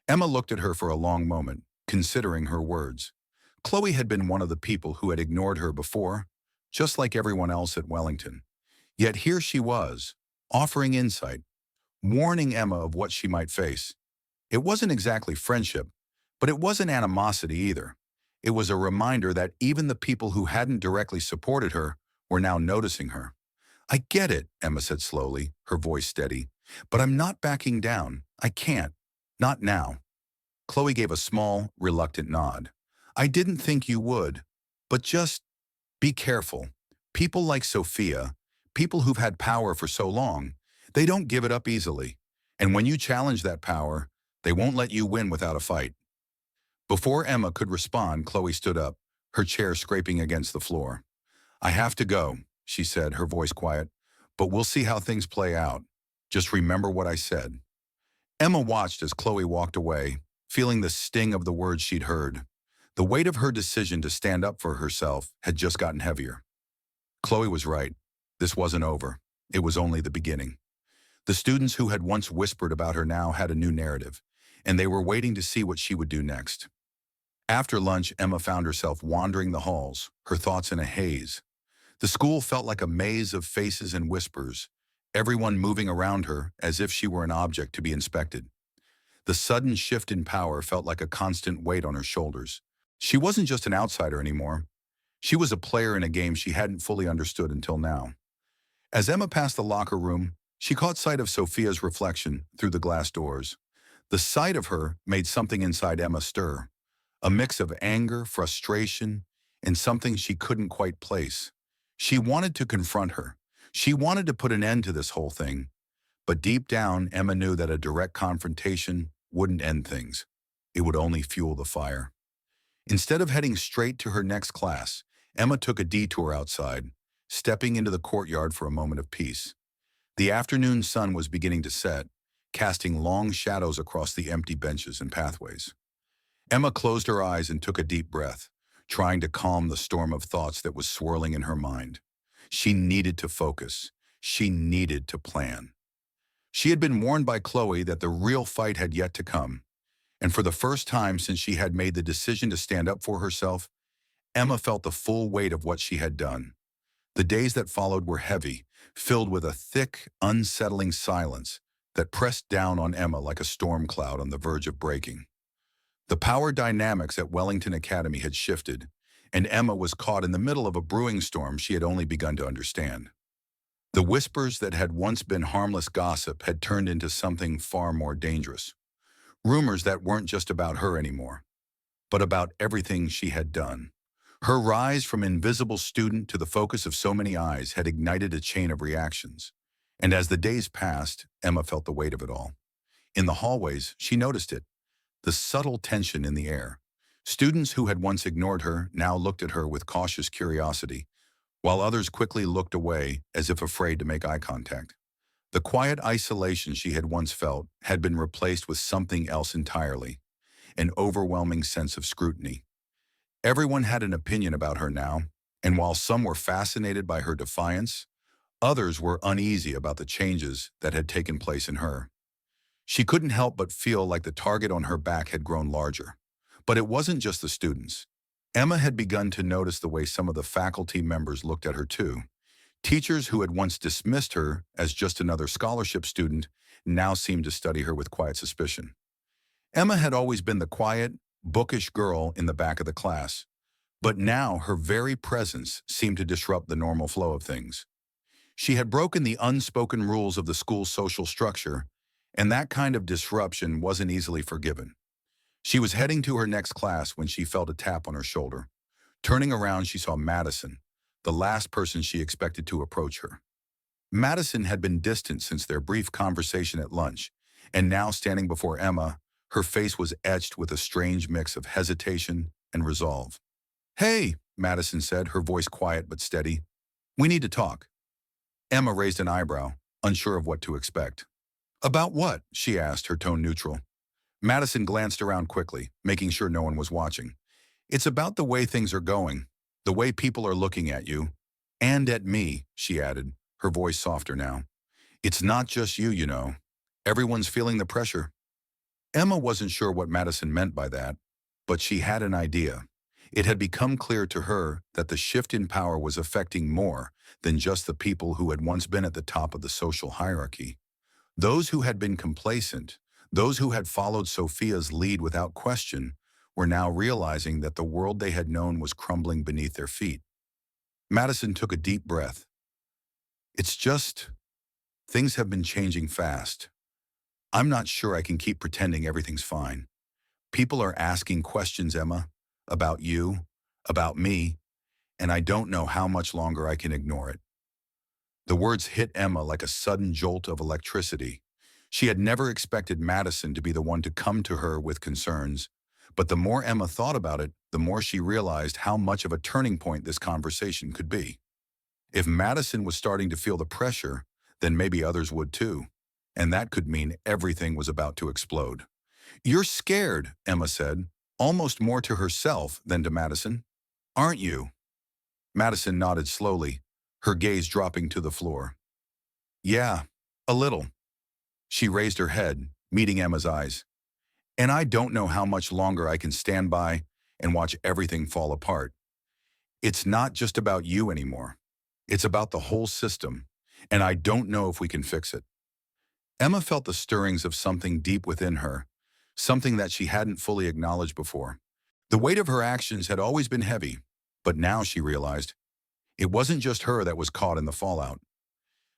Emma looked at her for a long moment, considering her words. Chloe had been one of the people who had ignored her before, just like everyone else at Wellington. Yet here she was, offering insight, warning Emma of what she might face. It wasn't exactly friendship, but it wasn't animosity either. It was a reminder that even the people who hadn't directly supported her were now noticing her. I get it, Emma said slowly, her voice steady, but I'm not backing down. I can't. Not now. Chloe gave a small, reluctant nod. I didn't think you would, but just be careful. People like Sophia, people who've had power for so long, they don't give it up easily. And when you challenge that power, they won't let you win without a fight. Before Emma could respond, Chloe stood up, her chair scraping against the floor. I have to go, she said, her voice quiet, but we'll see how things play out. Just remember what I said. Emma watched as Chloe walked away, feeling the sting of the words she'd heard. The weight of her decision to stand up for herself had just gotten heavier. Chloe was right. This wasn't over. It was only the beginning. The students who had once whispered about her now had a new narrative, and they were waiting to see what she would do next. After lunch, Emma found herself wandering the halls, her thoughts in a haze. The school felt like a maze of faces and whispers, everyone moving around her as if she were an object to be inspected. The sudden shift in power felt like a constant weight on her shoulders. She wasn't just an outsider anymore. She was a player in a game she hadn't fully understood until now. As Emma passed the locker room, she caught sight of Sophia's reflection through the glass doors. The sight of her made something inside Emma stir, a mix of anger, frustration, and something she couldn't quite place. She wanted to confront her. She wanted to put an end to this whole thing. But deep down, Emma knew that a direct confrontation wouldn't end things. It would only fuel the fire. Instead of heading straight to her next class, Emma took a detour outside, stepping into the courtyard for a moment of peace. The afternoon sun was beginning to set, casting long shadows across the empty benches and pathways. Emma closed her eyes and took a deep breath, trying to calm the storm of thoughts that was swirling in her mind. She needed to focus. She needed to plan. She had been warned by Chloe that the real fight had yet to come, and for the first time since she had made the decision to stand up for herself, Emma felt the full weight of what she had done. The days that followed were heavy, filled with a thick, unsettling silence that pressed down on Emma like a storm cloud on the verge of breaking. The power dynamics at Wellington Academy had shifted, and Emma was caught in the middle of a brewing storm she had only begun to understand. The whispers that had once been harmless gossip had turned into something far more dangerous. Rumors that weren't just about her anymore, but about everything she had done. Her rise from invisible student to the focus of so many eyes had ignited a chain of reactions. And as the days passed, Emma felt the weight of it all. In the hallways, she noticed it, the subtle tension in the air. Students who had once ignored her now looked at her with cautious curiosity, while others quickly looked away as if afraid to make eye contact. The quiet isolation she had once felt had been replaced with something else entirely, an overwhelming sense of scrutiny. Everyone had an opinion about her now, and while some were fascinated by her defiance, others were uneasy about the changes that had taken place in her. She couldn't help but feel like the target on her back had grown larger. But it wasn't just the students. Emma had begun to notice the way some of the faculty members looked at her too. Teachers who had once dismissed her as just another scholarship student now seemed to study her with quiet suspicion. Emma had always been the quiet, bookish girl in the back of the class, but now her very presence seemed to disrupt the normal flow of things. She had broken the unspoken rules of the school's social structure, and that kind of disruption wasn't easily forgiven. She was heading to her next class when she felt a tap on her shoulder. Turning around, she saw Madison, the last person she expected to approach her. Madison had been distant since their brief conversation at lunch, and now standing before Emma, her face was etched with a strange mix of hesitation and resolve. "Hey," Madison said, her voice quiet but steady. "We need to talk." Emma raised an eyebrow, unsure of what to expect. "About what?" she asked, her tone neutral. Madison glanced around quickly, making sure no one was watching. "It's about the way things are going, the way people are looking at you. And at me," she added, her voice softer now. "It's not just you, you know. Everyone's feeling the pressure." Emma wasn't sure what Madison meant by that, but she had an idea. It had become clear to her that the shift in power was affecting more than just the people who had once been at the top of the social hierarchy. Those who had been complacent, those who had followed Sophia's lead without question, were now realizing that the world they had known was crumbling beneath their feet. Madison took a deep breath. "It's just, things have been changing fast. I'm not sure I can keep pretending everything's fine. People are asking questions, Emma, about you, about me, and I don't know how much longer I can ignore it." The words hit Emma like a sudden jolt of electricity. She had never expected Madison to be the one to come to her with concerns, but the more Emma thought about it, the more she realized how much of a turning point this conversation could be. If Madison was starting to feel the pressure, then maybe others would too, and that could mean everything was about to explode. "You're scared," Emma said, almost more to herself than to Madison. "Aren't you?" Madison nodded slowly, her gaze dropping to the floor. "Yeah, a little." She raised her head, meeting Emma's eyes. "And I don't know how much longer I can stand by and watch everything fall apart. It's not just about you anymore. It's about the whole system. and I don't know if we can fix it. Emma felt the stirrings of something deep within her, something that she hadn't fully acknowledged before. The weight of her actions had always been heavy, but now she realized it wasn't just her that was caught in the fallout.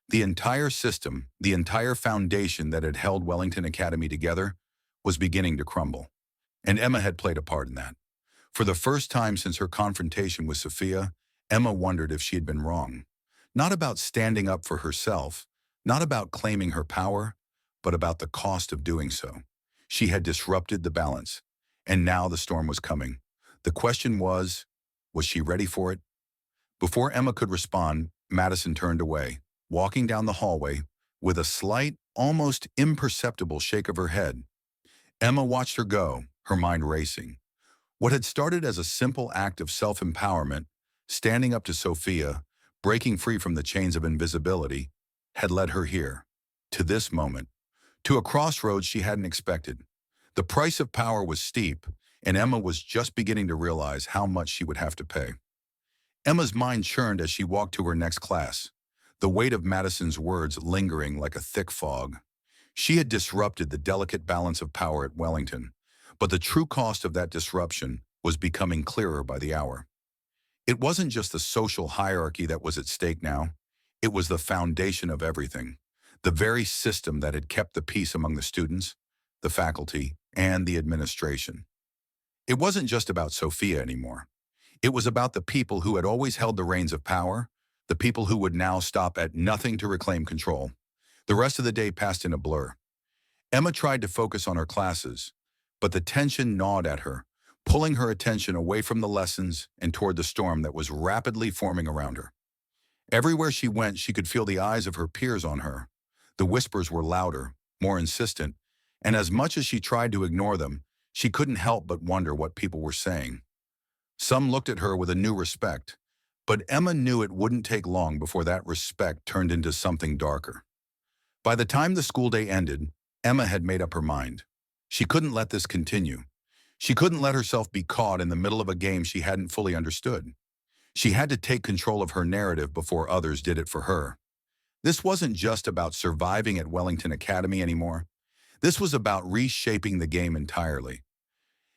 The entire system, the entire foundation that had held Wellington Academy together, was beginning to crumble. And Emma had played a part in that. For the first time since her confrontation with Sophia, Emma wondered if she had been wrong. Not about standing up for herself, not about claiming her power, but about the cost of doing so. She had disrupted the balance, and now the storm was coming. The question was she ready for it? Before Emma could respond, Madison turned away, walking down the hallway with a slight, almost imperceptible shake of her head. Emma watched her go, her mind racing. What had started as a simple act of self-empowerment, standing up to Sophia, breaking free from the chains of invisibility, had led her here, to this moment, to a crossroads she hadn't expected. The price of power was steep, and Emma was just beginning to realize how much she would have to pay. Emma's mind churned as she walked to her next class, the weight of Madison's words lingering like a thick fog. She had disrupted the delicate balance of power at Wellington, but the true cost of that disruption was becoming clearer by the hour. It wasn't just the social hierarchy that was at stake now. It was the foundation of everything, the very system that had kept the peace among the students, the faculty, and the administration. It wasn't just about Sophia anymore. It was about the people who had always held the reins of power, the people who would now stop at nothing to reclaim control. The rest of the day passed in a blur. Emma tried to focus on her classes, but the tension gnawed at her, pulling her attention away from the lessons and toward the storm that was rapidly forming around her. Everywhere she went, she could feel the eyes of her peers on her. The whispers were louder, more insistent, and as much as she tried to ignore them, she couldn't help but wonder what people were saying. Some looked at her with a new respect, but Emma knew it wouldn't take long before that respect turned into something darker. By the time the school day ended, Emma had made up her mind. She couldn't let this continue. She couldn't let herself be caught in the middle of a game she hadn't fully understood. She had to take control of her narrative before others did it for her. This wasn't just about surviving at Wellington Academy anymore. This was about reshaping the game entirely.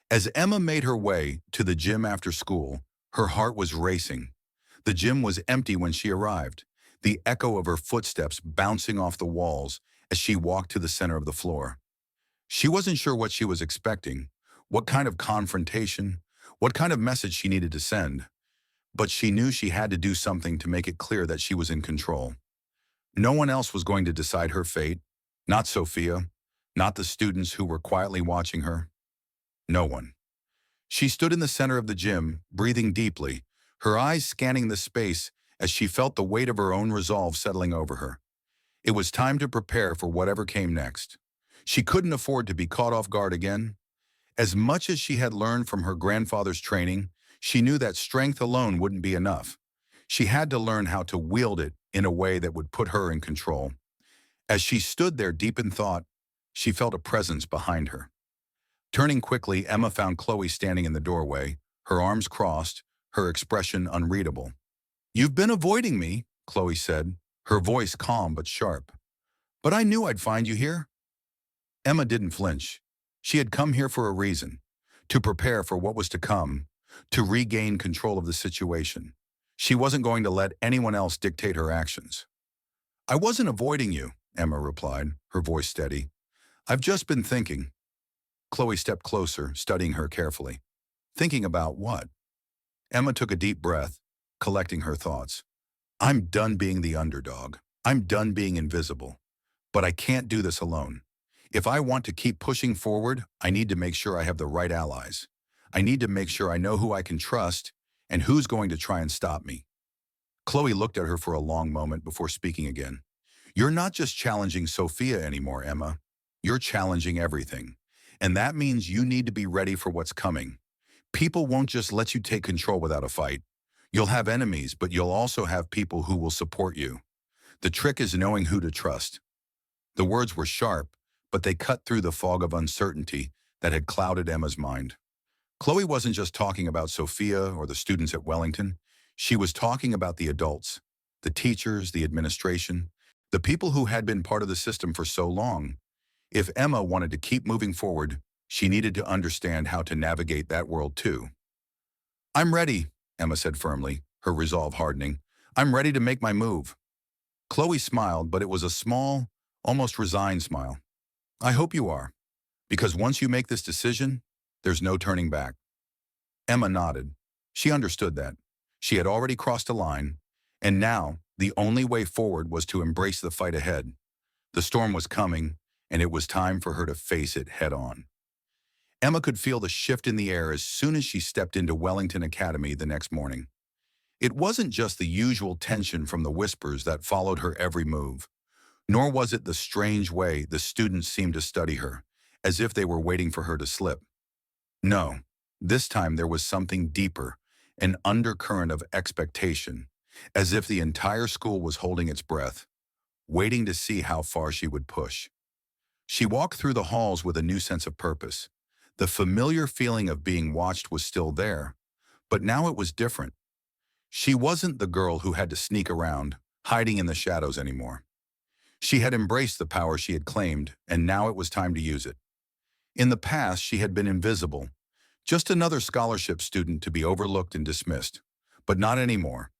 As Emma made her way to the gym after school, her heart was racing. The gym was empty when she arrived, the echo of her footsteps bouncing off the walls as she walked to the center of the floor. She wasn't sure what she was expecting, what kind of confrontation, what kind of message she needed to send, but she knew she had to do something to make it clear that she was in control. No one else was going to decide her fate, not Sophia, not the students who were quietly watching her. No one. She stood in the center of the gym, breathing deeply, her eyes scanning the space as she felt the weight of her own resolve settling over her. It was time to prepare for whatever came next. She couldn't afford to be caught off guard again. As much as she had learned from her grandfather's training, she knew that strength alone wouldn't be enough. She had to learn how to wield it in a way that would put her in control. As she stood there deep in thought, she felt a presence behind her. Turning quickly, Emma found Chloe standing in the doorway, her arms crossed, her expression unreadable. "You've been avoiding me," Chloe said, her voice calm but sharp. "But I knew I'd find you here." Emma didn't flinch. She had come here for a reason, to prepare for what was to come, to regain control of the situation. She wasn't going to let anyone else dictate her actions. "I wasn't avoiding you," Emma replied, her voice steady. "I've just been thinking." Chloe stepped closer, studying her carefully. Thinking about what? Emma took a deep breath, collecting her thoughts. "I'm done being the underdog. I'm done being invisible. But I can't do this alone. If I want to keep pushing forward, I need to make sure I have the right allies. I need to make sure I know who I can trust and who's going to try and stop me." Chloe looked at her for a long moment before speaking again. "You're not just challenging Sophia anymore, Emma. You're challenging everything. And that means you need to be ready for what's coming. People won't just let you take control without a fight. You'll have enemies, but you'll also have people who will support you. The trick is knowing who to trust." The words were sharp, but they cut through the fog of uncertainty that had clouded Emma's mind. Chloe wasn't just talking about Sophia or the students at Wellington. She was talking about the adults, the teachers, the administration, The people who had been part of the system for so long. If Emma wanted to keep moving forward, she needed to understand how to navigate that world too. I'm ready, Emma said firmly, her resolve hardening. I'm ready to make my move. Chloe smiled, but it was a small, almost resigned smile. I hope you are, because once you make this decision, there's no turning back. Emma nodded. She understood that. She had already crossed a line, and now the only way forward was to embrace the fight ahead. The storm was coming, and it was time for her to face it head on. Emma could feel the shift in the air as soon as she stepped into Wellington Academy the next morning. It wasn't just the usual tension from the whispers that followed her every move, nor was it the strange way the students seemed to study her, as if they were waiting for her to slip. No, this time there was something deeper, an undercurrent of expectation, as if the entire school was holding its breath, waiting to see how far she would push. She walked through the halls with a new sense of purpose. The familiar feeling of being watched was still there, but now it was different. She wasn't the girl who had to sneak around, hiding in the shadows anymore. She had embraced the power she had claimed, and now it was time to use it. In the past, she had been invisible, just another scholarship student to be overlooked and dismissed. But not anymore.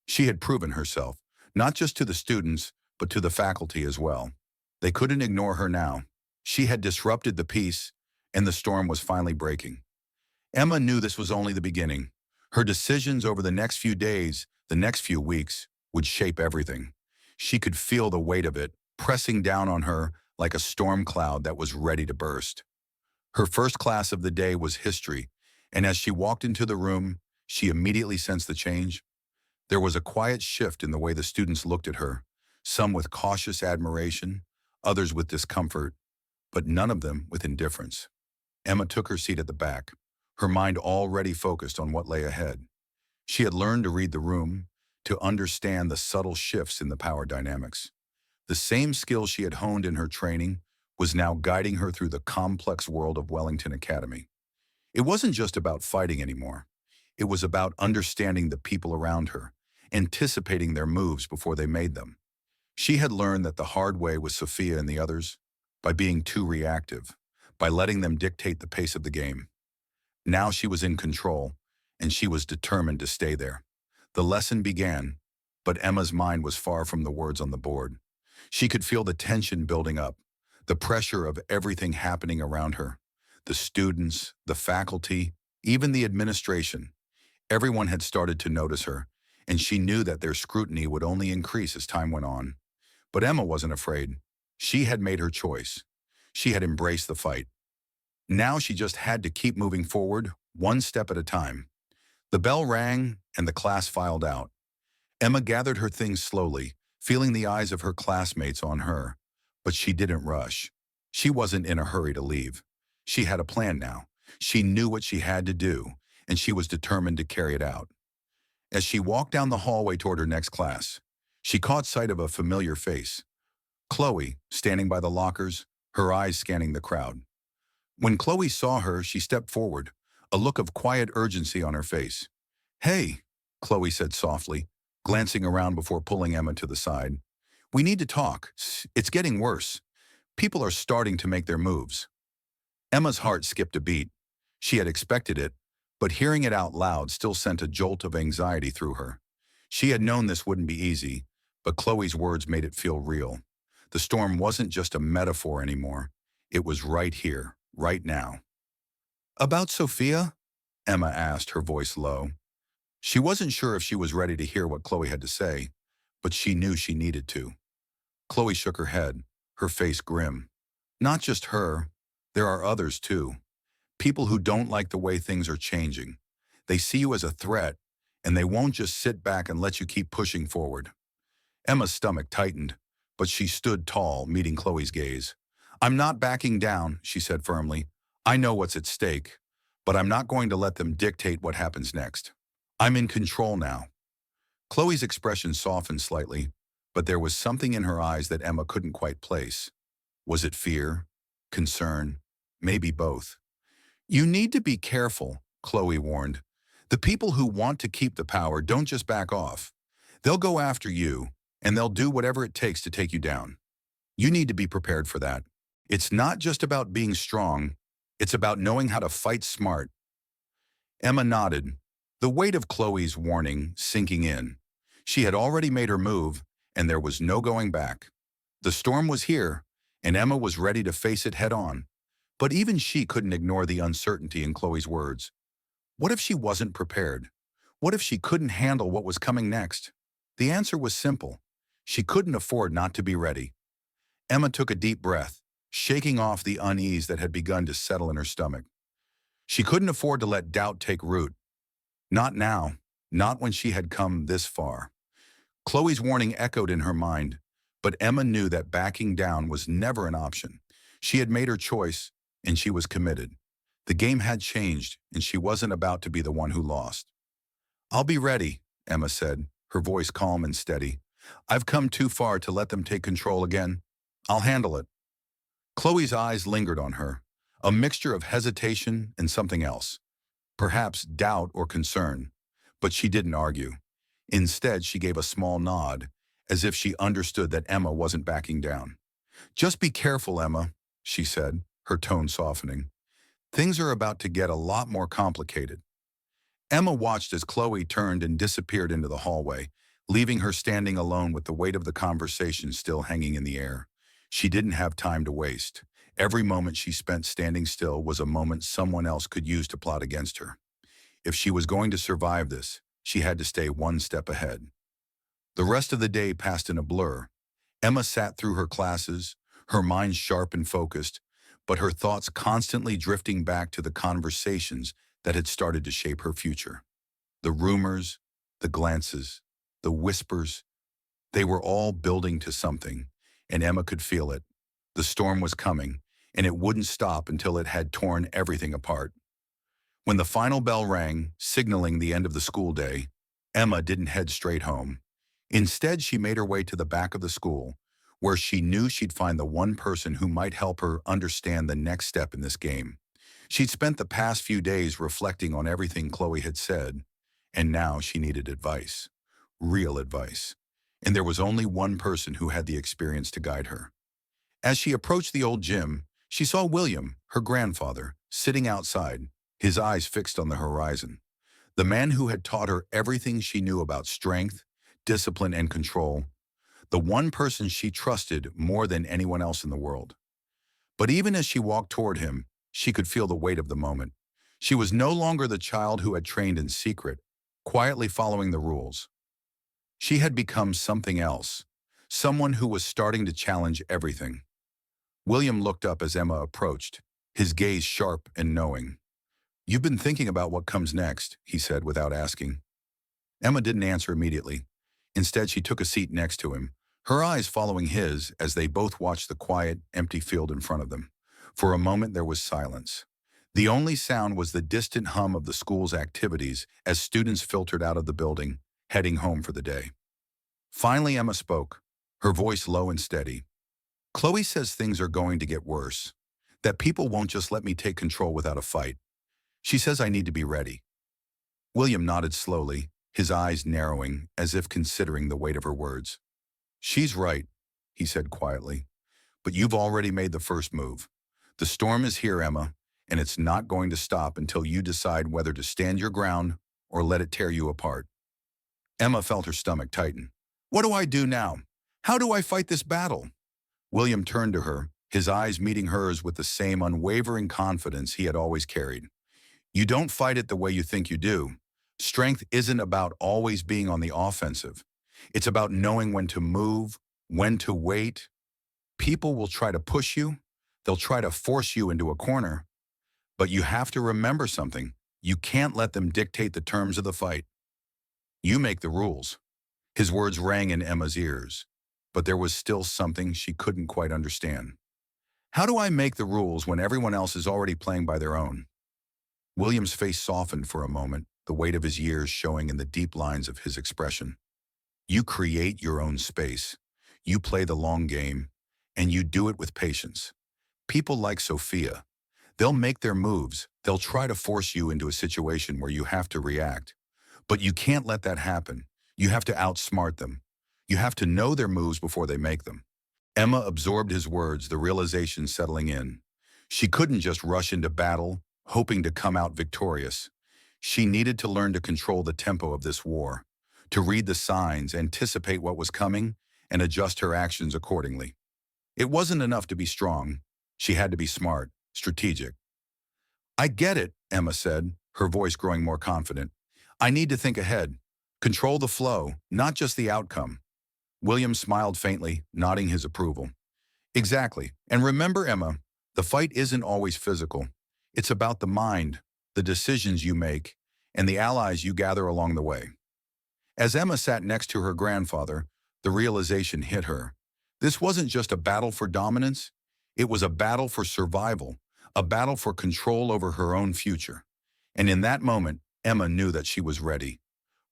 She had proven herself, not just to the students, but to the faculty as well. They couldn't ignore her now. She had disrupted the peace, and the storm was finally breaking. Emma knew this was only the beginning. Her decisions over the next few days, the next few weeks, would shape everything. She could feel the weight of it, pressing down on her like a storm cloud that was ready to burst. Her first class of the day was history, and as she walked into the room, she immediately sensed the change. There was a quiet shift in the way the students looked at her, some with cautious admiration, others with discomfort, but none of them with indifference. Emma took her seat at the back, her mind already focused on what lay ahead. She had learned to read the room, to understand the subtle shifts in the power dynamics. The same skill she had honed in her training was now guiding her through the complex world of Wellington Academy. It wasn't just about fighting anymore. It was about understanding the people around her, anticipating their moves before they made them. She had learned that the hard way with Sophia and the others, by being too reactive, by letting them dictate the pace of the game. Now she was in control, and she was determined to stay there. The lesson began, but Emma's mind was far from the words on the board. She could feel the tension building up, the pressure of everything happening around her. The students, the faculty, even the administration. Everyone had started to notice her, and she knew that their scrutiny would only increase as time went on. But Emma wasn't afraid. She had made her choice. She had embraced the fight. Now she just had to keep moving forward, one step at a time. The bell rang, and the class filed out. Emma gathered her things slowly, feeling the eyes of her classmates on her. But she didn't rush. She wasn't in a hurry to leave. She had a plan now. She knew what she had to do, and she was determined to carry it out. As she walked down the hallway toward her next class, she caught sight of a familiar face. Chloe, standing by the lockers, her eyes scanning the crowd. When Chloe saw her, she stepped forward, a look of quiet urgency on her face. "Hey," Chloe said softly, glancing around before pulling Emma to the side. "We need to talk. It's getting worse. People are starting to make their moves." Emma's heart skipped a beat. She had expected it, but hearing it out loud still sent a jolt of anxiety through her. She had known this wouldn't be easy, but Chloe's words made it feel real. The storm wasn't just a metaphor anymore. It was right here, right now. "About Sophia?" Emma asked, her voice low. She wasn't sure if she was ready to hear what Chloe had to say, but she knew she needed to. Chloe shook her head, her face grim. "Not just her. There are others too. People who don't like the way things are changing. They see you as a threat, and they won't just sit back and let you keep pushing forward." Emma's stomach tightened, but she stood tall, meeting Chloe's gaze. "I'm not backing down," she said firmly. "I know what's at stake, but I'm not going to let them dictate what happens next. I'm in control now." Chloe's expression softened slightly, but there was something in her eyes that Emma couldn't quite place. Was it fear? Concern? Maybe both. "You need to be careful," Chloe warned. "The people who want to keep the power don't just back off. They'll go after you, and they'll do whatever it takes to take you down. You need to be prepared for that. It's not just about being strong, it's about knowing how to fight smart. Emma nodded, the weight of Chloe's warning sinking in. She had already made her move, and there was no going back. The storm was here, and Emma was ready to face it head on. But even she couldn't ignore the uncertainty in Chloe's words. What if she wasn't prepared? What if she couldn't handle what was coming next? The answer was simple. She couldn't afford not to be ready. Emma took a deep breath, shaking off the unease that had begun to settle in her stomach. She couldn't afford to let doubt take root. Not now, not when she had come this far. Chloe's warning echoed in her mind, but Emma knew that backing down was never an option. She had made her choice, and she was committed. The game had changed, and she wasn't about to be the one who lost. "I'll be ready," Emma said, her voice calm and steady. "I've come too far to let them take control again. I'll handle it." Chloe's eyes lingered on her, a mixture of hesitation and something else, perhaps doubt or concern, but she didn't argue. Instead, she gave a small nod, as if she understood that Emma wasn't backing down. "Just be careful, Emma," she said, her tone softening. "Things are about to get a lot more complicated." Emma watched as Chloe turned and disappeared into the hallway, leaving her standing alone with the weight of the conversation still hanging in the air. She didn't have time to waste. Every moment she spent standing still was a moment someone else could use to plot against her. If she was going to survive this, she had to stay one step ahead. The rest of the day passed in a blur. Emma sat through her classes, her mind sharp and focused, but her thoughts constantly drifting back to the conversations that had started to shape her future. The rumors, the glances, the whispers, they were all building to something, and Emma could feel it. The storm was coming, and it wouldn't stop until it had torn everything apart. When the final bell rang, signaling the end of the school day, Emma didn't head straight home. Instead, she made her way to the back of the school, where she knew she'd find the one person who might help her understand the next step in this game. She'd spent the past few days reflecting on everything Chloe had said, and now she needed advice. Real advice. And there was only one person who had the experience to guide her. As she approached the old gym, she saw William, her grandfather, sitting outside, his eyes fixed on the horizon. The man who had taught her everything she knew about strength, discipline, and control. The one person she trusted more than anyone else in the world. But even as she walked toward him, she could feel the weight of the moment. She was no longer the child who had trained in secret, quietly following the rules. She had become something else, someone who was starting to challenge everything. William looked up as Emma approached, his gaze sharp and knowing. "You've been thinking about what comes next," he said without asking. Emma didn't answer immediately. Instead, she took a seat next to him, her eyes following his as they both watched the quiet, empty field in front of them. For a moment, there was silence. The only sound was the distant hum of the school's activities as students filtered out of the building, heading home for the day. Finally, Emma spoke, her voice low and steady. "Chloe says things are going to get worse, that people won't just let me take control without a fight. She says I need to be ready." William nodded slowly, his eyes narrowing as if considering the weight of her words. "She's right," he said quietly, "but you've already made the first move. The storm is here, Emma, and it's not going to stop until you decide whether to stand your ground or let it tear you apart." Emma felt her stomach tighten. "What do I do now? How do I fight this battle?" William turned to her, his eyes meeting hers with the same unwavering confidence he had always carried. "You don't fight it the way you think you do. Strength isn't about always being on the offensive. It's about knowing when to move, when to wait. People will try to push you. They'll try to force you into a corner. But you have to remember something. You can't let them dictate the terms of the fight. You make the rules." His words rang in Emma's ears, but there was still something she couldn't quite understand. "How do I make the rules when everyone else is already playing by their own?" William's face softened for a moment, the weight of his years showing in the deep lines of his expression. "You create your own space. You play the long game, and you do it with patience. People like Sophia, they'll make their moves. They'll try to force you into a situation where you have to react. But you can't let that happen. You have to outsmart them. You have to know their moves before they make them. Emma absorbed his words, the realization settling in. She couldn't just rush into battle, hoping to come out victorious. She needed to learn to control the tempo of this war, to read the signs, anticipate what was coming, and adjust her actions accordingly. It wasn't enough to be strong. She had to be smart, strategic. I get it, Emma said, her voice growing more confident. I need to think ahead, control the flow, not just the outcome. William smiled faintly, nodding his approval. Exactly. And remember, Emma, the fight isn't always physical. It's about the mind, the decisions you make, and the allies you gather along the way. As Emma sat next to her grandfather, the realization hit her. This wasn't just a battle for dominance. It was a battle for survival, a battle for control over her own future. And in that moment, Emma knew that she was ready.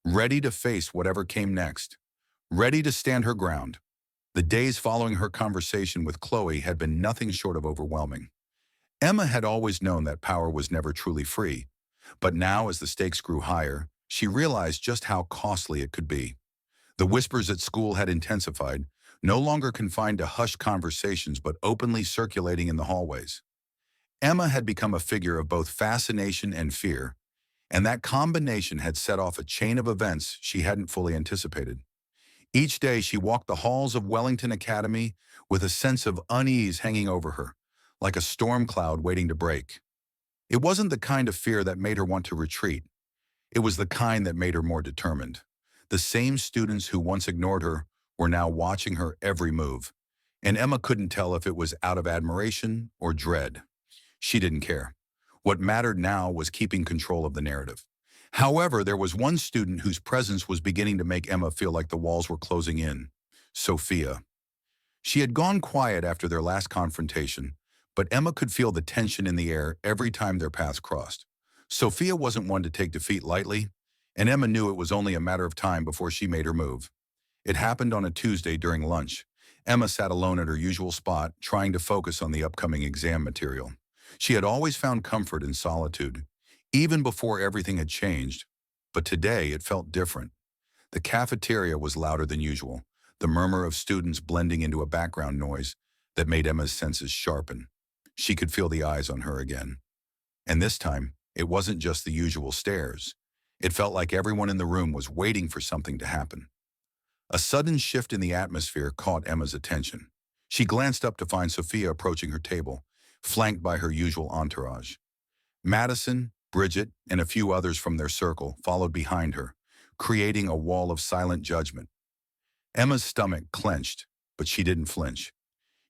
Ready to face whatever came next. Ready to stand her ground. The days following her conversation with Chloe had been nothing short of overwhelming. Emma had always known that power was never truly free, but now as the stakes grew higher, she realized just how costly it could be. The whispers at school had intensified, no longer confined to hushed conversations but openly circulating in the hallways. Emma had become a figure of both fascination and fear, and that combination had set off a chain of events she hadn't fully anticipated. Each day she walked the halls of Wellington Academy with a sense of unease hanging over her, like a storm cloud waiting to break. It wasn't the kind of fear that made her want to retreat. It was the kind that made her more determined. The same students who once ignored her were now watching her every move, and Emma couldn't tell if it was out of admiration or dread. She didn't care. What mattered now was keeping control of the narrative. However, there was one student whose presence was beginning to make Emma feel like the walls were closing in. Sophia. She had gone quiet after their last confrontation, but Emma could feel the tension in the air every time their paths crossed. Sophia wasn't one to take defeat lightly, and Emma knew it was only a matter of time before she made her move. It happened on a Tuesday during lunch. Emma sat alone at her usual spot, trying to focus on the upcoming exam material. She had always found comfort in solitude, even before everything had changed, but today it felt different. The cafeteria was louder than usual, the murmur of students blending into a background noise that made Emma's senses sharpen. She could feel the eyes on her again. And this time, it wasn't just the usual stares. It felt like everyone in the room was waiting for something to happen. A sudden shift in the atmosphere caught Emma's attention. She glanced up to find Sophia approaching her table, flanked by her usual entourage. Madison, Bridget, and a few others from their circle followed behind her, creating a wall of silent judgment. Emma's stomach clenched, but she didn't flinch.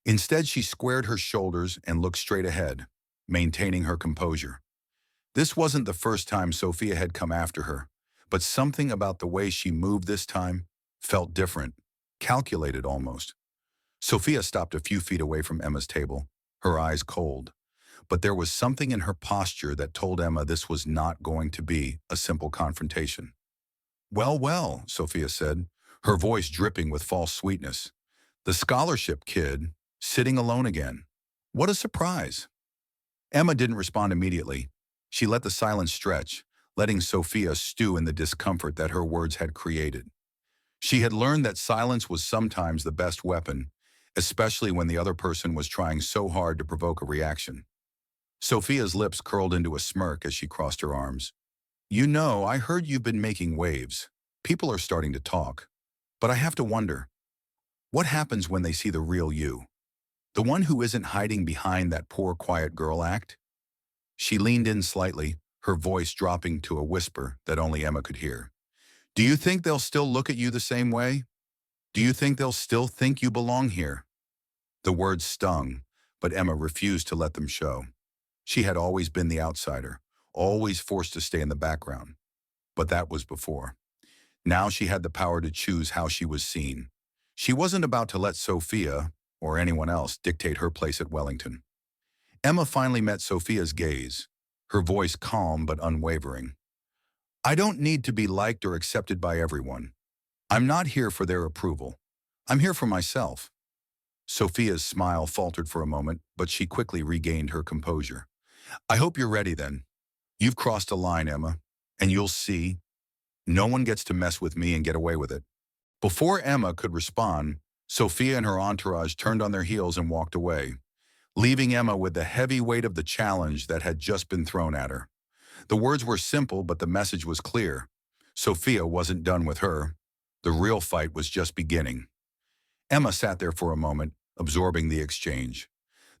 Instead, she squared her shoulders and looked straight ahead, maintaining her composure. This wasn't the first time Sophia had come after her, but something about the way she moved this time felt different, calculated almost. Sophia stopped a few feet away from Emma's table, her eyes cold. But there was something in her posture that told Emma this was not going to be a simple confrontation. Well, well, Sophia said, her voice dripping with false sweetness. The scholarship kid, sitting alone again. What a surprise. Emma didn't respond immediately. She let the silence stretch, letting Sophia stew in the discomfort that her words had created. She had learned that silence was sometimes the best weapon, especially when the other person was trying so hard to provoke a reaction. Sophia's lips curled into a smirk as she crossed her arms. You know, I heard you've been making waves. People are starting to talk. But I have to wonder, what happens when they see the real you? The one who isn't hiding behind that poor quiet girl act? She leaned in slightly, her voice dropping to a whisper that only Emma could hear. Do you think they'll still look at you the same way? Do you think they'll still think you belong here? The words stung, but Emma refused to let them show. She had always been the outsider, always forced to stay in the background. But that was before. Now she had the power to choose how she was seen. She wasn't about to let Sophia, or anyone else, dictate her place at Wellington. Emma finally met Sophia's gaze, her voice calm but unwavering. I don't need to be liked or accepted by everyone. I'm not here for their approval. I'm here for myself. Sophia's smile faltered for a moment, but she quickly regained her composure. I hope you're ready then. You've crossed a line, Emma, and you'll see. No one gets to mess with me and get away with it. Before Emma could respond, Sophia and her entourage turned on their heels and walked away, leaving Emma with the heavy weight of the challenge that had just been thrown at her. The words were simple, but the message was clear. Sophia wasn't done with her. The real fight was just beginning. Emma sat there for a moment, absorbing the exchange.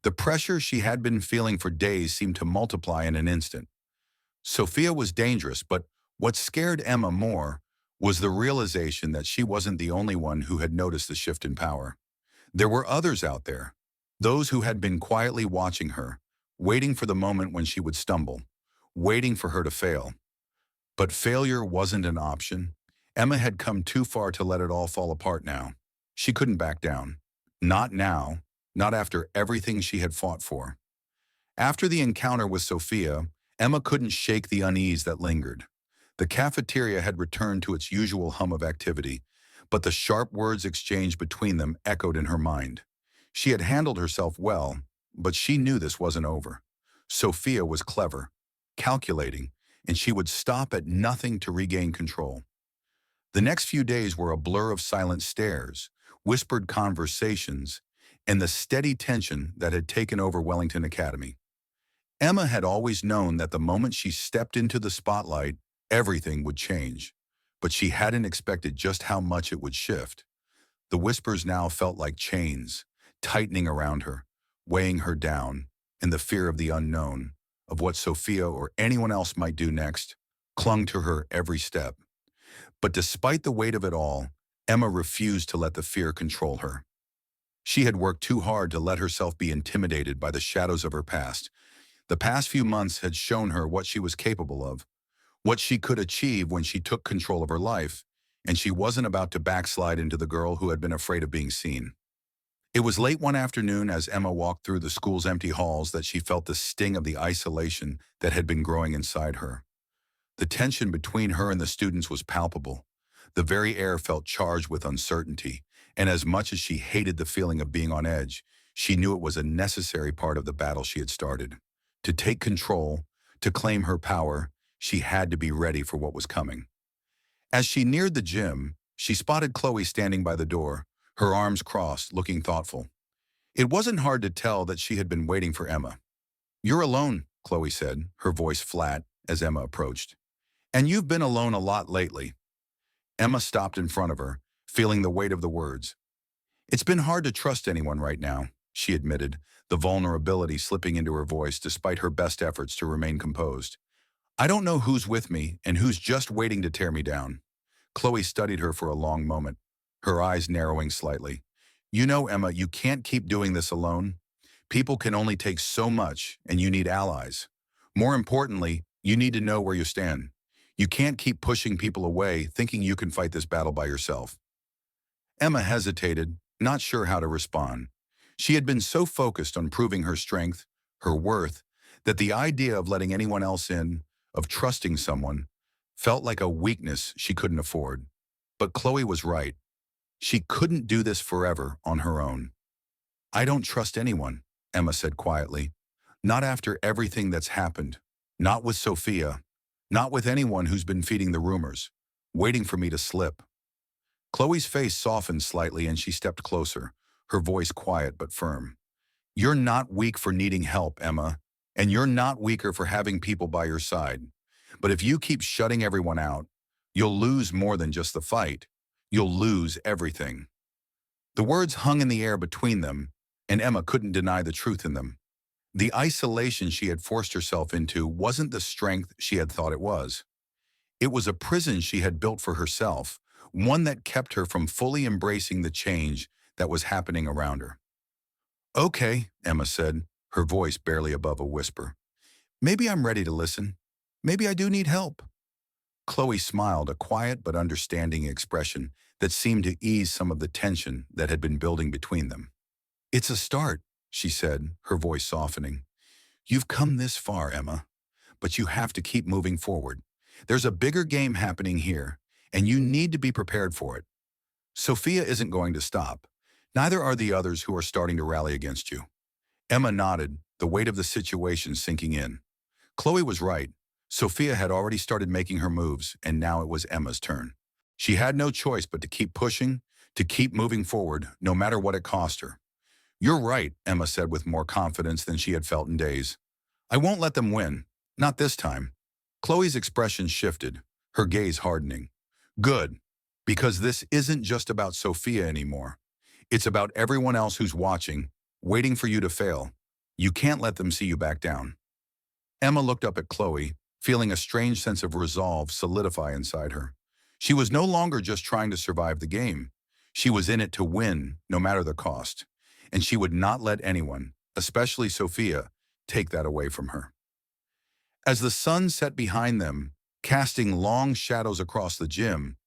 The pressure she had been feeling for days seemed to multiply in an instant. Sophia was dangerous, but what scared Emma more was the realization that she wasn't the only one who had noticed the shift in power. There were others out there, those who had been quietly watching her, waiting for the moment when she would stumble, waiting for her to fail. But failure wasn't an option. Emma had come too far to let it all fall apart now. She couldn't back down. Not now, not after everything she had fought for. After the encounter with Sophia, Emma couldn't shake the unease that lingered. The cafeteria had returned to its usual hum of activity, but the sharp words exchanged between them echoed in her mind. She had handled herself well, but she knew this wasn't over. Sophia was clever, calculating, and she would stop at nothing to regain control. The next few days were a blur of silent stares, whispered conversations, and the steady tension that had taken over Wellington Academy. Emma had always known that the moment she stepped into the spotlight, everything would change, but she hadn't expected just how much it would shift. The whispers now felt like chains, tightening around her, weighing her down, and the fear of the unknown, of what Sophia or anyone else might do next, clung to her every step. But despite the weight of it all, Emma refused to let the fear control her. She had worked too hard to let herself be intimidated by the shadows of her past. The past few months had shown her what she was capable of, what she could achieve when she took control of her life, and she wasn't about to backslide into the girl who had been afraid of being seen. It was late one afternoon as Emma walked through the school's empty halls that she felt the sting of the isolation that had been growing inside her. The tension between her and the students was palpable. The very air felt charged with uncertainty, and as much as she hated the feeling of being on edge, she knew it was a necessary part of the battle she had started. To take control, to claim her power, she had to be ready for what was coming. As she neared the gym, she spotted Chloe standing by the door, her arms crossed, looking thoughtful. It wasn't hard to tell that she had been waiting for Emma. "You're alone," Chloe said, her voice flat as Emma approached. "And you've been alone a lot lately." Emma stopped in front of her, feeling the weight of the words. "It's been hard to trust anyone right now," she admitted, the vulnerability slipping into her voice despite her best efforts to remain composed. "I don't know who's with me and who's just waiting to tear me down." Chloe studied her for a long moment, her eyes narrowing slightly. "You know, Emma, you can't keep doing this alone. People can only take so much, and you need allies. More importantly, you need to know where you stand. You can't keep pushing people away, thinking you can fight this battle by yourself." Emma hesitated, not sure how to respond. She had been so focused on proving her strength, her worth, that the idea of letting anyone else in, of trusting someone, felt like a weakness she couldn't afford. But Chloe was right. She couldn't do this forever on her own. "I don't trust anyone," Emma said quietly. "Not after everything that's happened. Not with Sophia. Not with anyone who's been feeding the rumors, waiting for me to slip." Chloe's face softened slightly and she stepped closer, her voice quiet but firm. "You're not weak for needing help, Emma, and you're not weaker for having people by your side. But if you keep shutting everyone out, you'll lose more than just the fight. You'll lose everything." The words hung in the air between them, and Emma couldn't deny the truth in them. The isolation she had forced herself into wasn't the strength she had thought it was. It was a prison she had built for herself, one that kept her from fully embracing the change that was happening around her. "Okay," Emma said, her voice barely above a whisper. "Maybe I'm ready to listen. Maybe I do need help." Chloe smiled, a quiet but understanding expression that seemed to ease some of the tension that had been building between them. "It's a start," she said, her voice softening. "You've come this far, Emma, but you have to keep moving forward. There's a bigger game happening here, and you need to be prepared for it. Sophia isn't going to stop. Neither are the others who are starting to rally against you." Emma nodded, the weight of the situation sinking in. Chloe was right. Sophia had already started making her moves, and now it was Emma's turn. She had no choice but to keep pushing, to keep moving forward, no matter what it cost her. "You're right," Emma said with more confidence than she had felt in days. "I won't let them win. Not this time." Chloe's expression shifted, her gaze hardening. "Good, because this isn't just about Sophia anymore. It's about everyone else who's watching, waiting for you to fail. You can't let them see you back down." Emma looked up at Chloe, feeling a strange sense of resolve solidify inside her. She was no longer just trying to survive the game. She was in it to win, no matter the cost. And she would not let anyone, especially Sophia, take that away from her. As the sun set behind them, casting long shadows across the gym,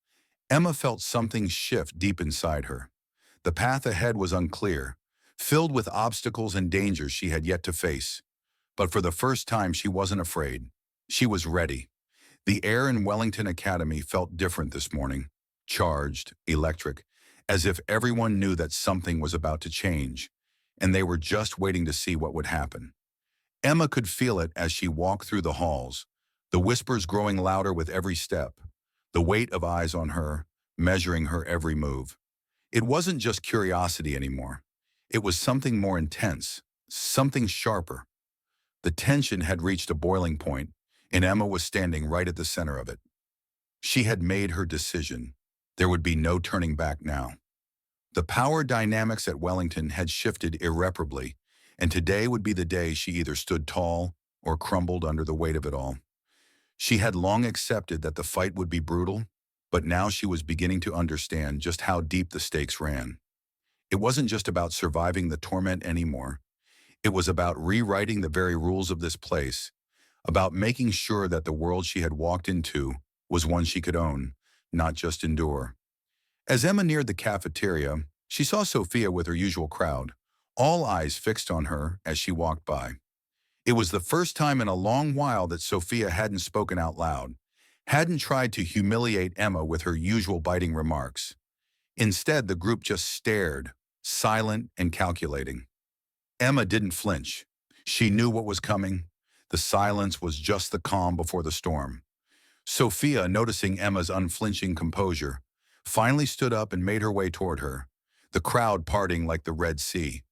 Emma felt something shift deep inside her. The path ahead was unclear, filled with obstacles and dangers she had yet to face. But for the first time, she wasn't afraid. She was ready. The air in Wellington Academy felt different this morning, charged, electric, as if everyone knew that something was about to change, and they were just waiting to see what would happen. Emma could feel it as she walked through the halls, the whispers growing louder with every step, the weight of eyes on her, measuring her every move. It wasn't just curiosity anymore. It was something more intense, something sharper. The tension had reached a boiling point, and Emma was standing right at the center of it. She had made her decision. There would be no turning back now. The power dynamics at Wellington had shifted irreparably, and today would be the day she either stood tall or crumbled under the weight of it all. She had long accepted that the fight would be brutal, but now she was beginning to understand just how deep the stakes ran. It wasn't just about surviving the torment anymore. It was about rewriting the very rules of this place, about making sure that the world she had walked into was one she could own, not just endure. As Emma neared the cafeteria, she saw Sophia with her usual crowd, all eyes fixed on her as she walked by. It was the first time in a long while that Sophia hadn't spoken out loud, hadn't tried to humiliate Emma with her usual biting remarks. Instead, the group just stared, silent and calculating. Emma didn't flinch. She knew what was coming. The silence was just the calm before the storm. Sophia, noticing Emma's unflinching composure, finally stood up and made her way toward her, the crowd parting like the Red Sea.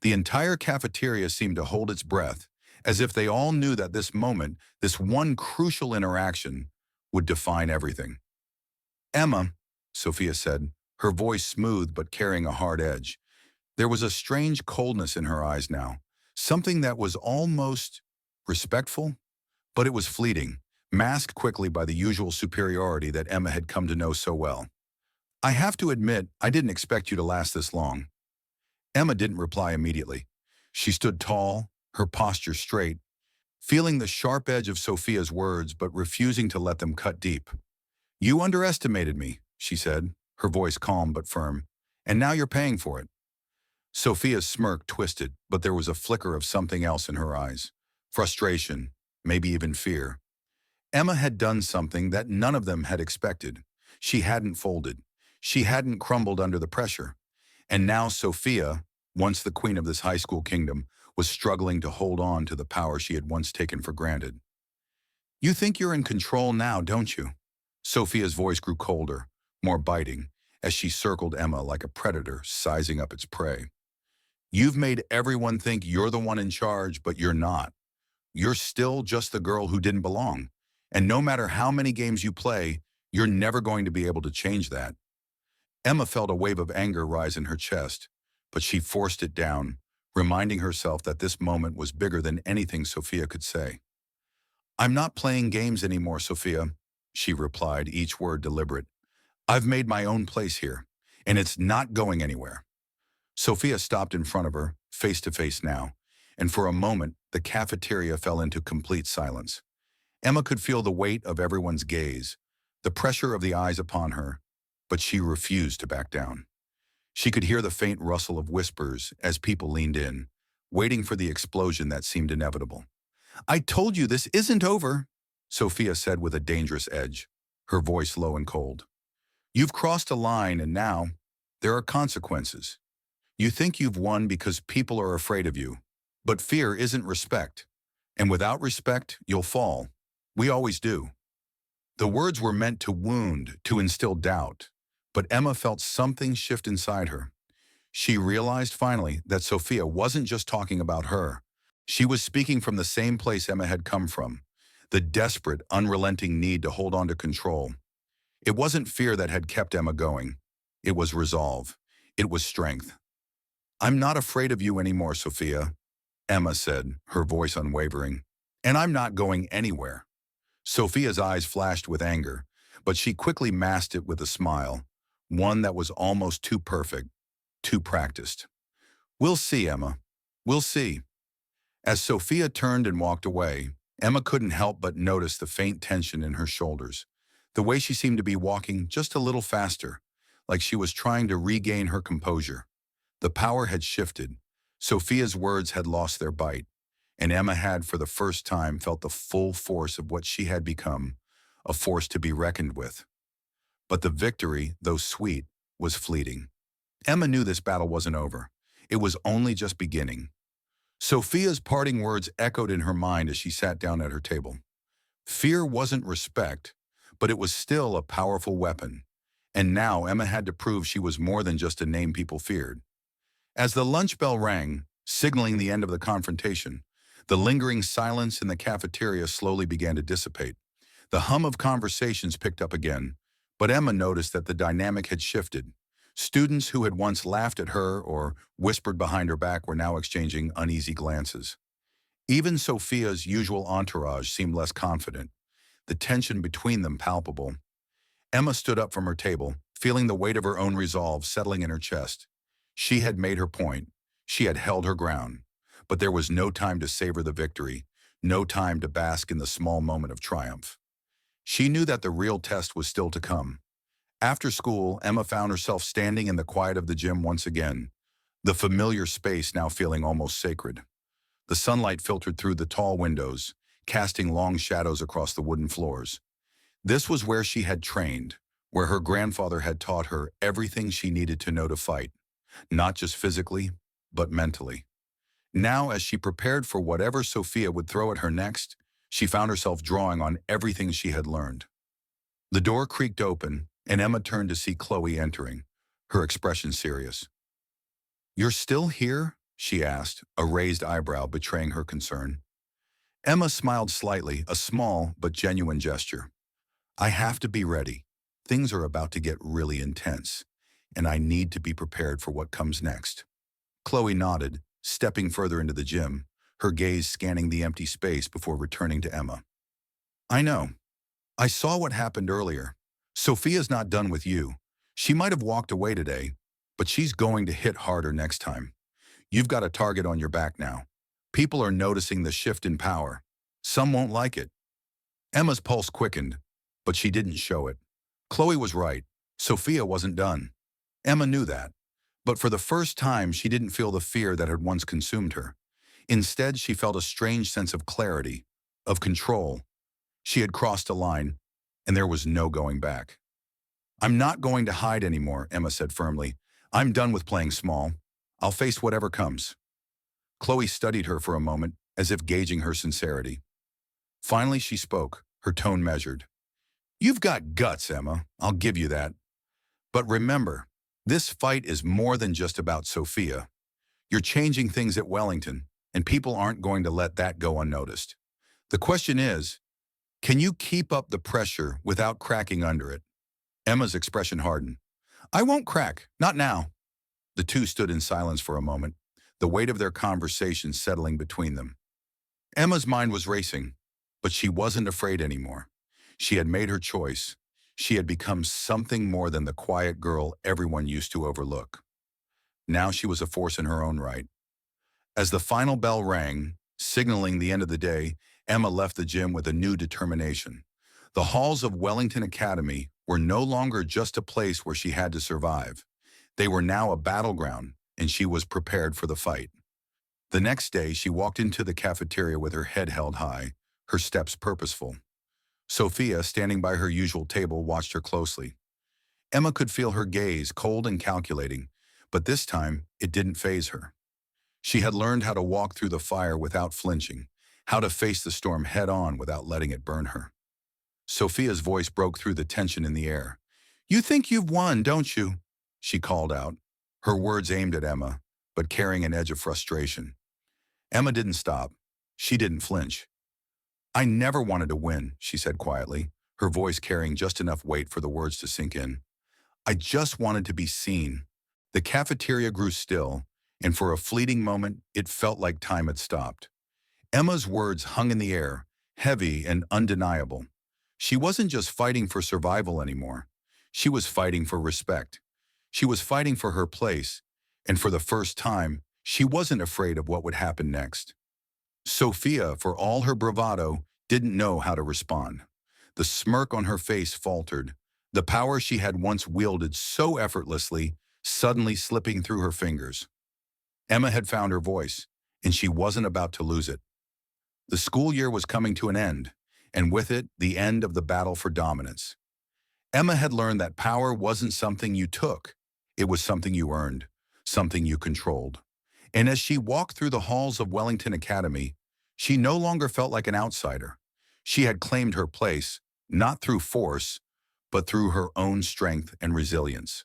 The entire cafeteria seemed to hold its breath, as if they all knew that this moment, this one crucial interaction, would define everything. "Emma," Sophia said, her voice smooth but carrying a hard edge. There was a strange coldness in her eyes now, something that was almost respectful, but it was fleeting, masked quickly by the usual superiority that Emma had come to know so well. "I have to admit, I didn't expect you to last this long." Emma didn't reply immediately. She stood tall, her posture straight, feeling the sharp edge of Sophia's words but refusing to let them cut deep. "You underestimated me," she said, her voice calm but firm, "and now you're paying for it." Sophia's smirk twisted, but there was a flicker of something else in her eyes. Frustration, maybe even fear. Emma had done something that none of them had expected. She hadn't folded. She hadn't crumbled under the pressure. And now Sophia, once the queen of this high school kingdom, was struggling to hold on to the power she had once taken for granted. "You think you're in control now, don't you?" Sophia's voice grew colder, more biting, as she circled Emma like a predator sizing up its prey. "You've made everyone think you're the one in charge, but you're not. You're still just the girl who didn't belong. And no matter how many games you play, you're never going to be able to change that." Emma felt a wave of anger rise in her chest, but she forced it down, reminding herself that this moment was bigger than anything Sophia could say. "I'm not playing games anymore, Sophia," she replied, each word deliberate. "I've made my own place here, and it's not going anywhere." Sophia stopped in front of her, face to face now, and for a moment, the cafeteria fell into complete silence. Emma could feel the weight of everyone's gaze, the pressure of the eyes upon her, but she refused to back down. She could hear the faint rustle of whispers as people leaned in, waiting for the explosion that seemed inevitable. "I told you this isn't over," Sophia said with a dangerous edge, her voice low and cold. "You've crossed a line, and now there are consequences. You think you've won because people are afraid of you, but fear isn't respect. And without respect, you'll fall. We always do." The words were meant to wound, to instill doubt. But Emma felt something shift inside her. She realized finally that Sophia wasn't just talking about her. She was speaking from the same place Emma had come from, the desperate, unrelenting need to hold on to control. It wasn't fear that had kept Emma going. It was resolve. It was strength. "I'm not afraid of you anymore, Sophia," Emma said, her voice unwavering. "And I'm not going anywhere." Sophia's eyes flashed with anger, but she quickly masked it with a smile, one that was almost too perfect, too practiced. "We'll see, Emma. We'll see." As Sophia turned and walked away, Emma couldn't help but notice the faint tension in her shoulders, the way she seemed to be walking just a little faster, like she was trying to regain her composure. The power had shifted. Sophia's words had lost their bite, and Emma had for the first time felt the full force of what she had become, a force to be reckoned with. But the victory, though sweet, was fleeting. Emma knew this battle wasn't over. It was only just beginning. Sophia's parting words echoed in her mind as she sat down at her table. Fear wasn't respect, but it was still a powerful weapon. And now Emma had to prove she was more than just a name people feared. As the lunch bell rang, signaling the end of the confrontation, the lingering silence in the cafeteria slowly began to dissipate. The hum of conversations picked up again, but Emma noticed that the dynamic had shifted. Students who had once laughed at her or whispered behind her back were now exchanging uneasy glances. Even Sophia's usual entourage seemed less confident, the tension between them palpable. Emma stood up from her table, feeling the weight of her own resolve settling in her chest. She had made her point. She had held her ground. But there was no time to savor the victory, no time to bask in the small moment of triumph. She knew that the real test was still to come. After school, Emma found herself standing in the quiet of the gym once again, the familiar space now feeling almost sacred. The sunlight filtered through the tall windows, casting long shadows across the wooden floors. This was where she had trained, where her grandfather had taught her everything she needed to know to fight, not just physically, but mentally. Now, as she prepared for whatever Sophia would throw at her next, she found herself drawing on everything she had learned. The door creaked open, and Emma turned to see Chloe entering, her expression serious. "You're still here?" she asked, a raised eyebrow betraying her concern. Emma smiled slightly, a small but genuine gesture. "I have to be ready. Things are about to get really intense, and I need to be prepared for what comes next." Chloe nodded, stepping further into the gym, her gaze scanning the empty space before returning to Emma. "I know. I saw what happened earlier. Sophia's not done with you. She might have walked away today, but she's going to hit harder next time. You've got a target on your back now. People are noticing the shift in power. Some won't like it." Emma's pulse quickened, but she didn't show it. Chloe was right. Sophia wasn't done. Emma knew that. But for the first time, she didn't feel the fear that had once consumed her. Instead, she felt a strange sense of clarity, of control. She had crossed a line, and there was no going back. "I'm not going to hide anymore," Emma said firmly. "I'm done with playing small. I'll face whatever comes." Chloe studied her for a moment, as if gauging her sincerity. Finally, she spoke, her tone measured. "You've got guts, Emma. I'll give you that. But remember, this fight is more than just about Sophia. You're changing things at Wellington, and people aren't going to let that go unnoticed. The question is, can you keep up the pressure without cracking under it?" Emma's expression hardened. "I won't crack, not now." The two stood in silence for a moment, the weight of their conversation settling between them. Emma's mind was racing, but she wasn't afraid anymore. She had made her choice. She had become something more than the quiet girl everyone used to overlook. Now she was a force in her own right. As the final bell rang, signaling the end of the day, Emma left the gym with a new determination. The halls of Wellington Academy were no longer just a place where she had to survive. They were now a battleground, and she was prepared for the fight. The next day, she walked into the cafeteria with her head held high, her steps purposeful. Sophia, standing by her usual table, watched her closely. Emma could feel her gaze, cold and calculating, but this time it didn't faze her. She had learned how to walk through the fire without flinching, how to face the storm head-on without letting it burn her. Sophia's voice broke through the tension in the air. "You think you've won, don't you?" she called out, her words aimed at Emma, but carrying an edge of frustration. Emma didn't stop. She didn't flinch. "I never wanted to win," she said quietly, her voice carrying just enough weight for the words to sink in. "I just wanted to be seen." The cafeteria grew still, and for a fleeting moment, it felt like time had stopped. Emma's words hung in the air, heavy and undeniable. She wasn't just fighting for survival anymore. She was fighting for respect. She was fighting for her place, and for the first time, she wasn't afraid of what would happen next. Sophia, for all her bravado, didn't know how to respond. The smirk on her face faltered, the power she had once wielded so effortlessly, suddenly slipping through her fingers. Emma had found her voice, and she wasn't about to lose it. The school year was coming to an end, and with it, the end of the battle for dominance. Emma had learned that power wasn't something you took. It was something you earned, something you controlled. And as she walked through the halls of Wellington Academy, she no longer felt like an outsider. She had claimed her place, not through force, but through her own strength and resilience.